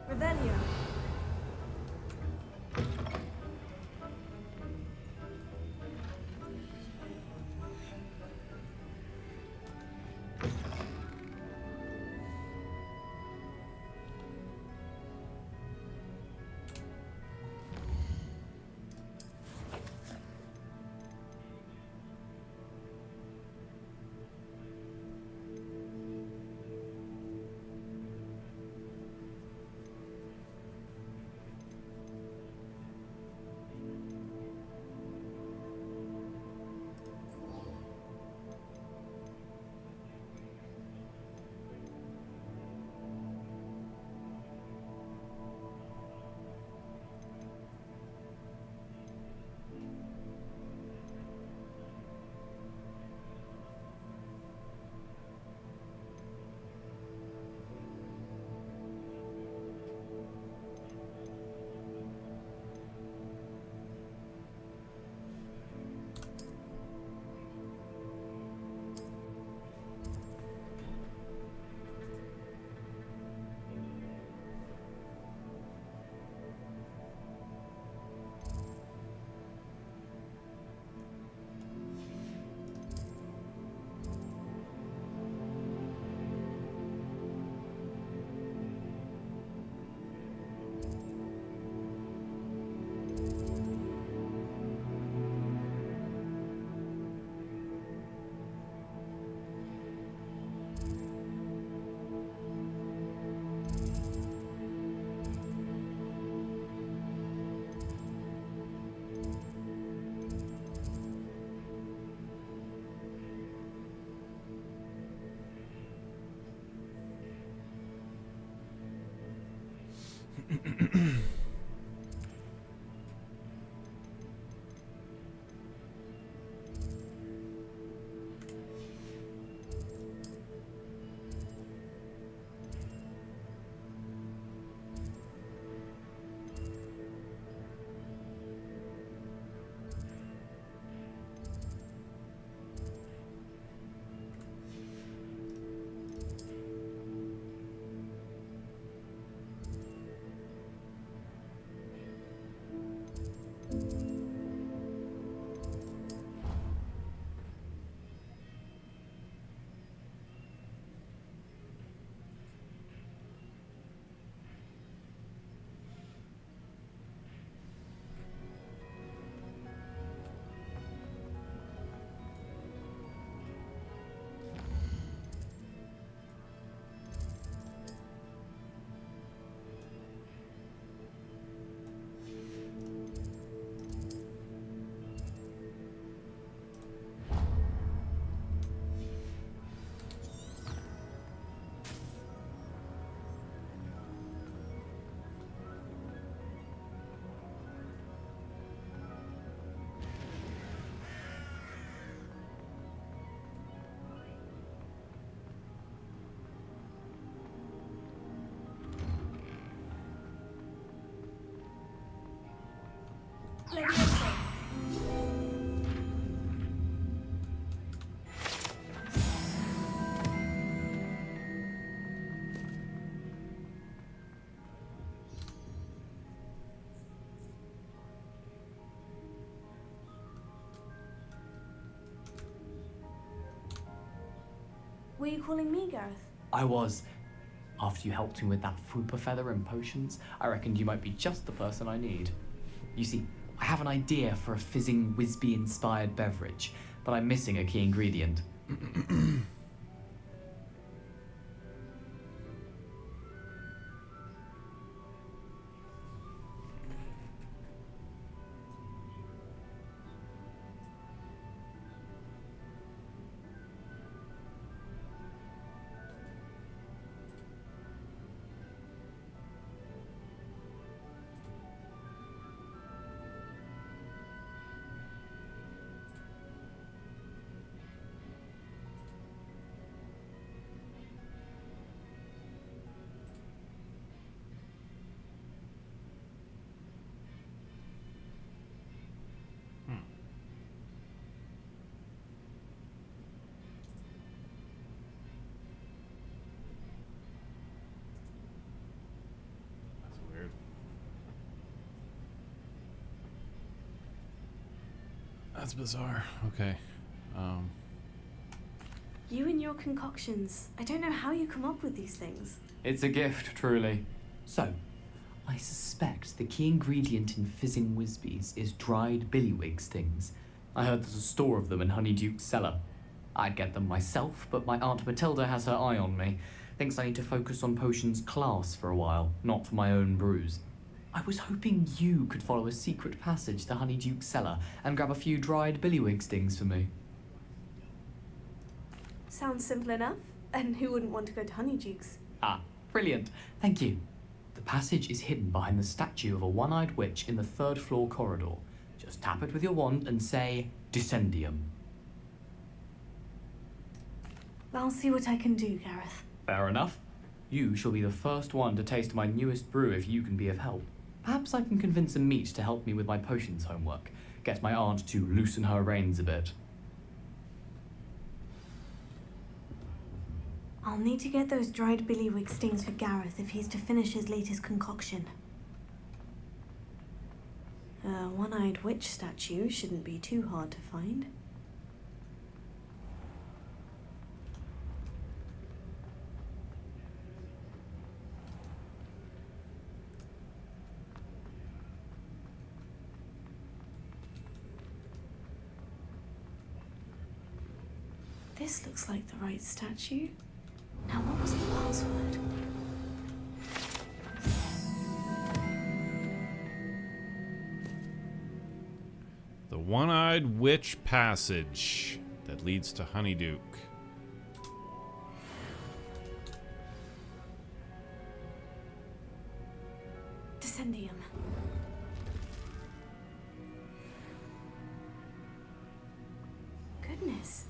S4: Revelio. Were you calling me, Gareth?
S16: I was. After you helped me with that fupa feather and potions, I reckoned you might be just the person I need. You see, I have an idea for a fizzing Wisby-inspired beverage, but I'm missing a key ingredient.
S17: That's bizarre. Okay.
S4: You and your concoctions. I don't know how you come up with these things.
S16: It's a gift, truly. So, I suspect the key ingredient in fizzing Wisbies is dried billywig stings. I heard there's a store of them in Honeyduke's cellar. I'd get them myself, but my Aunt Matilda has her eye on me. Thinks I need to focus on potions class for a while, not my own brews. I was hoping you could follow a secret passage to Honeyduke's cellar and grab a few dried billywig stings for me.
S4: Sounds simple enough. And who wouldn't want to go to Honeyduke's?
S16: Ah, brilliant. Thank you. The passage is hidden behind the statue of a one-eyed witch in the third-floor corridor. Just tap it with your wand and say, Descendium.
S4: I'll see what I can do, Gareth.
S16: Fair enough. You shall be the first one to taste my newest brew if you can be of help. Perhaps I can convince a meat to help me with my potions homework. Get my aunt to loosen her reins a bit.
S4: I'll need to get those dried billywig stings for Gareth if he's to finish his latest concoction. A one-eyed witch statue shouldn't be too hard to find. This looks like the right statue. Now, what was the password?
S17: The One-Eyed Witch Passage that leads to Honeyduke.
S4: Descendium. Goodness.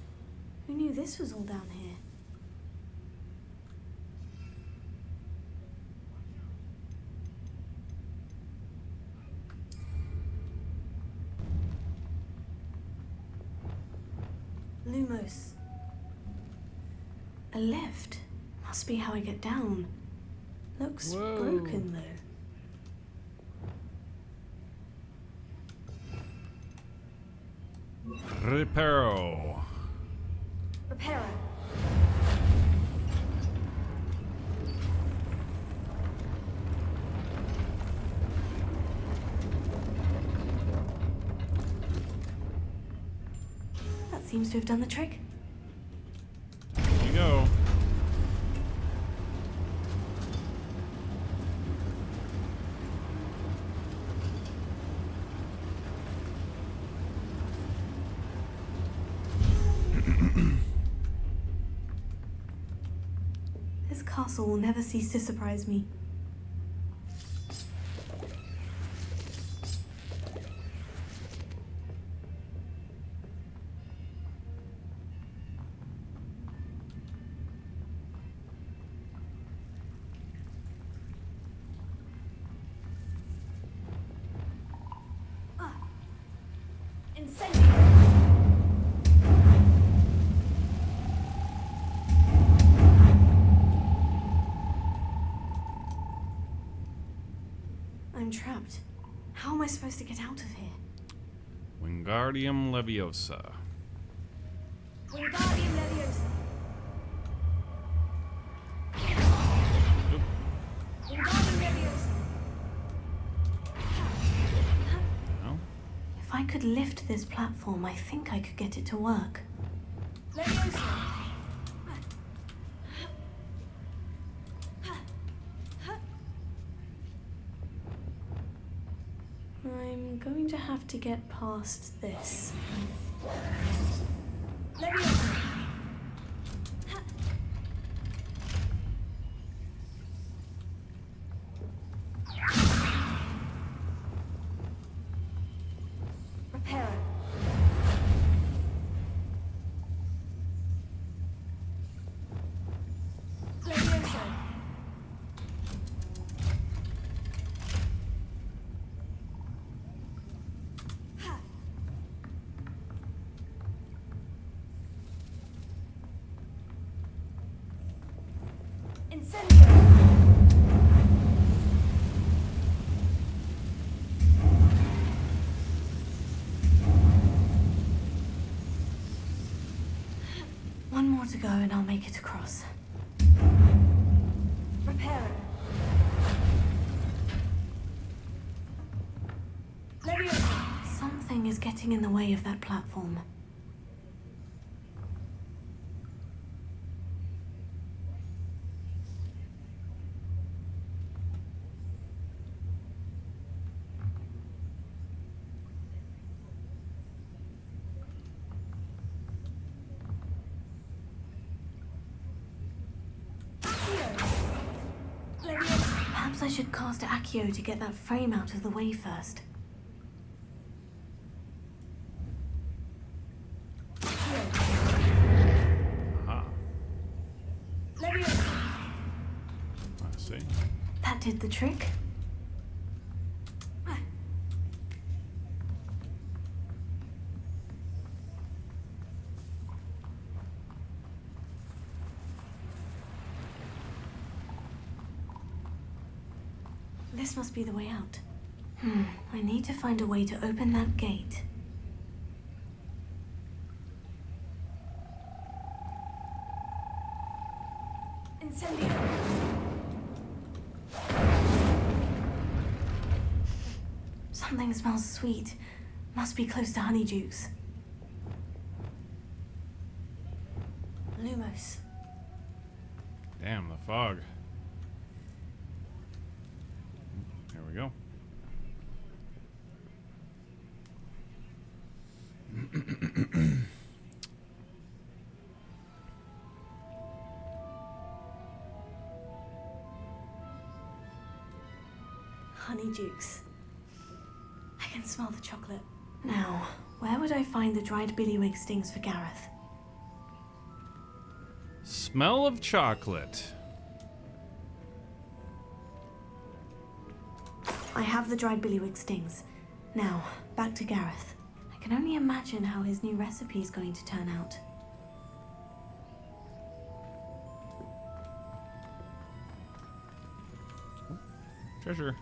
S4: Who knew this was all down here? Lumos. A lift. Must be how I get down. Looks broken though.
S17: Reparo.
S4: Reparo. That seems to have done the trick.
S17: There you go.
S4: This castle will never cease to surprise me. I'm trapped. How am I supposed to get out of here?
S17: Wingardium Leviosa.
S4: Wingardium Leviosa. I could lift this platform, I think I could get it to work. I'm going to have to get past this.
S9: Repair. Levioso. Incendio.
S4: One more to go and I'll make it across.
S9: Repair. Levioso.
S4: Something is getting in the way of that platform. Perhaps I should cast Accio to get that frame out of the way first.
S17: Aha.
S9: Levioso.
S17: I see.
S4: That did the trick. This must be the way out. I need to find a way to open that gate.
S9: Incendio.
S4: Something smells sweet. Must be close to Honeydukes. Lumos.
S17: Damn, the fog. Here we go.
S4: Honeydukes. I can smell the chocolate. Now, where would I find the dried billywig stings for Gareth?
S17: Smell of chocolate.
S4: I have the dried billywig stings. Now, back to Gareth. I can only imagine how his new recipe is going to turn out.
S17: Treasure.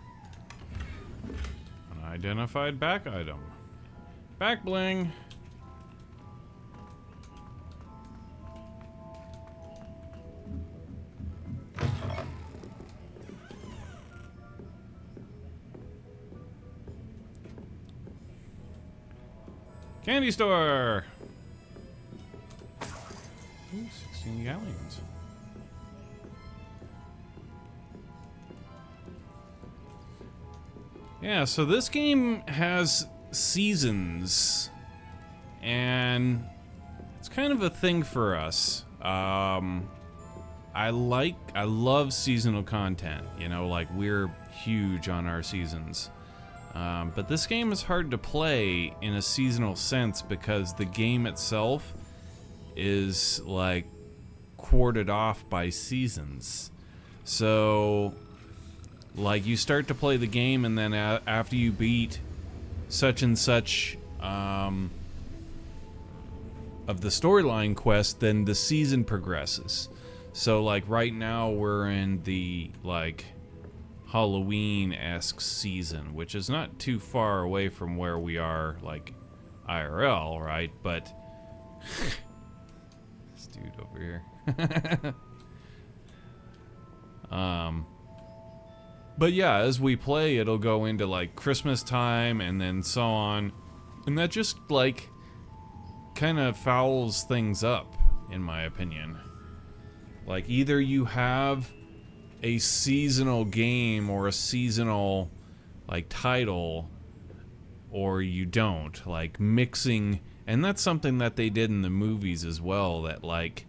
S17: Unidentified back item. Back bling. Candy store. Ooh, 16 galleons. Yeah, so this game has seasons, and it's kind of a thing for us. I love seasonal content, you know, like we're huge on our seasons. But this game is hard to play in a seasonal sense because the game itself is like quartered off by seasons. So like you start to play the game and then after you beat such and such of the storyline quest, then the season progresses. So like right now we're in the like Halloween-esque season, which is not too far away from where we are like IRL, right? But this dude over here. But yeah, as we play, it'll go into like Christmas time and then so on. And that just, like, kind of fouls things up, in my opinion. Like, either you have a seasonal game or a seasonal, like, title, or you don't. Like, mixing... And that's something that they did in the movies as well, that, like,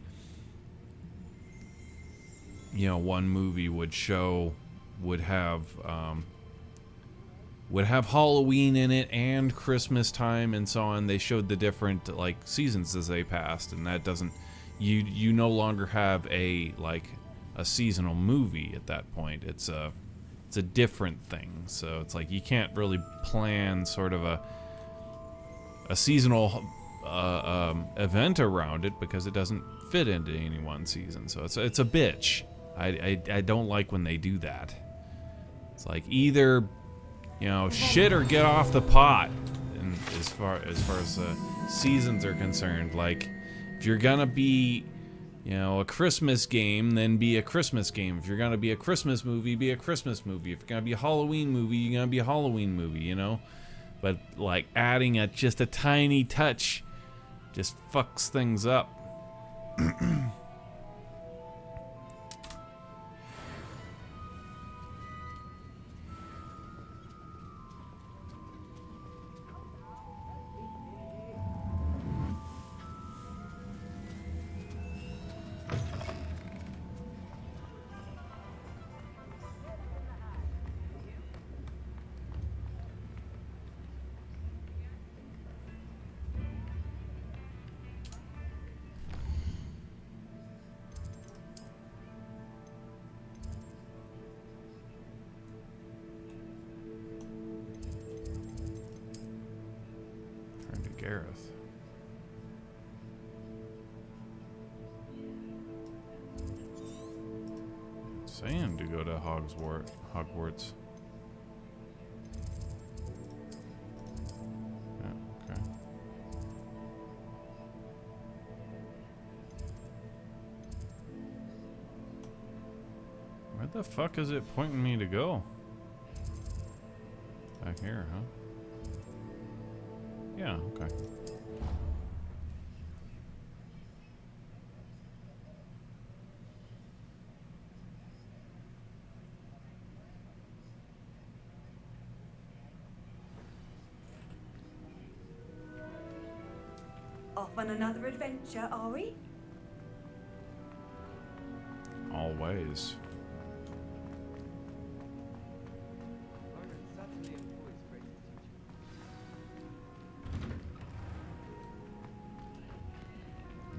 S17: you know, one movie would have Halloween in it and Christmas time and so on. They showed the different, like, seasons as they passed, and that doesn't... You no longer have a, like, a seasonal movie at that point. It's a different thing. So it's like you can't really plan sort of a seasonal event around it because it doesn't fit into any one season. So it's a bitch. I don't like when they do that. It's like either, you know, shit or get off the pot. And as far as seasons are concerned, like, if you're gonna be, you know, a Christmas game, then be a Christmas game. If you're gonna be a Christmas movie, be a Christmas movie. If you're gonna be a Halloween movie, you're gonna be a Halloween movie, you know? But, like, adding just a tiny touch just fucks things up. Gareth. Saying to go to Hogwarts. Yeah, okay. Where the fuck is it pointing me to go? Back here, huh? Yeah, okay.
S5: Off on another adventure, are we?
S17: Always.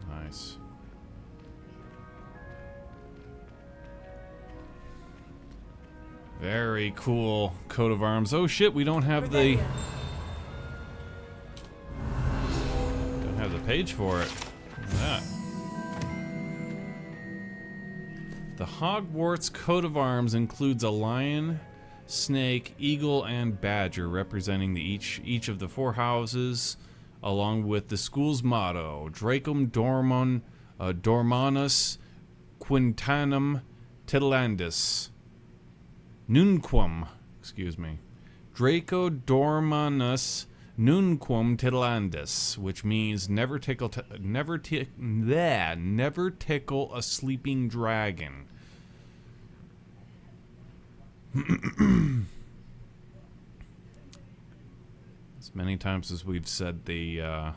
S17: Nice. Very cool coat of arms. Oh shit, we don't have the page for it. Look at that. The Hogwarts coat of arms includes a lion, snake, eagle, and badger representing each of the four houses, along with the school's motto, Dracum Dormanus Quintanum Titilandus. Nunquam, excuse me. Draco Dormanus Nunquam Titilandus, which means never tickle a sleeping dragon. As many times as we've said the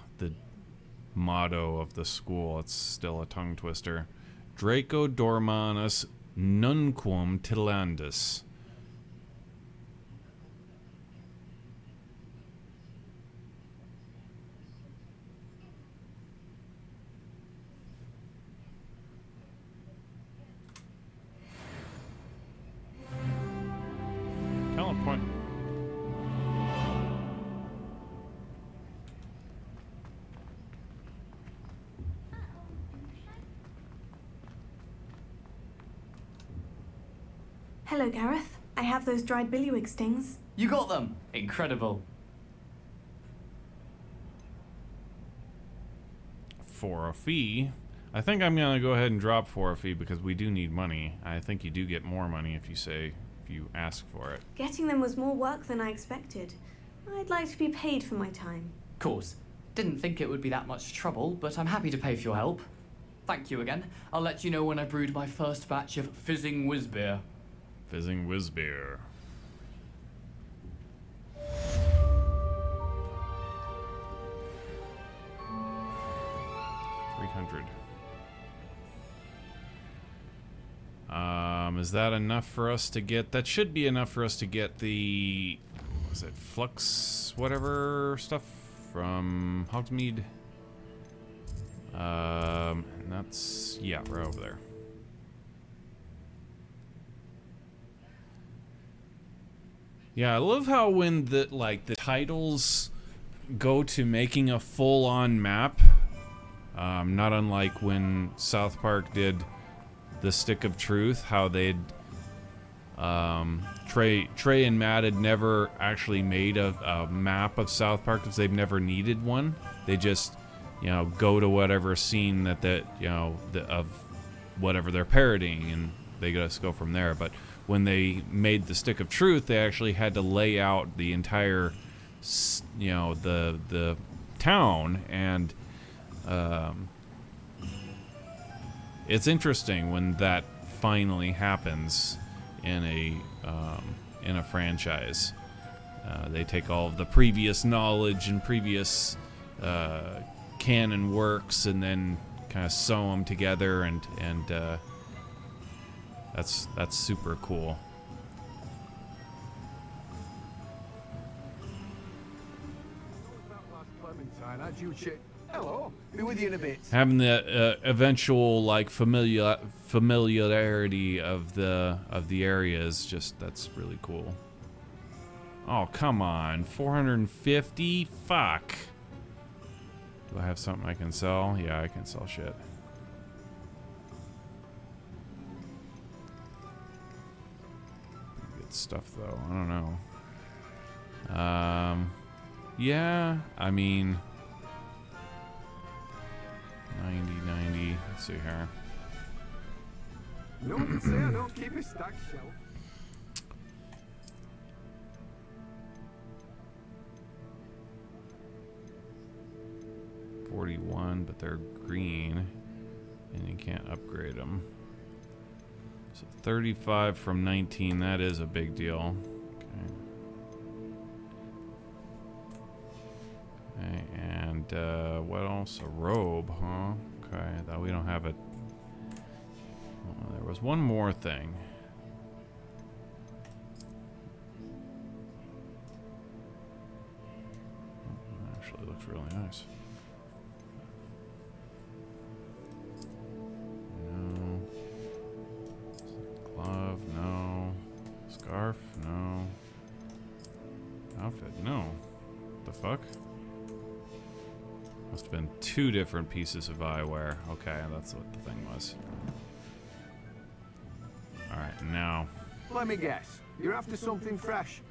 S17: motto of the school, it's still a tongue twister. Draco Dormanus Nunquam Titilandus. Point.
S4: Hello, Gareth. I have those dried billywig stings.
S16: You got them! Incredible.
S17: For a fee. I think I'm gonna go ahead and drop for a fee because we do need money. I think you do get more money if you ask for it.
S4: Getting them was more work than I expected. I'd like to be paid for my time.
S16: course. Didn't think it would be that much trouble, but I'm happy to pay for your help. Thank you again. I'll let you know when I brewed my first batch of fizzing whizbeer.
S17: Fizzing whizbeer. Is that enough for us to get? That should be enough for us to get the, was it flux whatever stuff from Hogsmeade? And that's, yeah, right over there. Yeah, I love how when the the titles go to making a full-on map, not unlike when South Park did the Stick of Truth, how they'd Trey and Matt had never actually made a map of South Park because they've never needed one. They just, you know, go to whatever scene of whatever they're parodying, and they just go from there. But when they made the Stick of Truth, they actually had to lay out the entire, you know, the town, and it's interesting when that finally happens in a franchise. They take all of the previous knowledge and previous canon works and then kind of sew them together, and that's super cool.
S7: Hello, be with you in a bit.
S17: Having the eventual familiarity of the area is just, that's really cool. Oh, come on, 450? Fuck. Do I have something I can sell? Yeah, I can sell shit. Good stuff though. I don't know. Yeah, I mean, 90. Let's see here.
S11: No one say I don't keep a stacked shelf.
S17: $41, but they're green, and you can't upgrade them. So 35 from 19. That is a big deal. Okay, and what else? A robe, huh? Okay, that we don't have it. Oh, there was one more thing. Actually, looks really nice. No. Glove, no. Scarf, no. Outfit, no. The fuck? Must have been two different pieces of eyewear. Okay, that's what the thing was. Alright, now.
S7: Let me guess. You're after something fresh.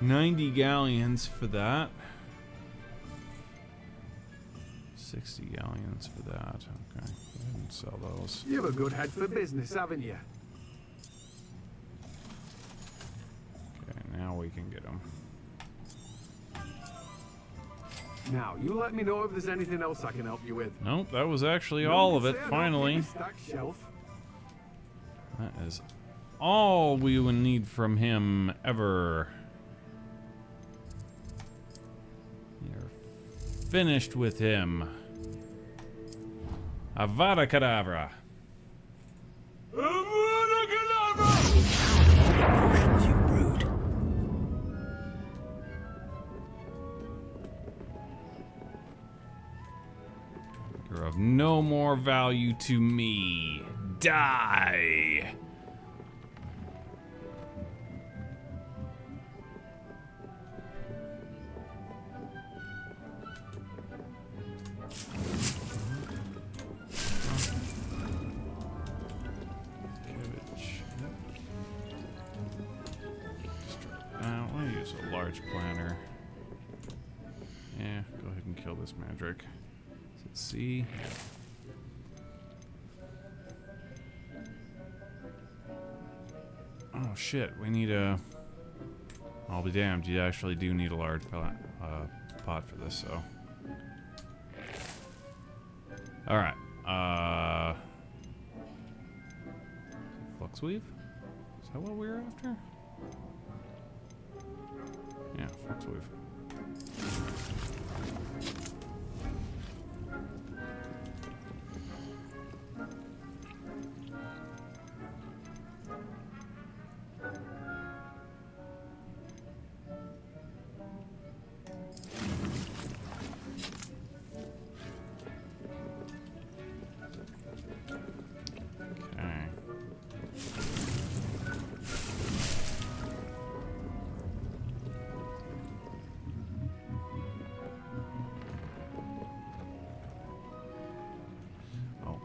S17: $90 galleons for that. 60 galleons for that. Okay, I didn't sell those.
S7: You have a good head for business, haven't you?
S17: Okay, now we can get them.
S11: Now, you let me know if there's anything else I can help you with.
S17: Nope, that was actually all of it, finally.
S11: Shelf.
S17: That is all we would need from him ever. You're finished with him. Avada Kedavra.
S7: Avada Kedavra!
S14: Potions you've brewed.
S17: You're of no more value to me. Die! Planner. Yeah, go ahead and kill this magic. Let's see. Oh shit, we need a... I'll be damned, you actually do need a large pot for this, so... Alright, Flux Weave? Is that what we were after? Yeah, Flux Weave.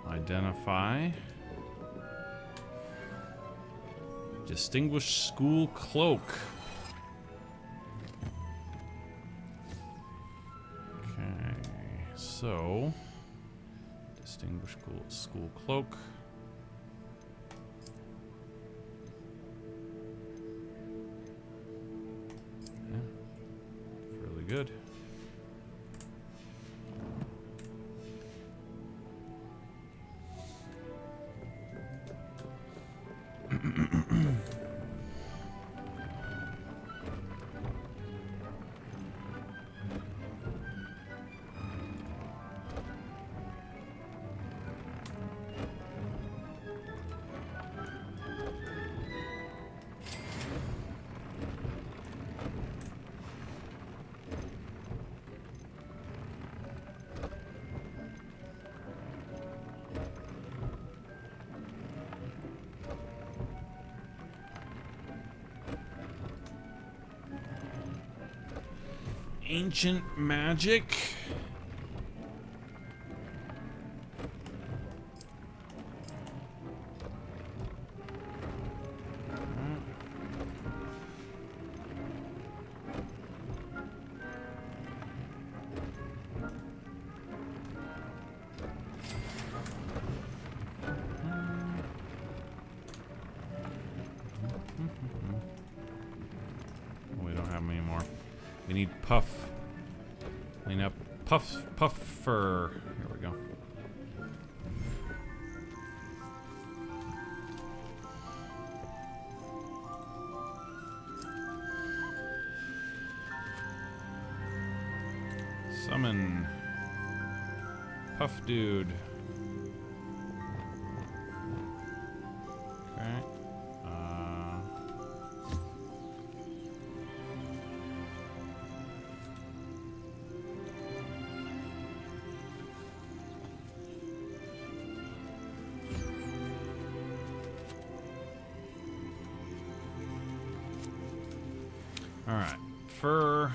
S17: Identify. Distinguished School Cloak. Okay, so Distinguished School Cloak. Yeah, it's really good. Ancient magic. We don't have many more. We need puff. Clean up puffer. Here we go. Summon Puff Dude. Okay. All right, fur.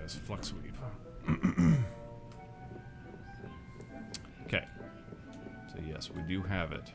S17: Yes, flux weave. Okay. So yes, we do have it.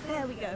S4: There we go.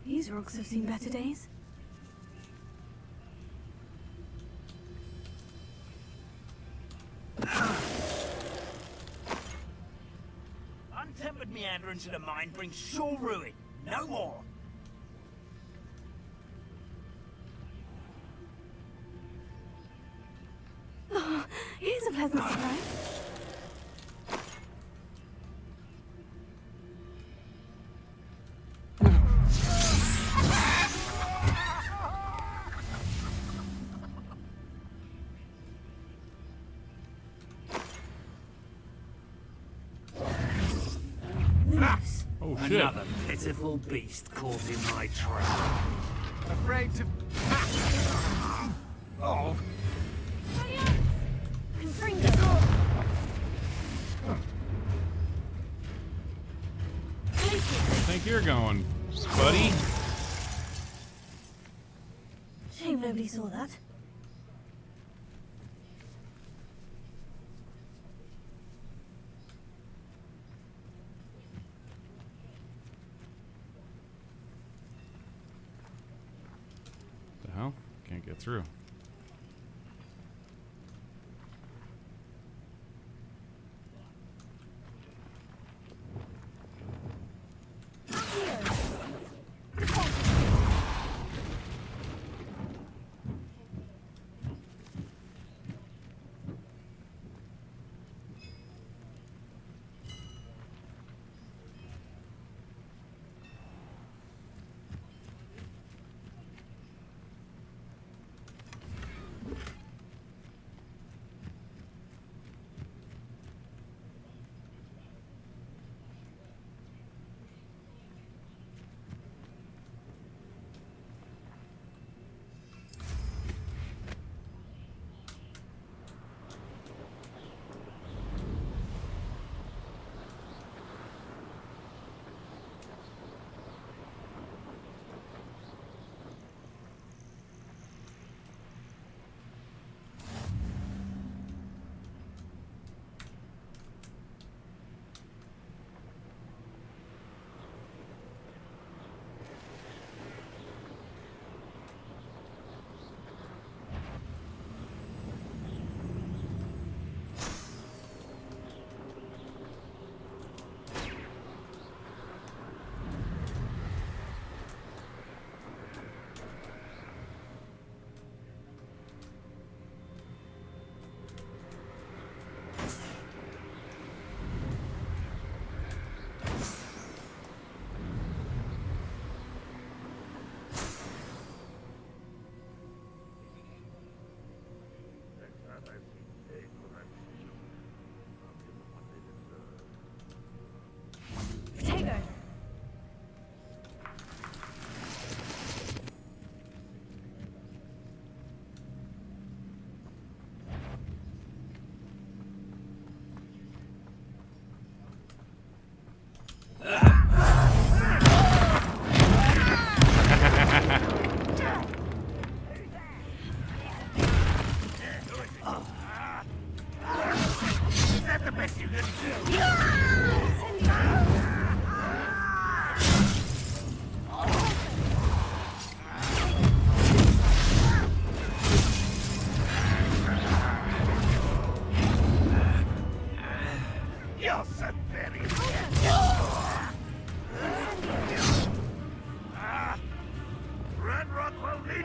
S4: These rocks have seen better days.
S2: Untempered meanderance of the mind brings sure ruin. No more.
S4: Oh, here's a pleasant surprise.
S17: Oh shit.
S14: Another pitiful beast caught in my trap.
S7: Afraid to... Oh.
S17: I think you're going, buddy.
S4: Shame nobody saw that.
S17: The hell? Can't get through.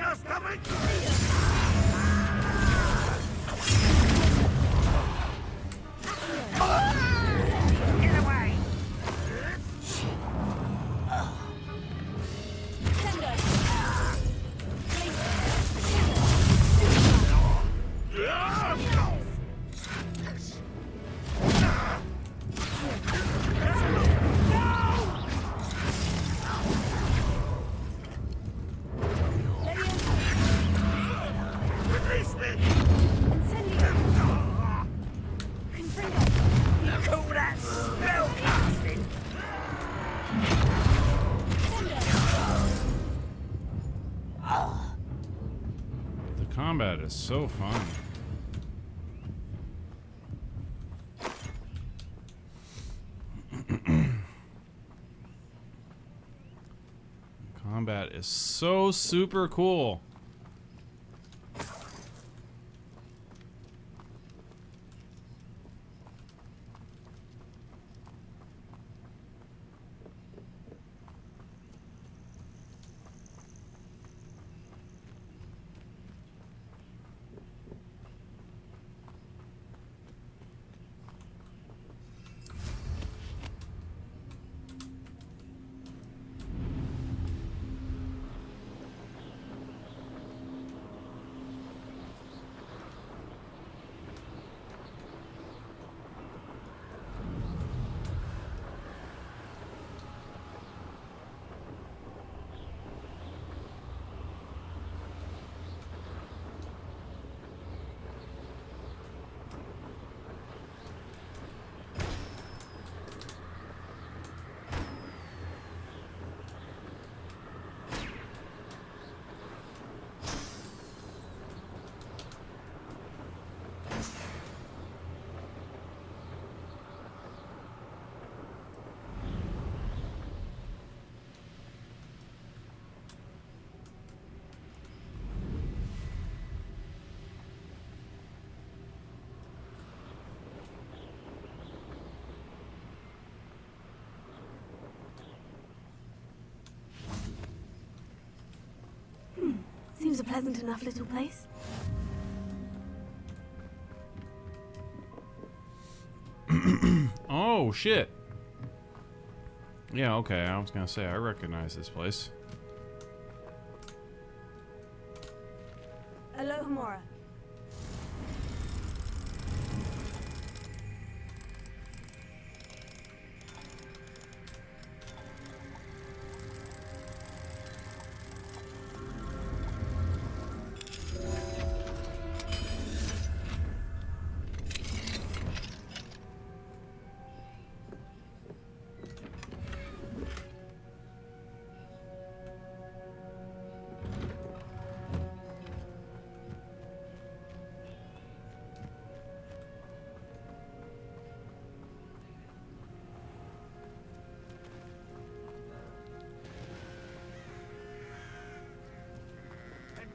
S6: just a bit.
S2: Get away!
S6: Release me!
S2: You call that spell casting?
S17: The combat is so fun. Combat is so super cool.
S4: Seems a pleasant enough little place.
S17: Oh, shit. Yeah, okay, I was gonna say, I recognize this place.
S4: Aloha Mora.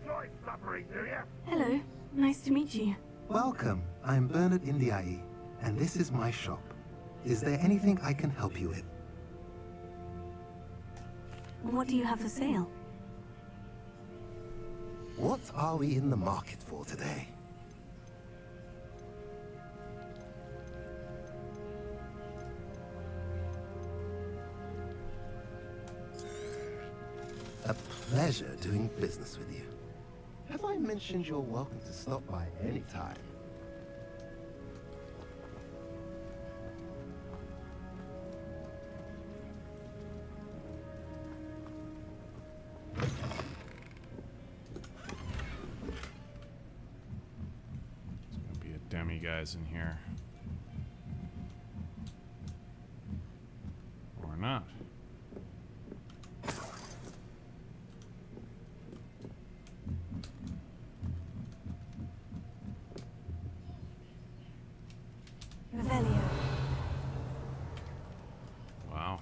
S6: Enjoy blubbering, do you?
S4: Hello, nice to meet you.
S8: Welcome. I'm Bernard Indiai, and this is my shop. Is there anything I can help you with?
S4: What do you have for sale?
S8: What are we in the market for today? A pleasure doing business with you. Have I mentioned you're welcome to stop by any time?
S17: There's gonna be a demi guys in here. Or not.
S4: Revelio.
S17: Wow.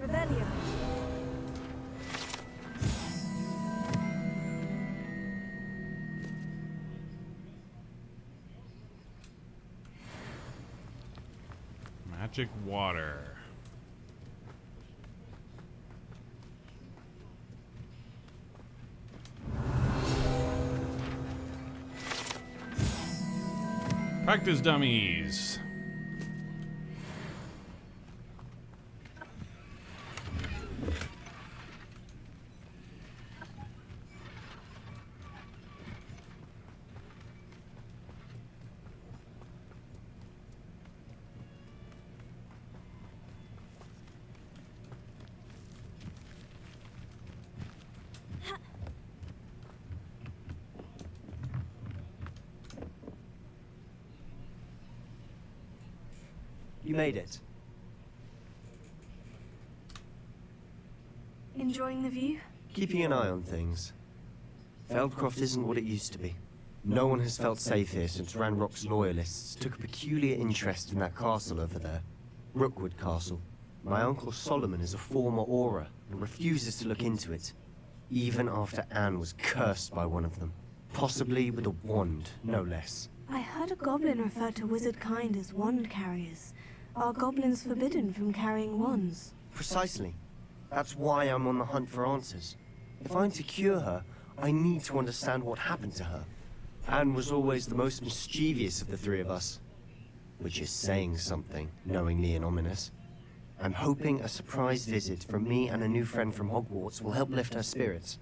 S4: Revelio.
S17: Magic water. Practice dummies.
S18: You made it.
S4: Enjoying the view?
S18: Keeping an eye on things. Feldcroft isn't what it used to be. No one has felt safe here since Ranrock's loyalists took a peculiar interest in that castle over there. Rookwood Castle. My uncle Solomon is a former Auror and refuses to look into it, even after Anne was cursed by one of them. Possibly with a wand, no less.
S4: I heard a goblin refer to wizard kind as wand carriers. Are goblins forbidden from carrying wands?
S18: Precisely. That's why I'm on the hunt for answers. If I'm to cure her, I need to understand what happened to her. Anne was always the most mischievous of the three of us. Which is saying something, knowingly and ominous. I'm hoping a surprise visit from me and a new friend from Hogwarts will help lift her spirits.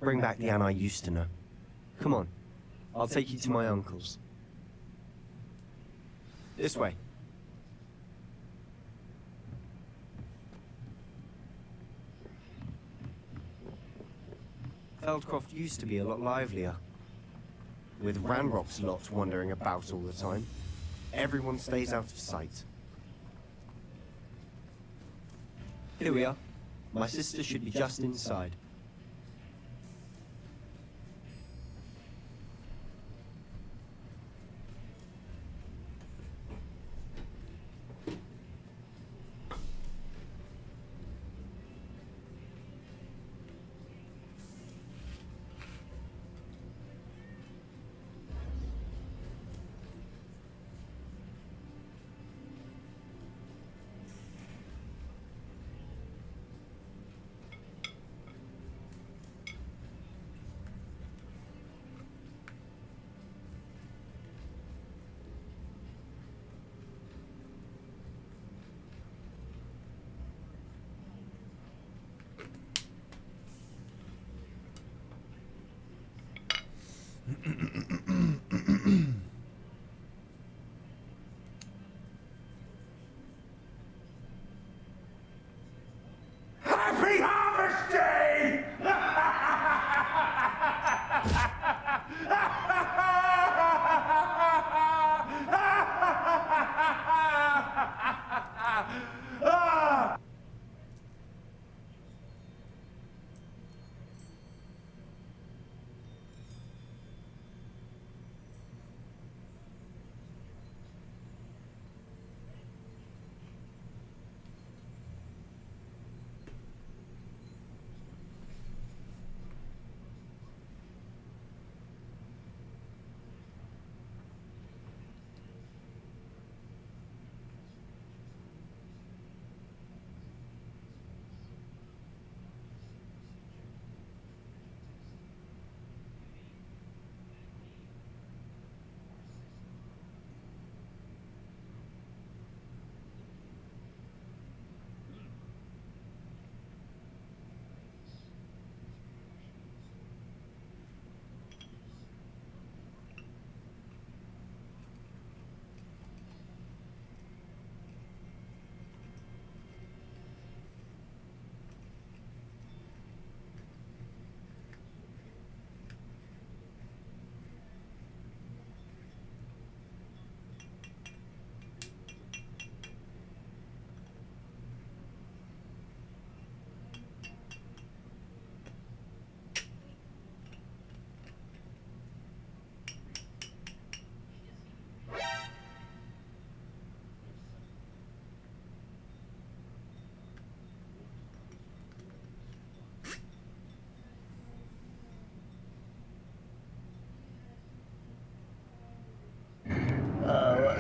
S18: Bring back the Anne I used to know. Come on, I'll take you to my uncle's. This way. Feldcroft used to be a lot livelier. With Ranrock's lot wandering about all the time, everyone stays out of sight. Here we are. My sister should be just inside.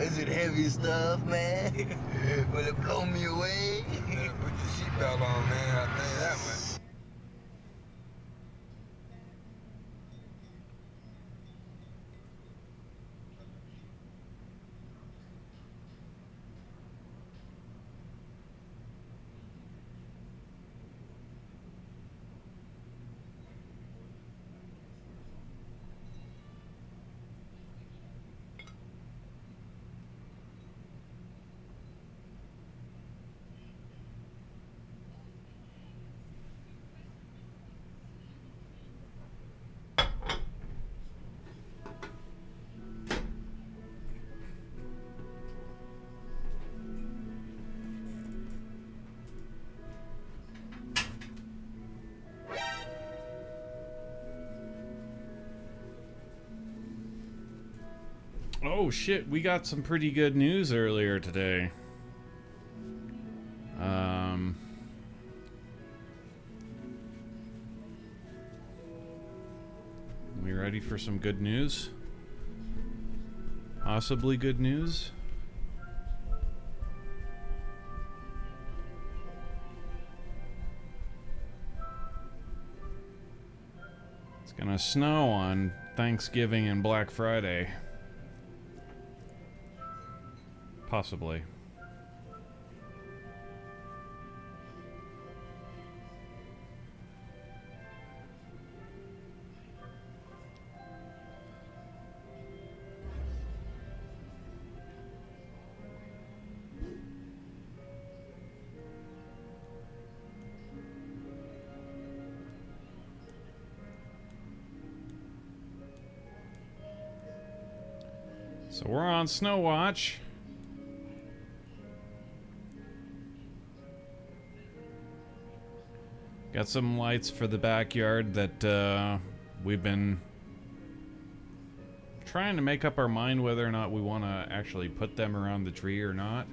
S20: Is it heavy stuff, man? Will it blow me away? Put your seatbelt on, man. I'll tell you that much.
S17: Oh shit, we got some pretty good news earlier today. We ready for some good news? Possibly good news? It's gonna snow on Thanksgiving and Black Friday. Possibly. So we're on Snow Watch. Got some lights for the backyard that we've been trying to make up our mind whether or not we want to actually put them around the tree or not.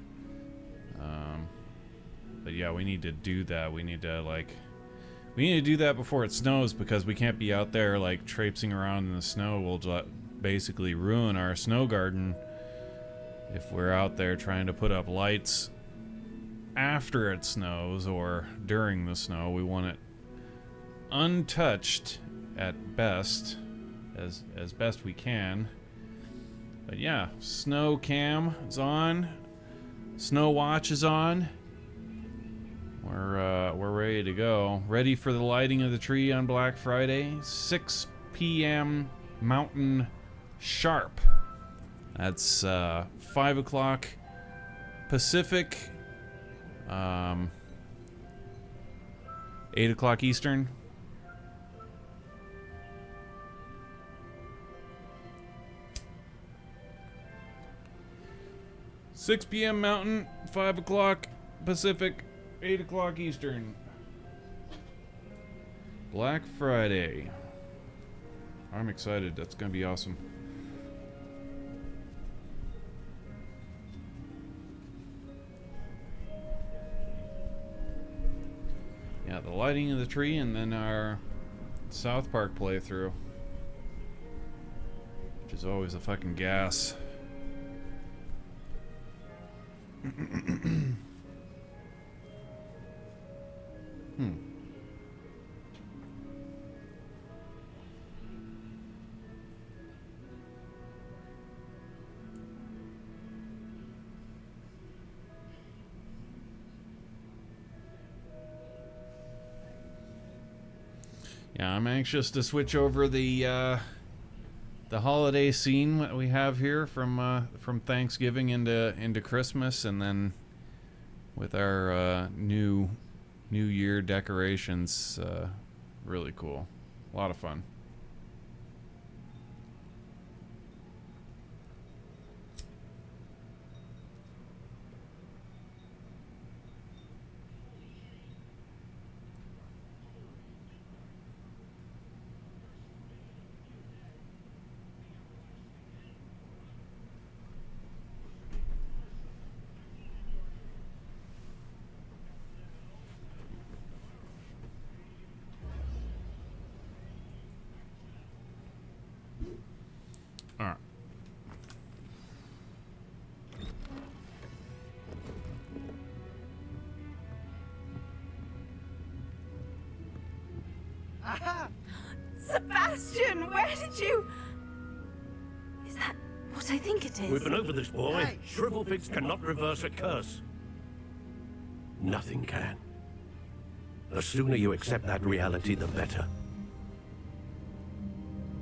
S17: But yeah, we need to do that. We need to do that before it snows, because we can't be out there like traipsing around in the snow. We'll basically ruin our snow garden if we're out there trying to put up lights after it snows or during the snow. We want it untouched at best, as best we can. But yeah, Snow Cam is on. Snow Watch is on. We're ready to go. Ready for the lighting of the tree on Black Friday, 6 p.m. Mountain sharp. That's 5 o'clock Pacific, 8 o'clock Eastern. "6 p.m. Mountain, 5 o'clock Pacific, 8 o'clock Eastern. Black Friday. I'm excited. That's gonna be awesome. Yeah, the lighting of the tree, and then our South Park playthrough, which is always a fucking gas. Yeah, I'm anxious to switch over the holiday scene that we have here from Thanksgiving into Christmas, and then with our New Year decorations. Really cool. A lot of fun.
S4: Aha! Sebastian, where did you... Is that what I think it is?
S14: We've been over this, boy. Hey. Shrivelfigs cannot reverse a curse. Nothing can. The sooner you accept that reality, the better.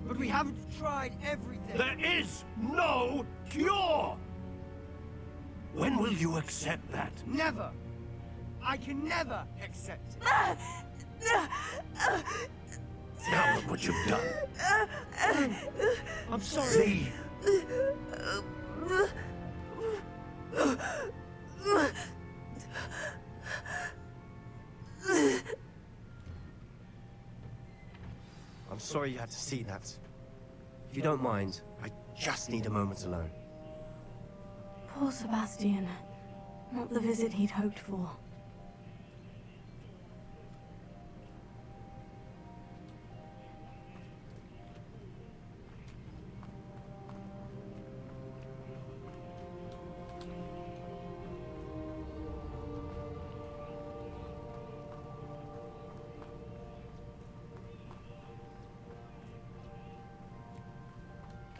S18: But we haven't tried everything.
S14: There is no cure! When will you accept that?
S18: Never! I can never accept it.
S14: Now look what you've done.
S18: I'm sorry. I'm sorry you had to see that. If you don't mind, I just need a moment alone.
S4: Poor Sebastian. Not the visit he'd hoped for.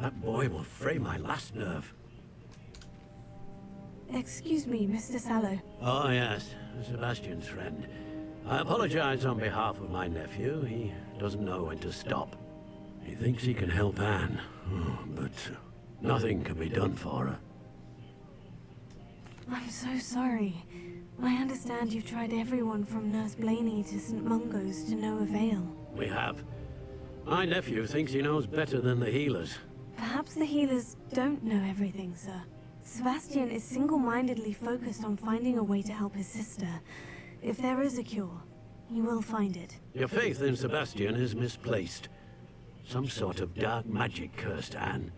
S14: That boy will fray my last nerve.
S4: Excuse me, Mr. Sallow.
S14: Oh, yes. Sebastian's friend. I apologize on behalf of my nephew. He doesn't know when to stop. He thinks he can help Anne, but nothing can be done for her.
S4: I'm so sorry. I understand you've tried everyone from Nurse Blaney to St. Mungo's to no avail.
S14: We have. My nephew thinks he knows better than the healers.
S4: Perhaps the healers don't know everything, sir. Sebastian is single-mindedly focused on finding a way to help his sister. If there is a cure, he will find it.
S14: Your faith in Sebastian is misplaced. Some sort of dark magic cursed Anne,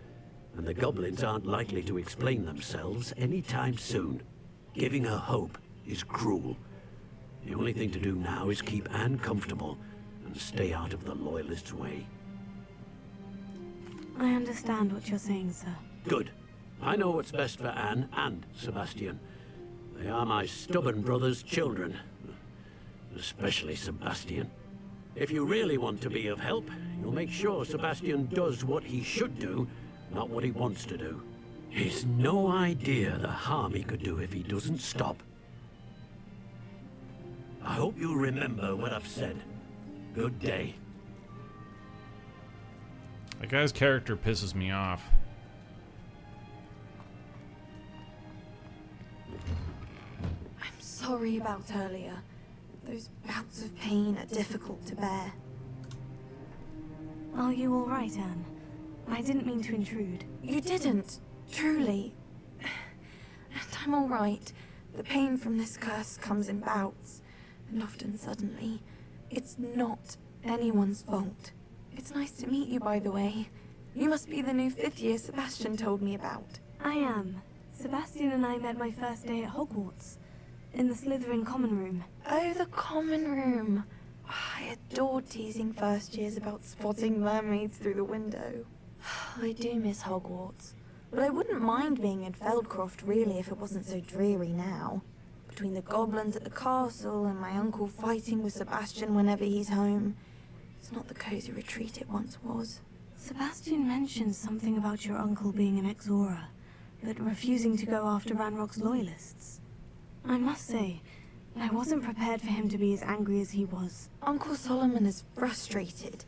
S14: and the goblins aren't likely to explain themselves anytime soon. Giving her hope is cruel. The only thing to do now is keep Anne comfortable and stay out of the Loyalists' way.
S4: I understand what you're saying, sir.
S14: Good. I know what's best for Anne and Sebastian. They are my stubborn brother's children. Especially Sebastian. If you really want to be of help, you'll make sure Sebastian does what he should do, not what he wants to do. He's no idea the harm he could do if he doesn't stop. I hope you'll remember what I've said. Good day.
S17: That guy's character pisses me off.
S4: I'm sorry about earlier. Those bouts of pain are difficult to bear. Are you all right, Anne? I didn't mean to intrude.
S19: You didn't, truly. And I'm all right. The pain from this curse comes in bouts, and often suddenly. It's not anyone's fault. It's nice to meet you, by the way. You must be the new 5th year Sebastian told me about.
S4: I am. Sebastian and I met my first day at Hogwarts. In the Slytherin common room.
S19: Oh, the common room. I adored teasing first years about spotting mermaids through the window. I do miss Hogwarts. But I wouldn't mind being in Feldcroft, really, if it wasn't so dreary now. Between the goblins at the castle and my uncle fighting with Sebastian whenever he's home. It's not the cozy retreat it once was.
S4: Sebastian mentioned something about your uncle being an ex-Auror, but refusing to go after Ranrock's loyalists. I must say, I wasn't prepared for him to be as angry as he was.
S19: Uncle Solomon is frustrated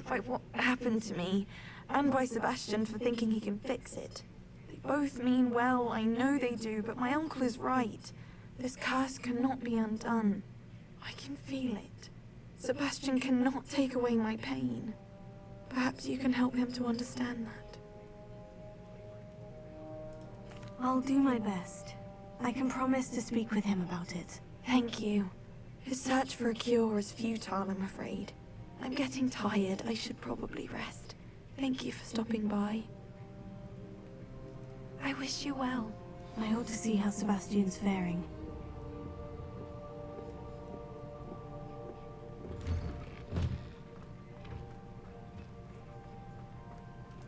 S19: by what happened to me, and by Sebastian for thinking he can fix it. They both mean well, I know they do, but my uncle is right. This curse cannot be undone. I can feel it. Sebastian cannot take away my pain. Perhaps you can help him to understand that.
S4: I'll do my best. I can promise to speak with him about it.
S19: Thank you. His search for a cure is futile, I'm afraid. I'm getting tired. I should probably rest. Thank you for stopping by. I wish you well.
S4: I ought to see how Sebastian's faring.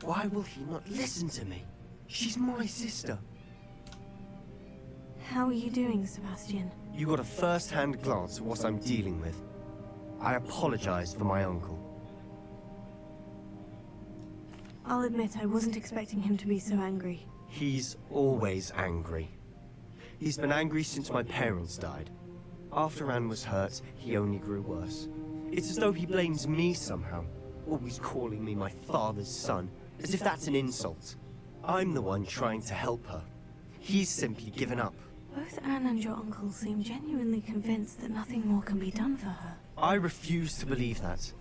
S18: Why will he not listen to me? She's my sister.
S4: How are you doing, Sebastian?
S18: You got a first-hand glance at what I'm dealing with. I apologize for my uncle.
S4: I'll admit I wasn't expecting him to be so angry.
S18: He's always angry. He's been angry since my parents died. After Anne was hurt, he only grew worse. It's as though he blames me somehow, always calling me my father's son, as if that's an insult. I'm the one trying to help her. He's simply given up.
S4: Both Anne and your uncle seem genuinely convinced that nothing more can be done for her.
S18: I refuse to believe that.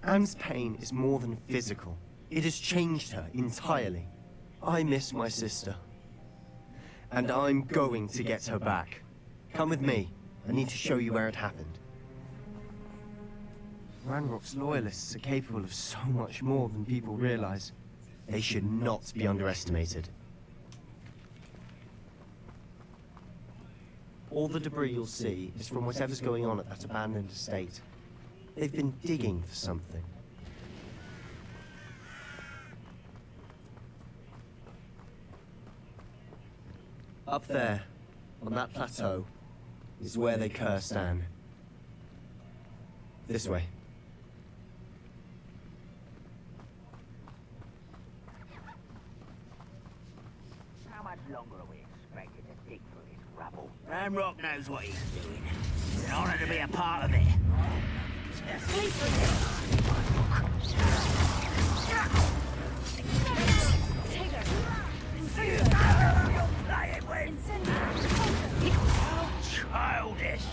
S18: Anne's pain is more than physical. It has changed her entirely. I miss my sister. And I'm going to get her back. Come with me. I need to show you where it happened. Ranrock's loyalists are capable of so much more than people realize. They should not be underestimated. All the debris you'll see is from whatever's going on at that abandoned estate. They've been digging for something. Up there, on that plateau, is where they cursed Anne. This way.
S2: How much longer are we expected to dig through this rubble? Ranrock knows what he's doing. It's an honor to be a part of it. Childish.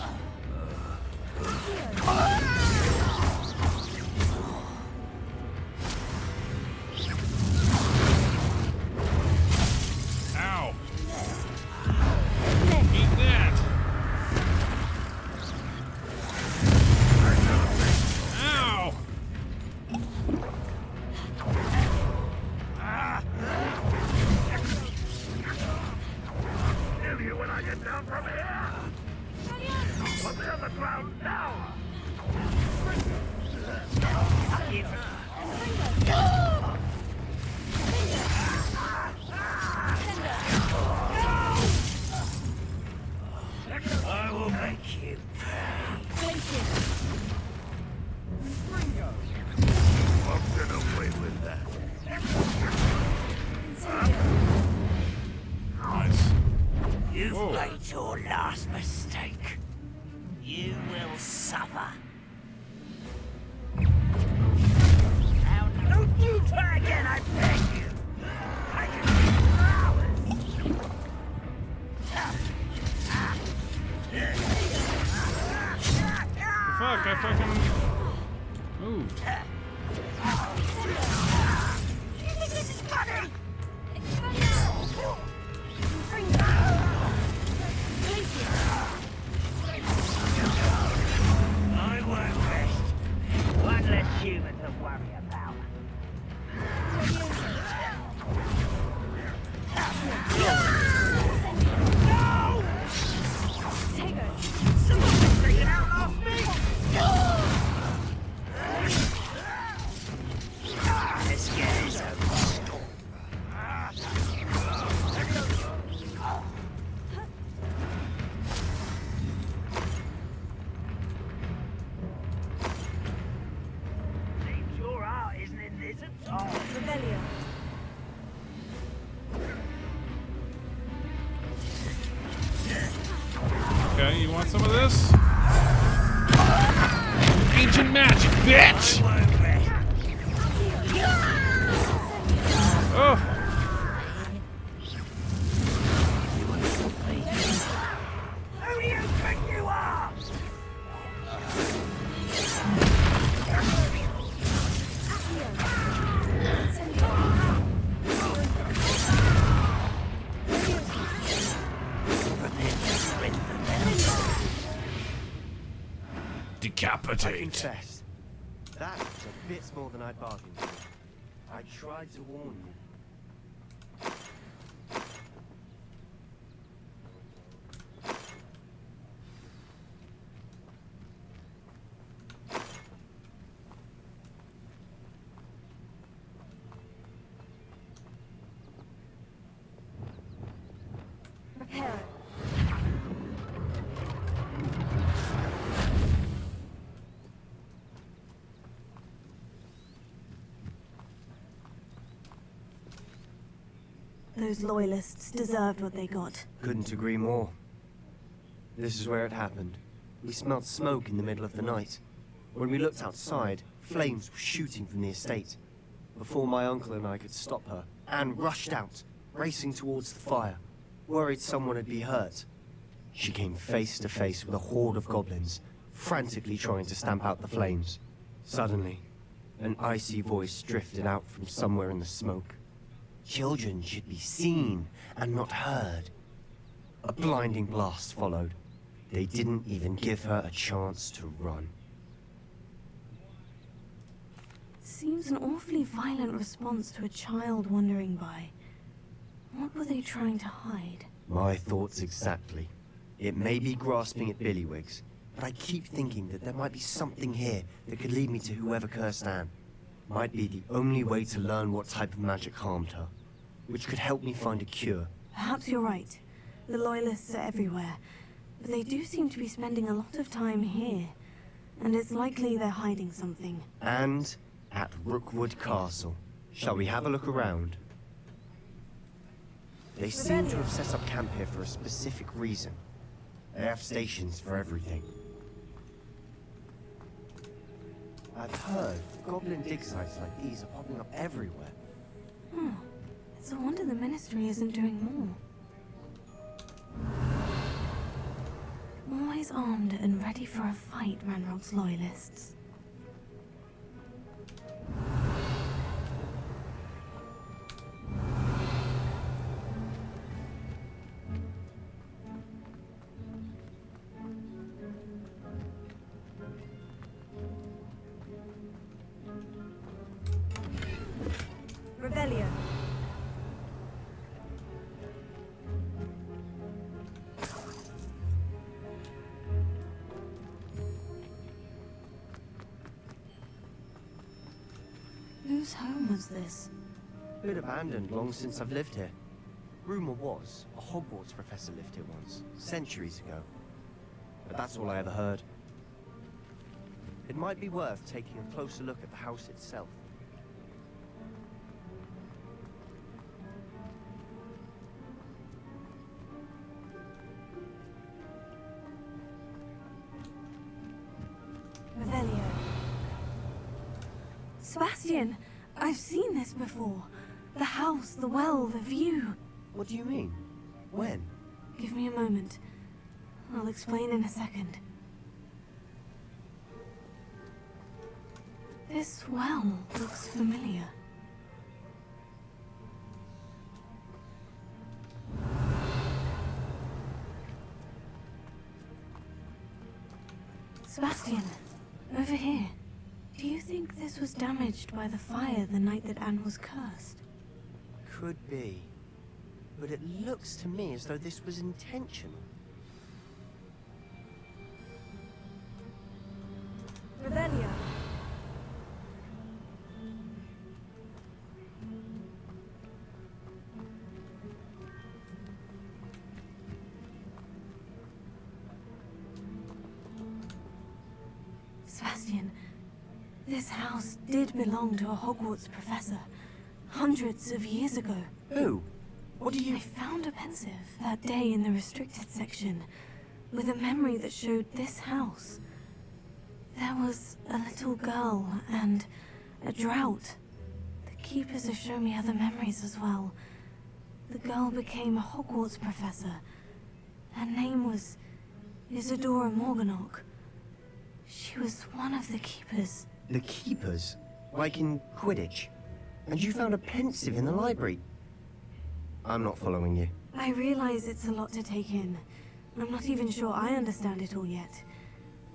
S17: Ow! Eat that! Ow!
S6: Kill you when I get down from here! Put me on the ground now!
S2: I will make you pay.
S6: I'll get away with that.
S17: Nice.
S2: You've
S17: Whoa.
S2: made your last mistake. You will suffer. Now, don't you try again, I beg you. I can see flowers.
S17: Fuck, I fucking moved.
S2: You think this is funny? I won't rest. One less human to worry about. No! Someone's freaking out off me! This guy's a bottle. Seems your heart isn't in this at all.
S4: Rebellion.
S17: Okay, you want some of this? Ancient magic, bitch! Oh!
S2: Who do you think you are?
S18: I
S17: Decapitate.
S18: confess, that was a bit more than I'd bargained for. I tried to warn you.
S4: Prepare. those loyalists deserved what they got.
S18: Couldn't agree more. This is where it happened. We smelled smoke in the middle of the night. When we looked outside, flames were shooting from the estate. Before my uncle and I could stop her, Anne rushed out, racing towards the fire, worried someone would be hurt. She came face to face with a horde of goblins, frantically trying to stamp out the flames. Suddenly, an icy voice drifted out from somewhere in the smoke. Children should be seen and not heard. A blinding blast followed. They didn't even give her a chance to run.
S4: Seems an awfully violent response to a child wandering by. What were they trying to hide?
S18: My thoughts exactly. It may be grasping at Billywigs, but I keep thinking that there might be something here that could lead me to whoever cursed Anne. Might be the only way to learn what type of magic harmed her, which could help me find a cure.
S4: Perhaps you're right. The Loyalists are everywhere, but they do seem to be spending a lot of time here, and it's likely they're hiding something.
S18: And at Rookwood Castle. Shall we have a look around? They seem to have set up camp here for a specific reason. They have stations for everything. I've heard goblin dig sites like these are popping up everywhere.
S4: It's a wonder the Ministry isn't doing more. Always armed and ready for a fight, Ranrock's Loyalists.
S5: Revelio.
S4: Whose home was this?
S18: Been abandoned long since I've lived here. Rumor was, a Hogwarts professor lived here once, centuries ago. But that's all I ever heard. It might be worth taking a closer look at the house itself.
S4: Revelio. Sebastian, I've seen this before. The house, the well, the view.
S18: What do you mean? When?
S4: Give me a moment. I'll explain in a second. This well looks familiar. Sebastian, over here. Do you think this was damaged by the fire the night that Anne was cursed?
S18: Could be. But it looks to me as though this was intentional.
S5: Revelio.
S4: Sebastian, this house did belong to a Hogwarts professor, hundreds of years ago.
S18: Who? What do you...
S4: I found a pensive that day in the restricted section, with a memory that showed this house. There was a little girl and a drought. The keepers have shown me other memories as well. The girl became a Hogwarts professor. Her name was Isadora Morganach. She was one of the keepers.
S18: The keepers? Like in Quidditch? And you found a pensive in the library? I'm not following you.
S4: I realize it's a lot to take in. I'm not even sure I understand it all yet.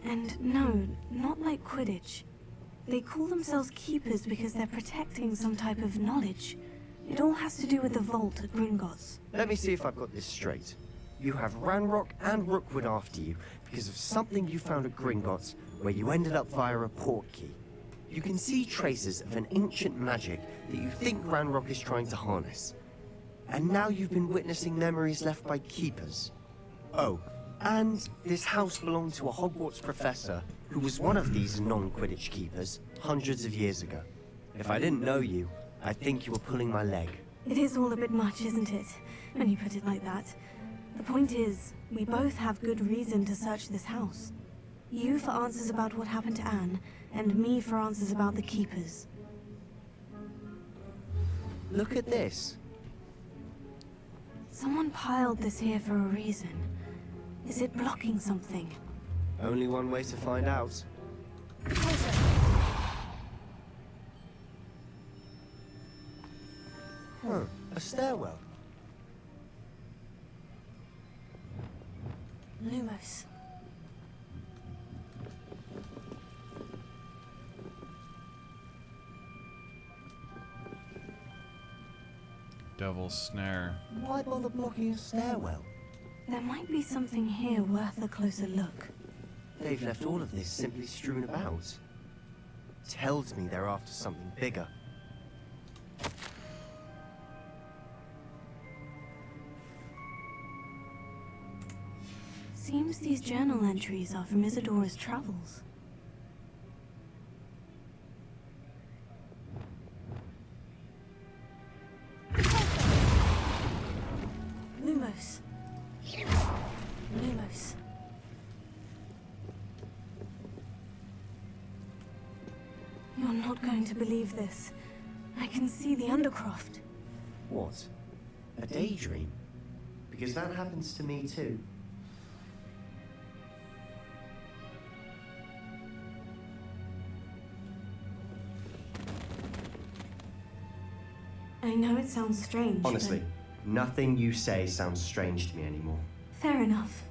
S4: And no, not like Quidditch. They call themselves keepers because they're protecting some type of knowledge. It all has to do with the vault at Gringotts.
S18: Let me see if I've got this straight. You have Ranrock and Rookwood after you because of something you found at Gringotts where you ended up via a portkey. You can see traces of an ancient magic that you think Ranrock is trying to harness. And now you've been witnessing memories left by keepers. Oh, and this house belonged to a Hogwarts professor who was one of these non-Quidditch keepers hundreds of years ago. If I didn't know you, I'd think you were pulling my leg.
S4: It is all a bit much, isn't it? When you put it like that. The point is, we both have good reason to search this house. You for answers about what happened to Anne, and me for answers about the Keepers.
S18: Look at this.
S4: Someone piled this here for a reason. Is it blocking something?
S18: Only one way to find out. Huh, a stairwell.
S4: Lumos.
S17: Devil's Snare.
S18: Why bother blocking a stairwell?
S4: There might be something here worth a closer look.
S18: They've left all of this simply strewn about. Tells me they're after something bigger.
S4: Seems these journal entries are from Isadora's travels. Lumos. Lumos. You're not going to believe this. I can see the Undercroft.
S18: What? A daydream? Because that happens to me too.
S4: I know it sounds strange.
S18: Honestly, nothing you say sounds strange to me anymore.
S4: Fair enough.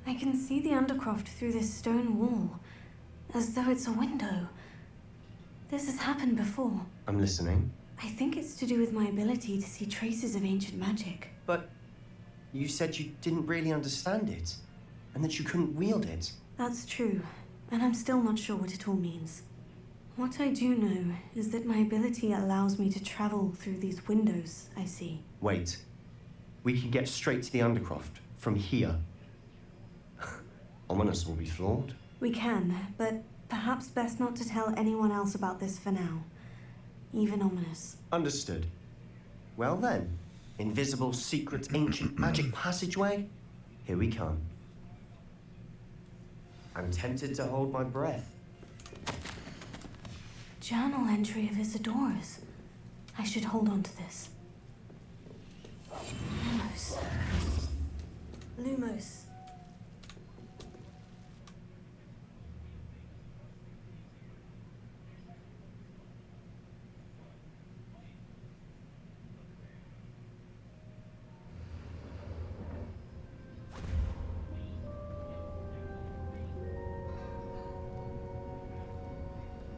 S4: I can see the Undercroft through this stone wall, as though it's a window. This has happened before.
S18: I'm listening.
S4: I think it's to do with my ability to see traces of ancient magic.
S18: But you said you didn't really understand it, and that you couldn't wield it.
S4: That's true, and I'm still not sure what it all means. What I do know is that my ability allows me to travel through these windows I see.
S18: Wait. We can get straight to the Undercroft from here. Ominous will be flawed.
S4: We can, but perhaps best not to tell anyone else about this for now. Even Ominous.
S18: Understood. Well then, invisible, secret, ancient magic passageway? Here we come. I'm tempted to hold my breath.
S4: Journal entry of Isadora's. I should hold on to this. Lumos. Lumos.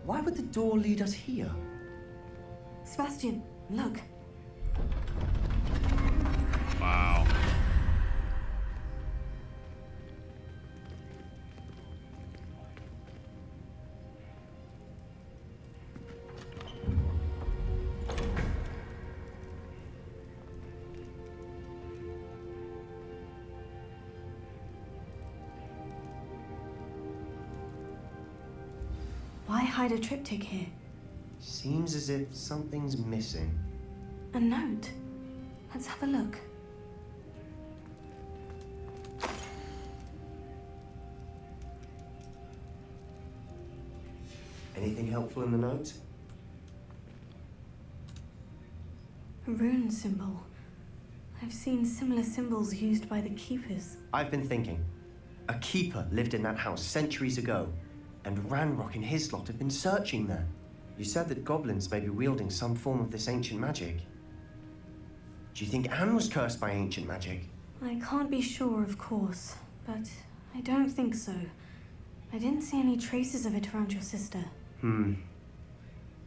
S18: Why would the door lead us here?
S4: Sebastian, look.
S17: Wow.
S4: Why hide a triptych here?
S18: Seems as if something's missing.
S4: A note. Let's have a look.
S18: Anything helpful in the note?
S4: A rune symbol. I've seen similar symbols used by the Keepers.
S18: I've been thinking. A keeper lived in that house centuries ago, and Ranrock and his lot have been searching there. You said that goblins may be wielding some form of this ancient magic. Do you think Anne was cursed by ancient magic?
S4: I can't be sure, of course, but I don't think so. I didn't see any traces of it around your sister.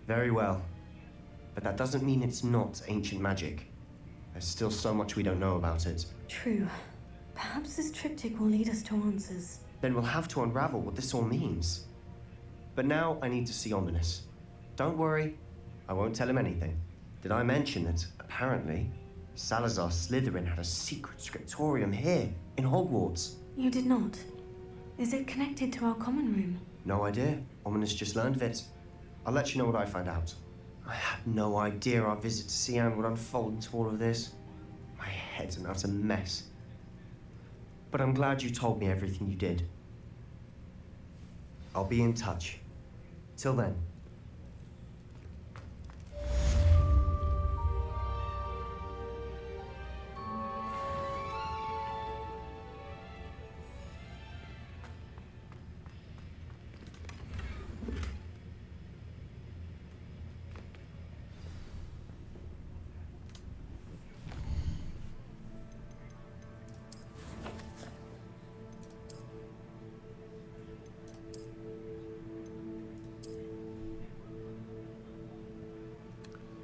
S18: Very well. But that doesn't mean it's not ancient magic. There's still so much we don't know about it.
S4: True. Perhaps this triptych will lead us to answers.
S18: Then we'll have to unravel what this all means. But now I need to see Ominous. Don't worry, I won't tell him anything. Did I mention that, apparently, Salazar Slytherin had a secret scriptorium here, in Hogwarts?
S4: You did not. Is it connected to our common room?
S18: No idea. Ominous just learned of it. I'll let you know what I find out. I had no idea our visit to Sian would unfold into all of this. My head's an utter mess. But I'm glad you told me everything you did. I'll be in touch. Till then.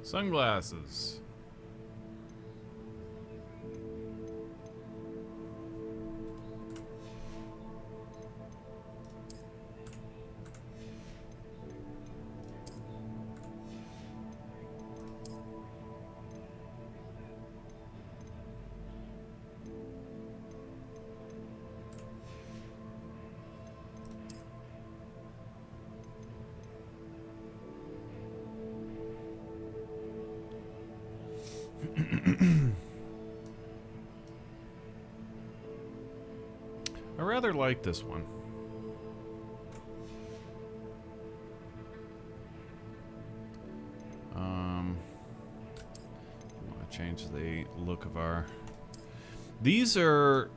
S17: Sunglasses. I rather like this one. I want to change the look of our... These are...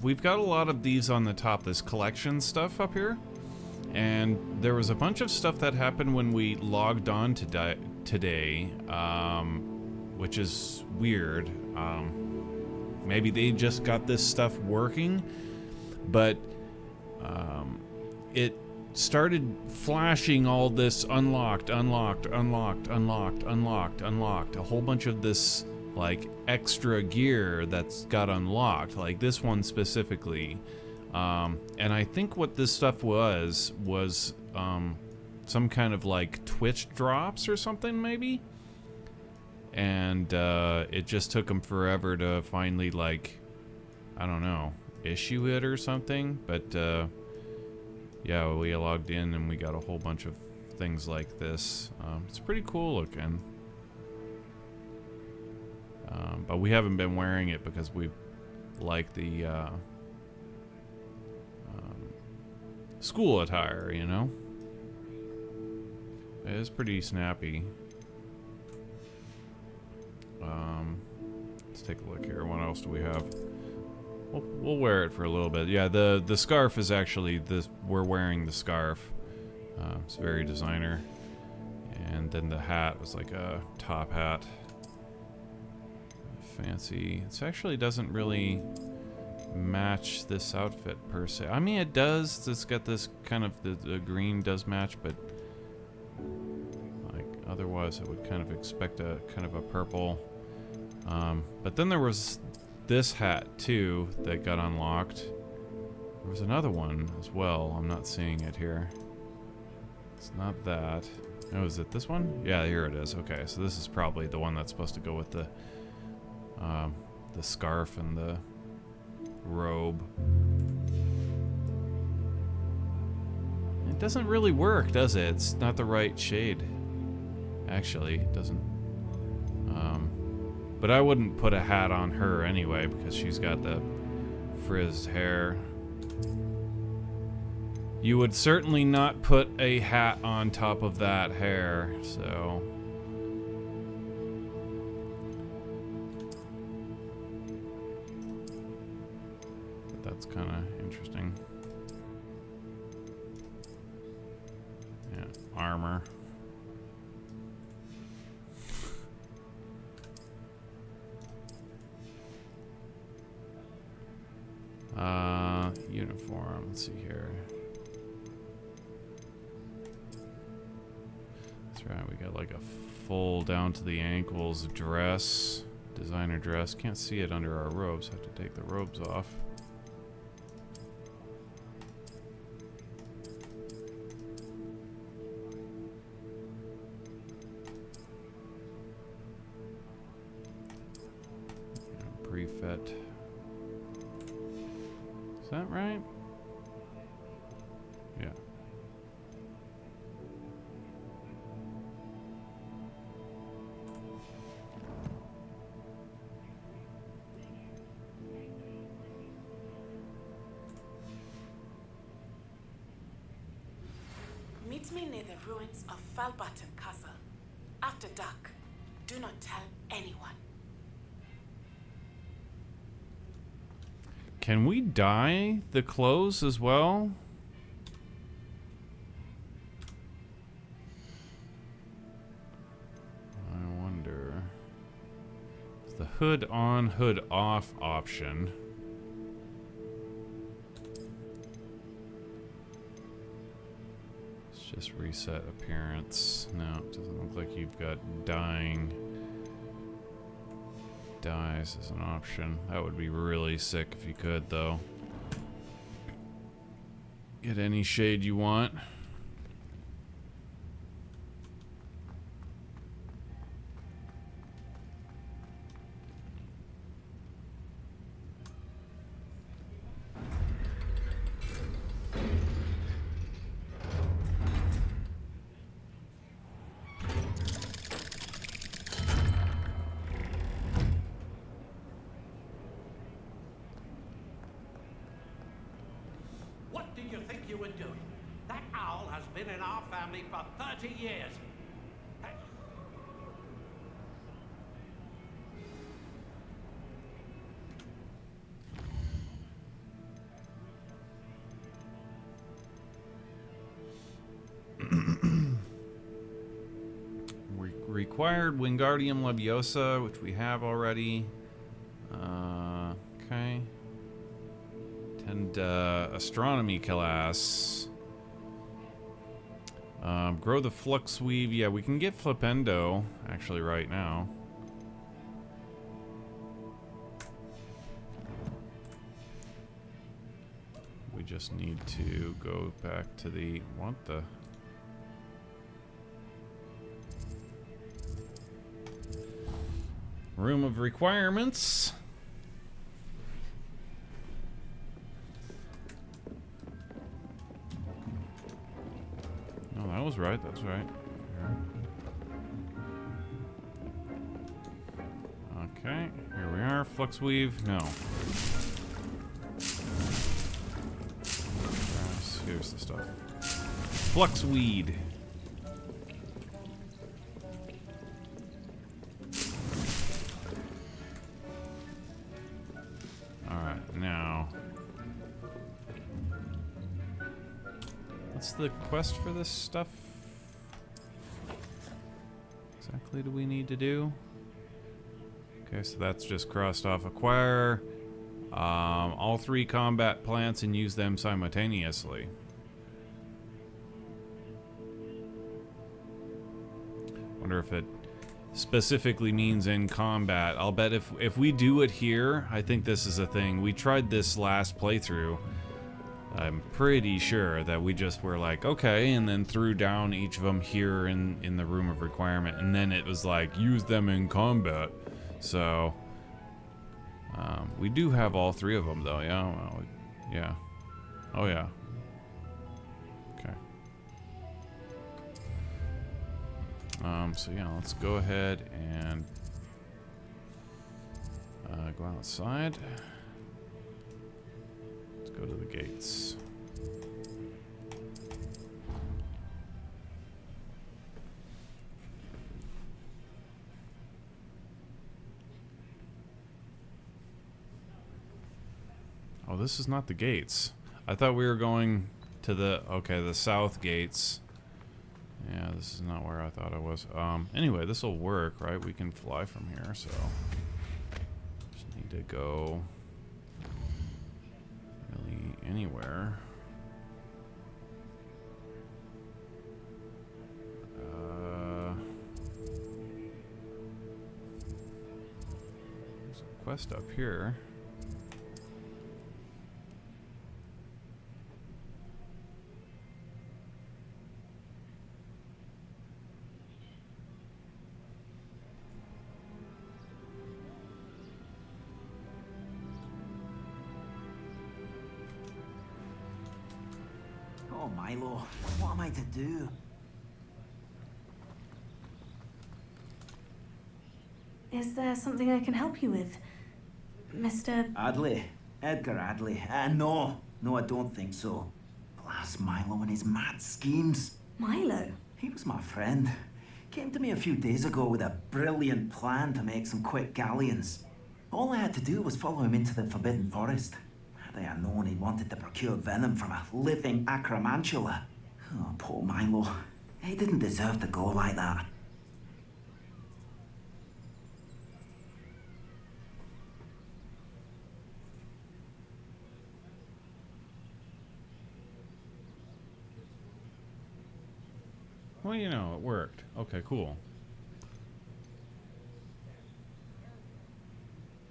S17: we've got a lot of these on the top, this collection stuff up here. And there was a bunch of stuff that happened when we logged on today, which is weird. Maybe they just got this stuff working, but it started flashing all this unlocked, unlocked, unlocked, unlocked, unlocked, unlocked. A whole bunch of this like extra gear that's got unlocked, like this one specifically. And I think what this stuff was some kind of like Twitch drops or something maybe. And it just took them forever to finally, like, I don't know, issue it or something. But yeah, we logged in and we got a whole bunch of things like this. It's pretty cool looking. But we haven't been wearing it because we like the school attire, you know? It is pretty snappy. Let's take a look here. What else do we have? We'll wear it for a little bit. Yeah, the scarf is actually we're wearing the scarf. It's very designer. And then the hat was like a top hat. Fancy. It actually doesn't really match this outfit per se. I mean, it does. It's got this kind of the green does match, but like otherwise, I would kind of expect a kind of a purple. But then there was this hat too that got unlocked. There was another one as well. I'm not seeing it here. It's not that. Oh, is it this one? Yeah, here it is. Okay, so this is probably the one that's supposed to go with the scarf and the robe. It doesn't really work, does it? It's not the right shade. Actually, it doesn't. But I wouldn't put a hat on her anyway because she's got the frizzed hair. You would certainly not put a hat on top of that hair, so... But that's kind of interesting. Yeah, armor. Uniform, let's see here. That's right, we got like a full down to the ankles dress, designer dress. Can't see it under our robes, have to take the robes off. Pre-fit. Is that right? Yeah.
S21: Meet me near the ruins of Falbaton Castle. After dark. Do not tell anyone.
S17: Can we dye the clothes as well? I wonder. It's the hood on, hood off option. Let's just reset appearance. No, it doesn't look like you've got dyeing. Dyes as an option. That would be really sick if you could, though. Get any shade you want.
S12: What did you think you were doing? That owl has been in our family for 30 years.
S17: Required Wingardium Leviosa, which we have already. Okay. And astronomy class. Grow the flux weave. Yeah, we can get Flipendo actually right now. We just need to go back to the what the room of requirements. No, that was right. That's right. Okay, here we are. Flux weave. No. Here's the stuff. Flux weed. Alright, now. What's the quest for this stuff? Exactly do we need to do? Okay, so that's just crossed off. Acquire all 3 combat plants and use them simultaneously. Wonder if it specifically means in combat. I'll bet if we do it here, I think this is a thing. We tried this last playthrough. I'm pretty sure that we just were like, okay, and then threw down each of them here in the room of requirement, and then it was like, use them in combat. So, we do have all 3 of them, though, yeah? Well, yeah. Oh, yeah. Okay. So, yeah, let's go ahead and go outside. Let's go to the gates. Oh, this is not the gates. I thought we were going to the, okay, the south gates. Yeah, this is not where I thought I was. Anyway, this will work, right? We can fly from here, so. Just need to go really anywhere. There's a quest up here.
S2: Oh, Milo, what am I to do?
S4: Is there something I can help you with, Mr.
S2: Adley. Edgar Adley. No, I don't think so. Blast Milo and his mad schemes. Milo? He was my friend. Came to me a few days ago with a brilliant plan to make some quick galleons. All I had to do was follow him into the Forbidden Forest. Had I known he'd wanted to procure venom from a living acromantula. Oh, poor Milo. He didn't deserve to go like that.
S17: Well, you know, it worked. Okay, cool.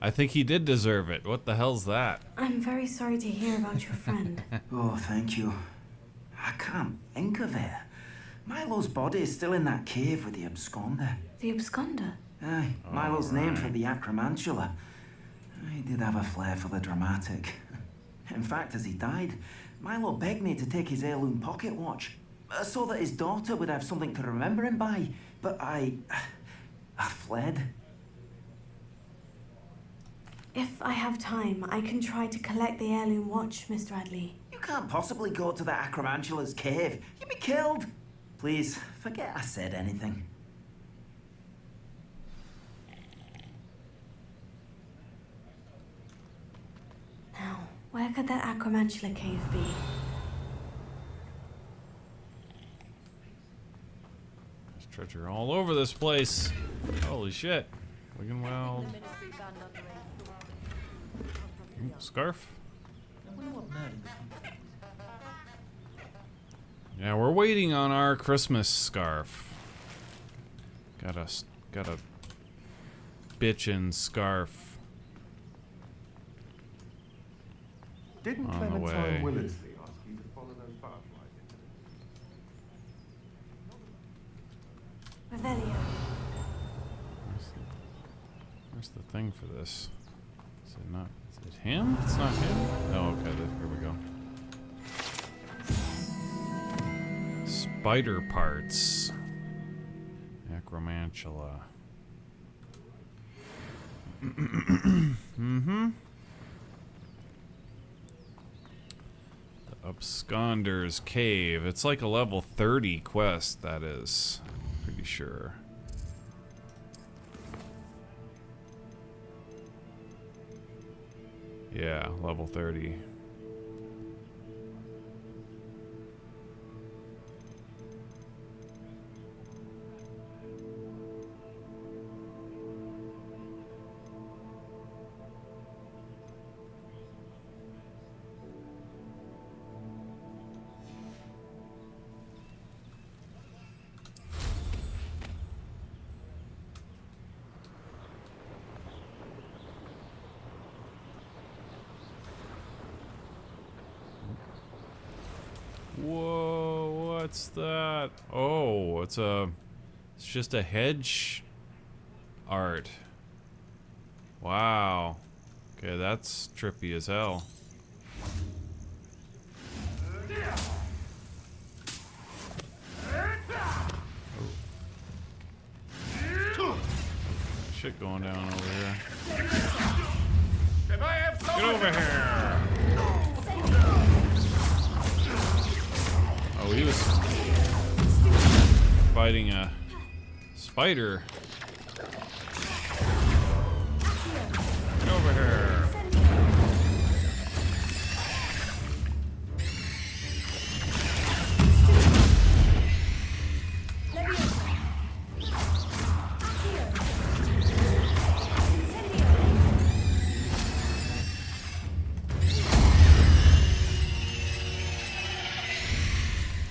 S17: I think he did deserve it. What the hell's that?
S4: I'm very sorry to hear about your friend.
S2: Oh, thank you. I can't think of it. Milo's body is still in that cave with the absconder.
S4: The absconder?
S2: Aye, Milo's name for the acromantula. He did have a flair for the dramatic. In fact, as he died, Milo begged me to take his heirloom pocket watch, so that his daughter would have something to remember him by. But I fled.
S4: If I have time, I can try to collect the heirloom watch, Mr. Adley.
S2: You can't possibly go to the acromantula's cave. You'd be killed. Please, forget I said anything.
S4: Now, where could that acromantula cave be?
S17: There's treasure all over this place. Holy shit. Wiggenweld. Scarf. Yeah, we're waiting on our Christmas scarf. Got a bitchin' scarf.
S7: Didn't
S17: on the
S7: Clementine
S17: way.
S7: Willersley ask you to follow those fireflies into
S4: Revelio.
S17: Where's the thing for this? Is it not? Is it him? It's not him? Oh, okay. Here we go. Spider parts. Acromantula. Mm-hmm. The Absconder's Cave. It's like a level 30 quest, that is. Pretty sure. Yeah, level 30. Whoa, what's that? Oh, it's just a hedge art. Wow. Okay, that's trippy as hell. Oh. Shit going down over here. Get over here! Oh, he was fighting a spider. Get over here.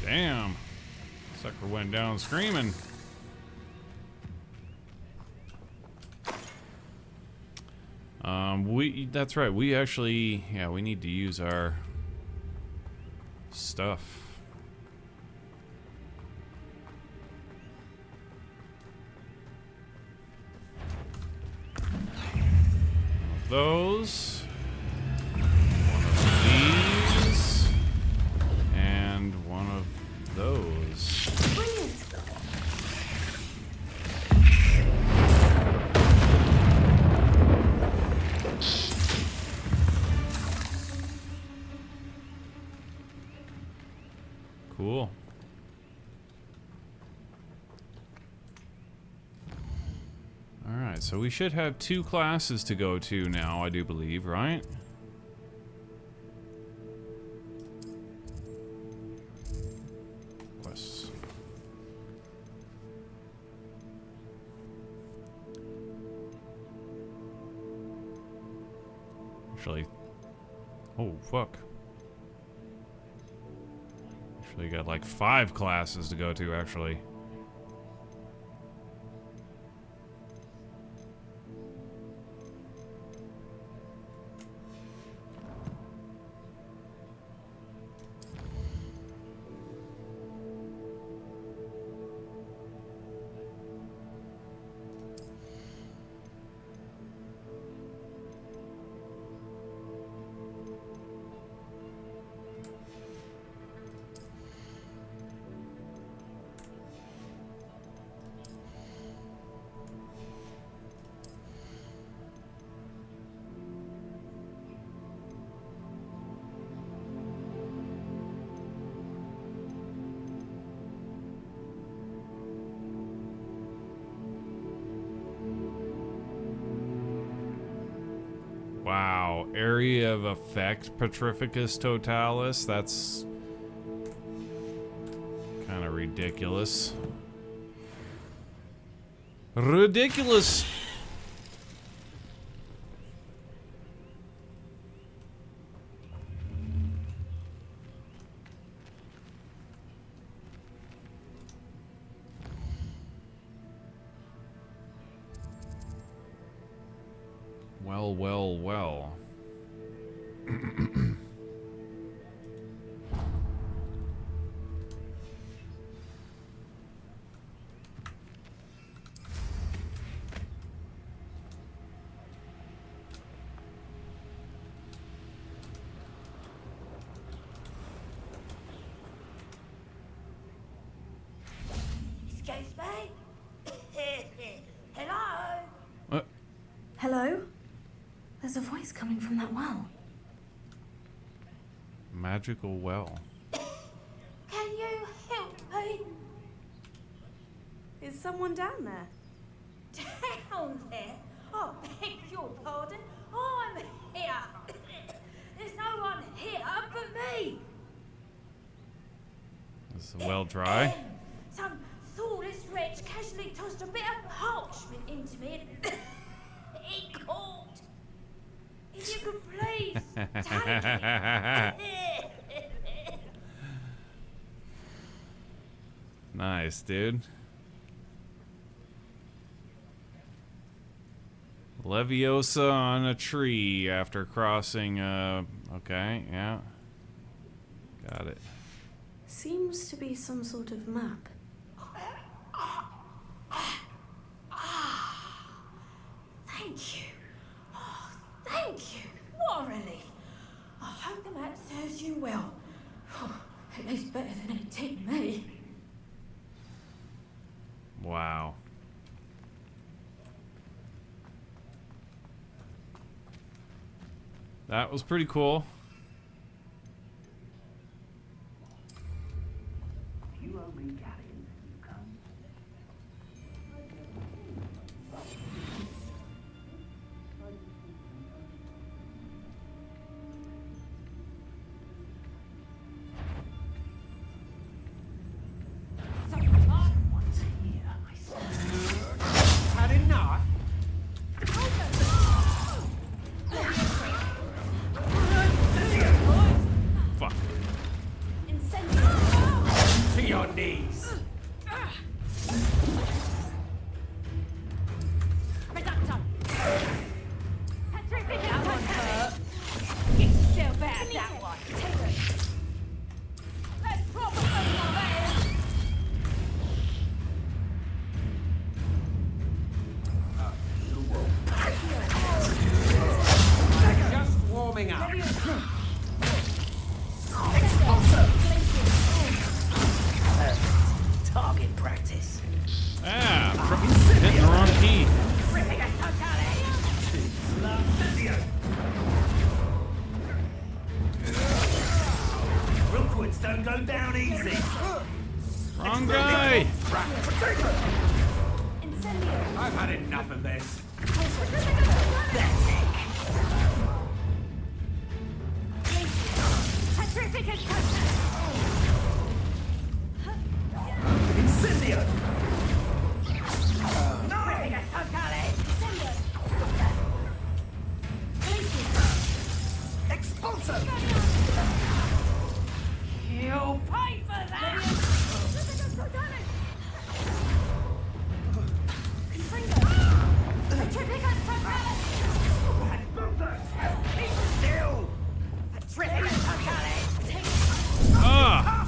S17: Damn. Sucker went down screaming. That's right. We actually, yeah, we need to use our stuff. One of those. One of these. And one of those. Cool. Alright, so we should have 2 classes to go to now, I do believe, right? Quests. Actually, oh fuck. Actually got like 5 classes to go to, actually. Wow, area of effect Petrificus Totalis, that's kind of ridiculous. Ridiculous! Well, well, well.
S9: Excuse me? Hello?
S4: Hello? There's a voice coming from that well.
S17: Magical well.
S9: Can you help me?
S4: Is someone down there?
S9: Down there? Oh, beg your pardon. I'm here. There's no one here but me.
S17: Is the well dry?
S9: Some thoughtless wretch casually tossed a bit of parchment into me and it caught. If you could please take it.
S17: Nice, dude. Leviosa on a tree after crossing, okay, yeah. Got it.
S4: Seems to be some sort of map.
S9: Thank you. Oh, thank you. What a relief. I hope the map serves you well. At least better than it did me.
S17: Wow. That was pretty cool.
S1: You owe me galleons, you come. Someone's here, I see.
S14: Had enough?
S17: Fuck.
S14: To your knees.
S9: That one hurt. Get yourself out of that one. Let's proper
S14: Just warming up.
S1: Target practice.
S17: Ah, hitting the wrong key.
S1: Rookwoods don't go down easy.
S17: Wrong guy.
S14: I've had enough of this.
S1: Incendio! Expulso!
S5: You'll pay for that!
S17: Ah!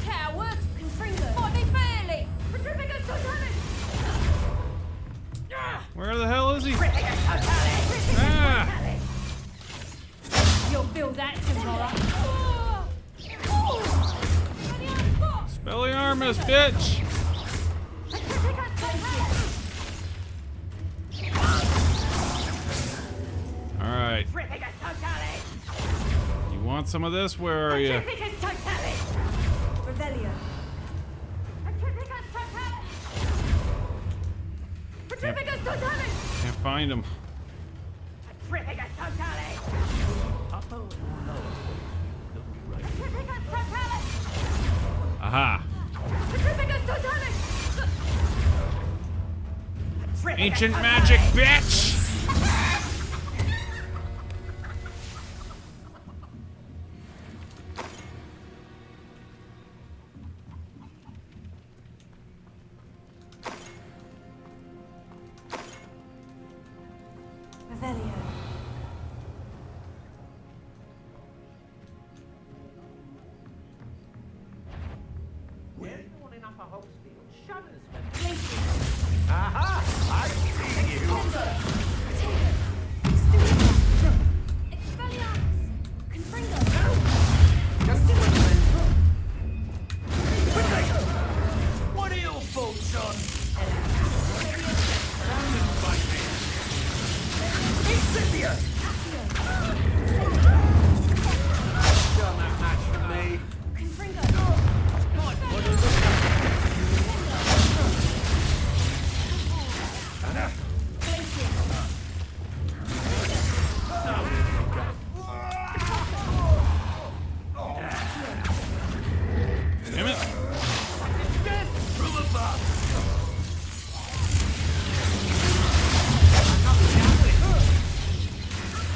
S9: Coward! Fight me fairly!
S17: Where the hell is he? Ah!
S9: You'll feel that tomorrow.
S17: Spelliarmus, bitch! Alright. You want some of this? Where are you?
S5: Revelio.
S17: Can't find him. Aha! Ancient magic, bitch!
S5: Revelio.
S12: Anyone enough of Hogsfield shudders when
S1: Aha! I see you! What are your thoughts on? Incendio!
S12: done that match for me?
S17: Damn it!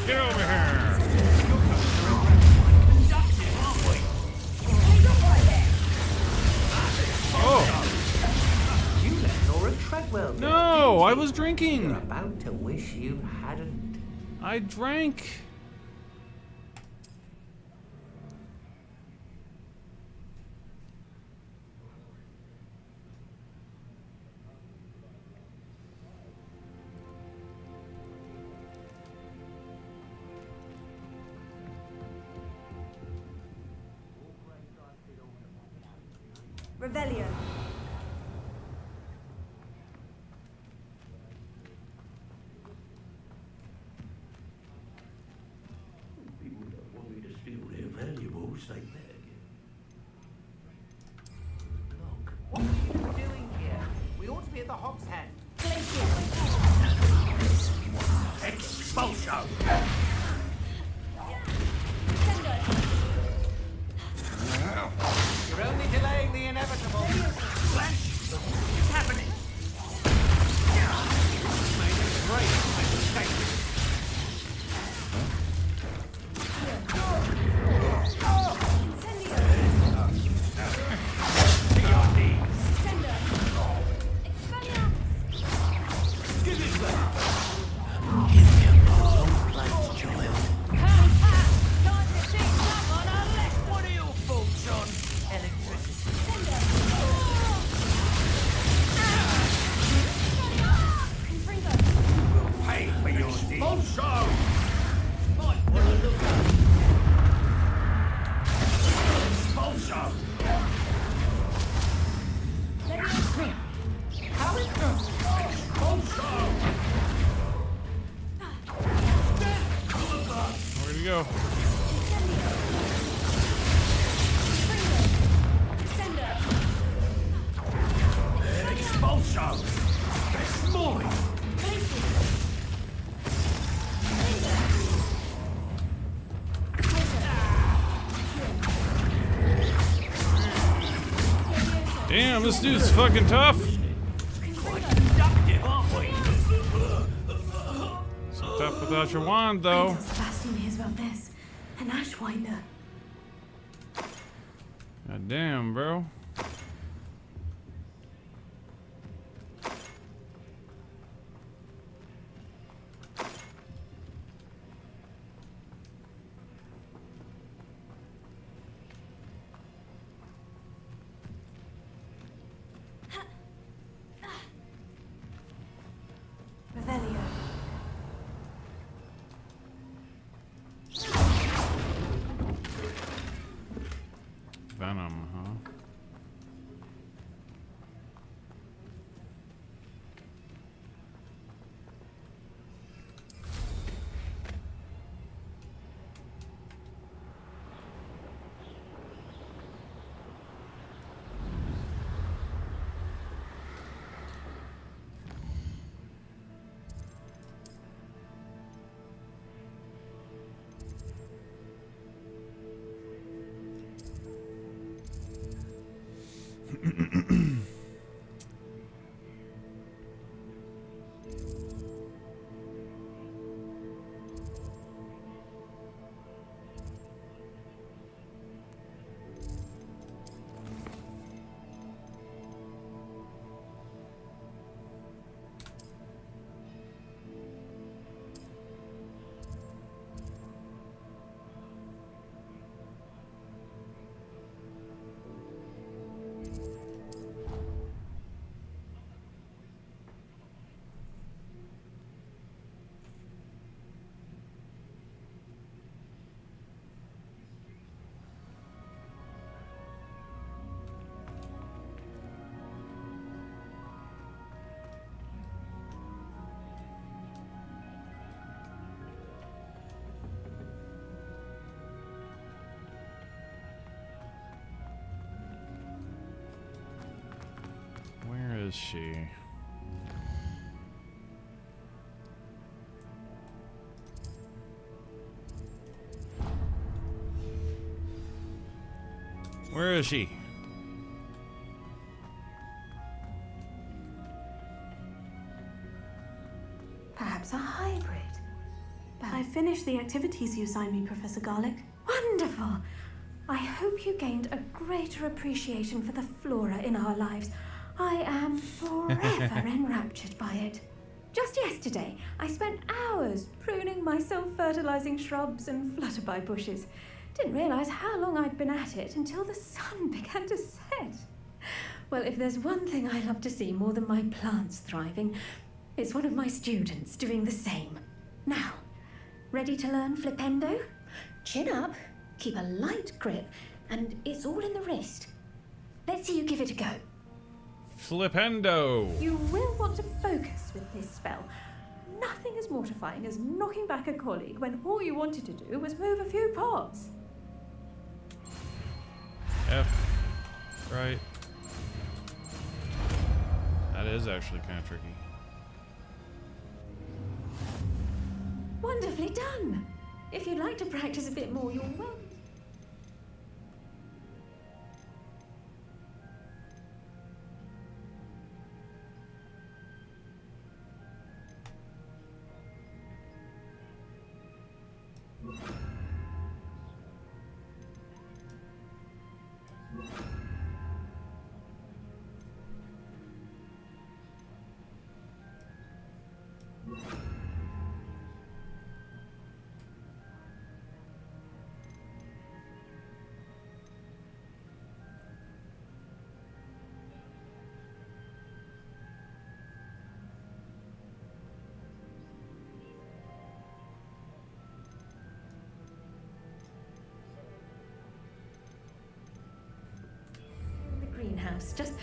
S17: Get over here! Oh!
S1: You let Laura Treadwell go.
S17: No, I was drinking.
S1: You're about to wish you hadn't.
S17: I drank.
S5: Revelio.
S1: People don't want me to steal their valuables, they beg. Look,
S12: What are you doing here? We ought to be at the Hog's Head.
S1: Expulso!
S12: You're only delaying the inevitable.
S1: It's happening!
S12: Made a great mistake.
S1: To your knees! Give it back! Give me a long plans, child. What are your thoughts on electricity? Pay for your deeds.
S17: go.
S12: Expulsion! Exploit!
S17: Damn, this dude's fucking tough. So tough without your wand, though.
S15: Until Sebastian hears about this. An Ashwinder.
S17: God damn, bro.
S15: Revelio.
S17: Venom, huh? Where is she? Where is she?
S15: Perhaps a hybrid.
S4: I finished the activities you assigned me, Professor Garlick.
S15: Wonderful! I hope you gained a greater appreciation for the flora in our lives. I am forever enraptured by it. Just yesterday, I spent hours pruning my self-fertilizing shrubs and flutterby bushes. Didn't realize how long I'd been at it until the sun began to set. Well, if there's one thing I love to see more than my plants thriving, it's one of my students doing the same. Now, ready to learn Flipendo? Chin up, keep a light grip, and it's all in the wrist. Let's see you give it a go.
S17: Flipendo!
S15: You will want to focus with this spell. Nothing as mortifying as knocking back a colleague when all you wanted to do was move a few pots.
S17: F. Right. That is actually kind of tricky.
S15: Wonderfully done. If you'd like to practice a bit more, you're welcome. Greenhouse. Just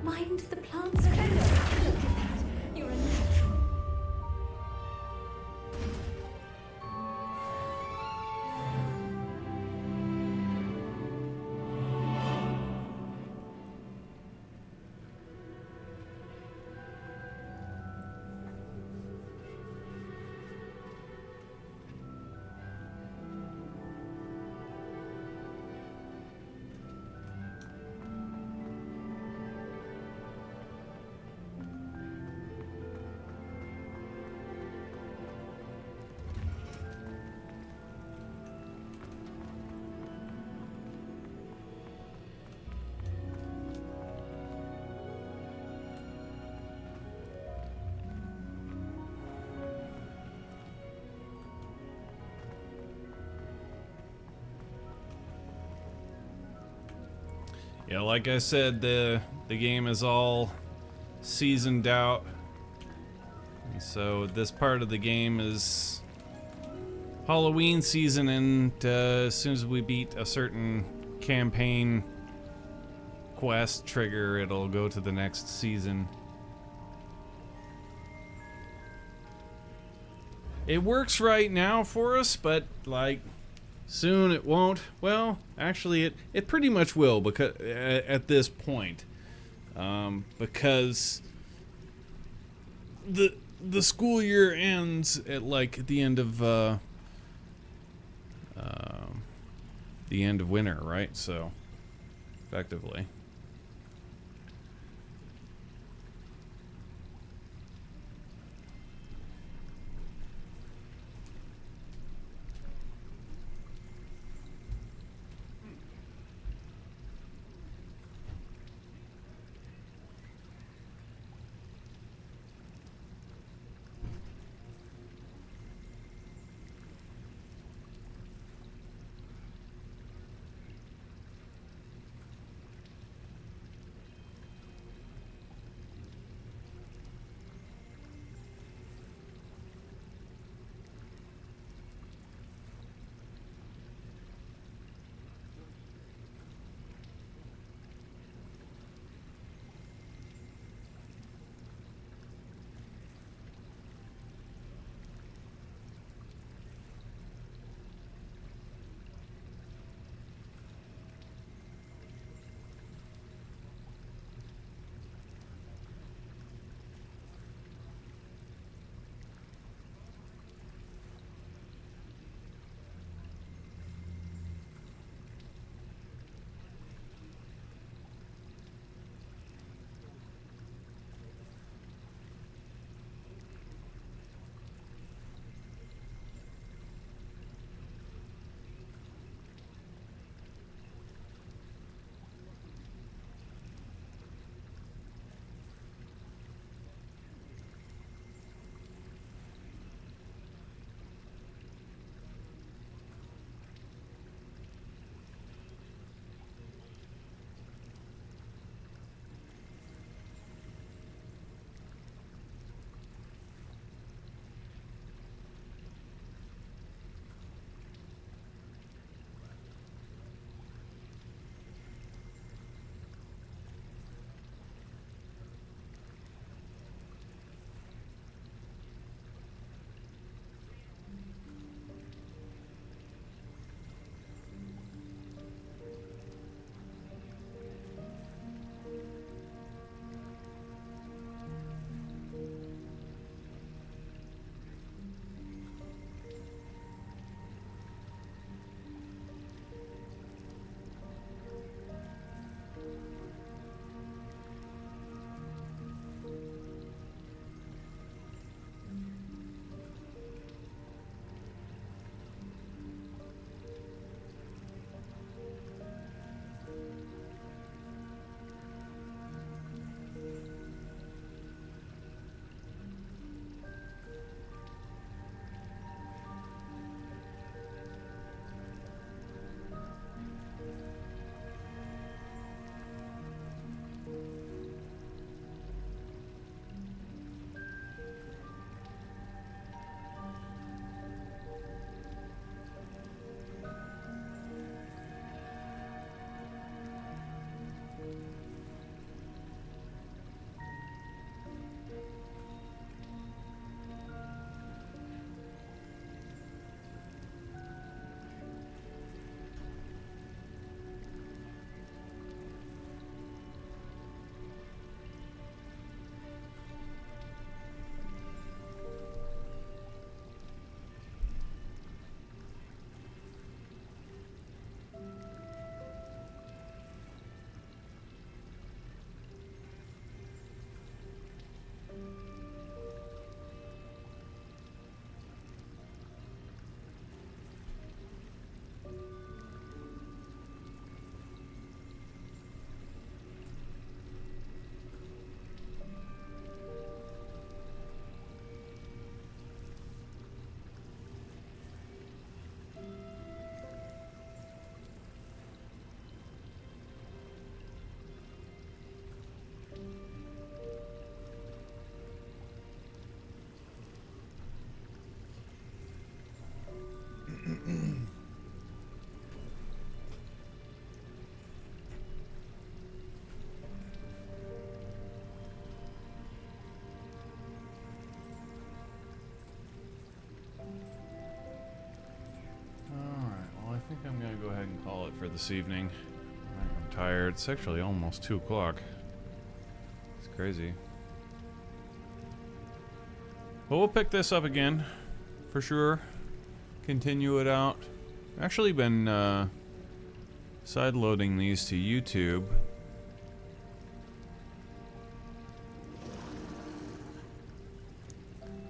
S15: mind the plants around. Look at that. You're a natural.
S17: Yeah, like I said, the game is all seasoned out. And so this part of the game is Halloween season, and as soon as we beat a certain campaign quest trigger, it'll go to the next season. It works right now for us, but like soon it won't. Well, actually it pretty much will, because at this point, because the school year ends at like the end of winter, right? So effectively. gonna go ahead and call it for this evening. I'm tired. It's actually almost 2 o'clock. It's crazy. But we'll pick this up again, for sure. Continue it out. Actually been side-loading these to YouTube.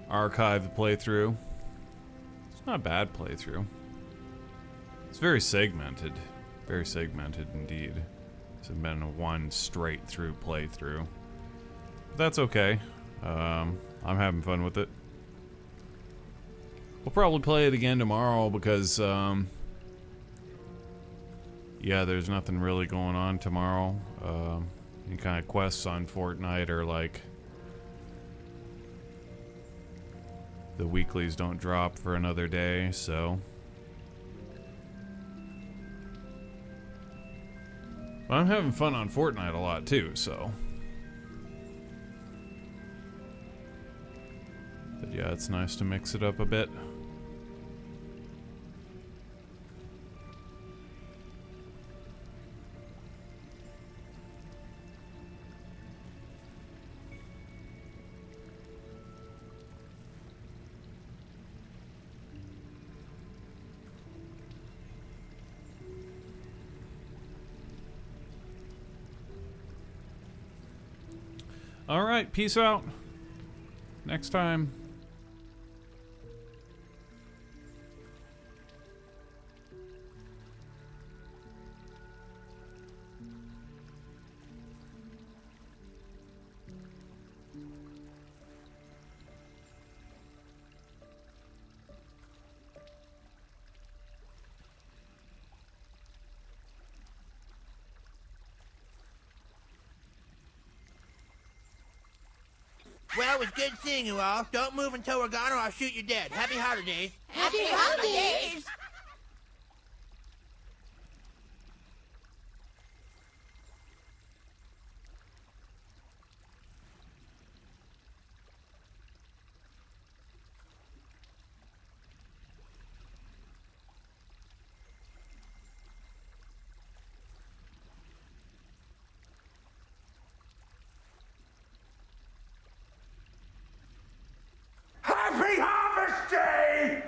S17: Archived playthrough. It's not a bad playthrough. It's very segmented. Very segmented indeed. It's been a one straight through playthrough. But that's okay. I'm having fun with it. We'll probably play it again tomorrow because, yeah, there's nothing really going on tomorrow. Any kind of quests on Fortnite are like... The weeklies don't drop for another day, so... But I'm having fun on Fortnite a lot too, so... But yeah, it's nice to mix it up a bit. Alright, peace out. Next time.
S3: Well, it was good seeing you all. Don't move until we're gone or I'll shoot you dead. Happy holidays.
S19: Happy holidays!
S7: Happy Harvest Day!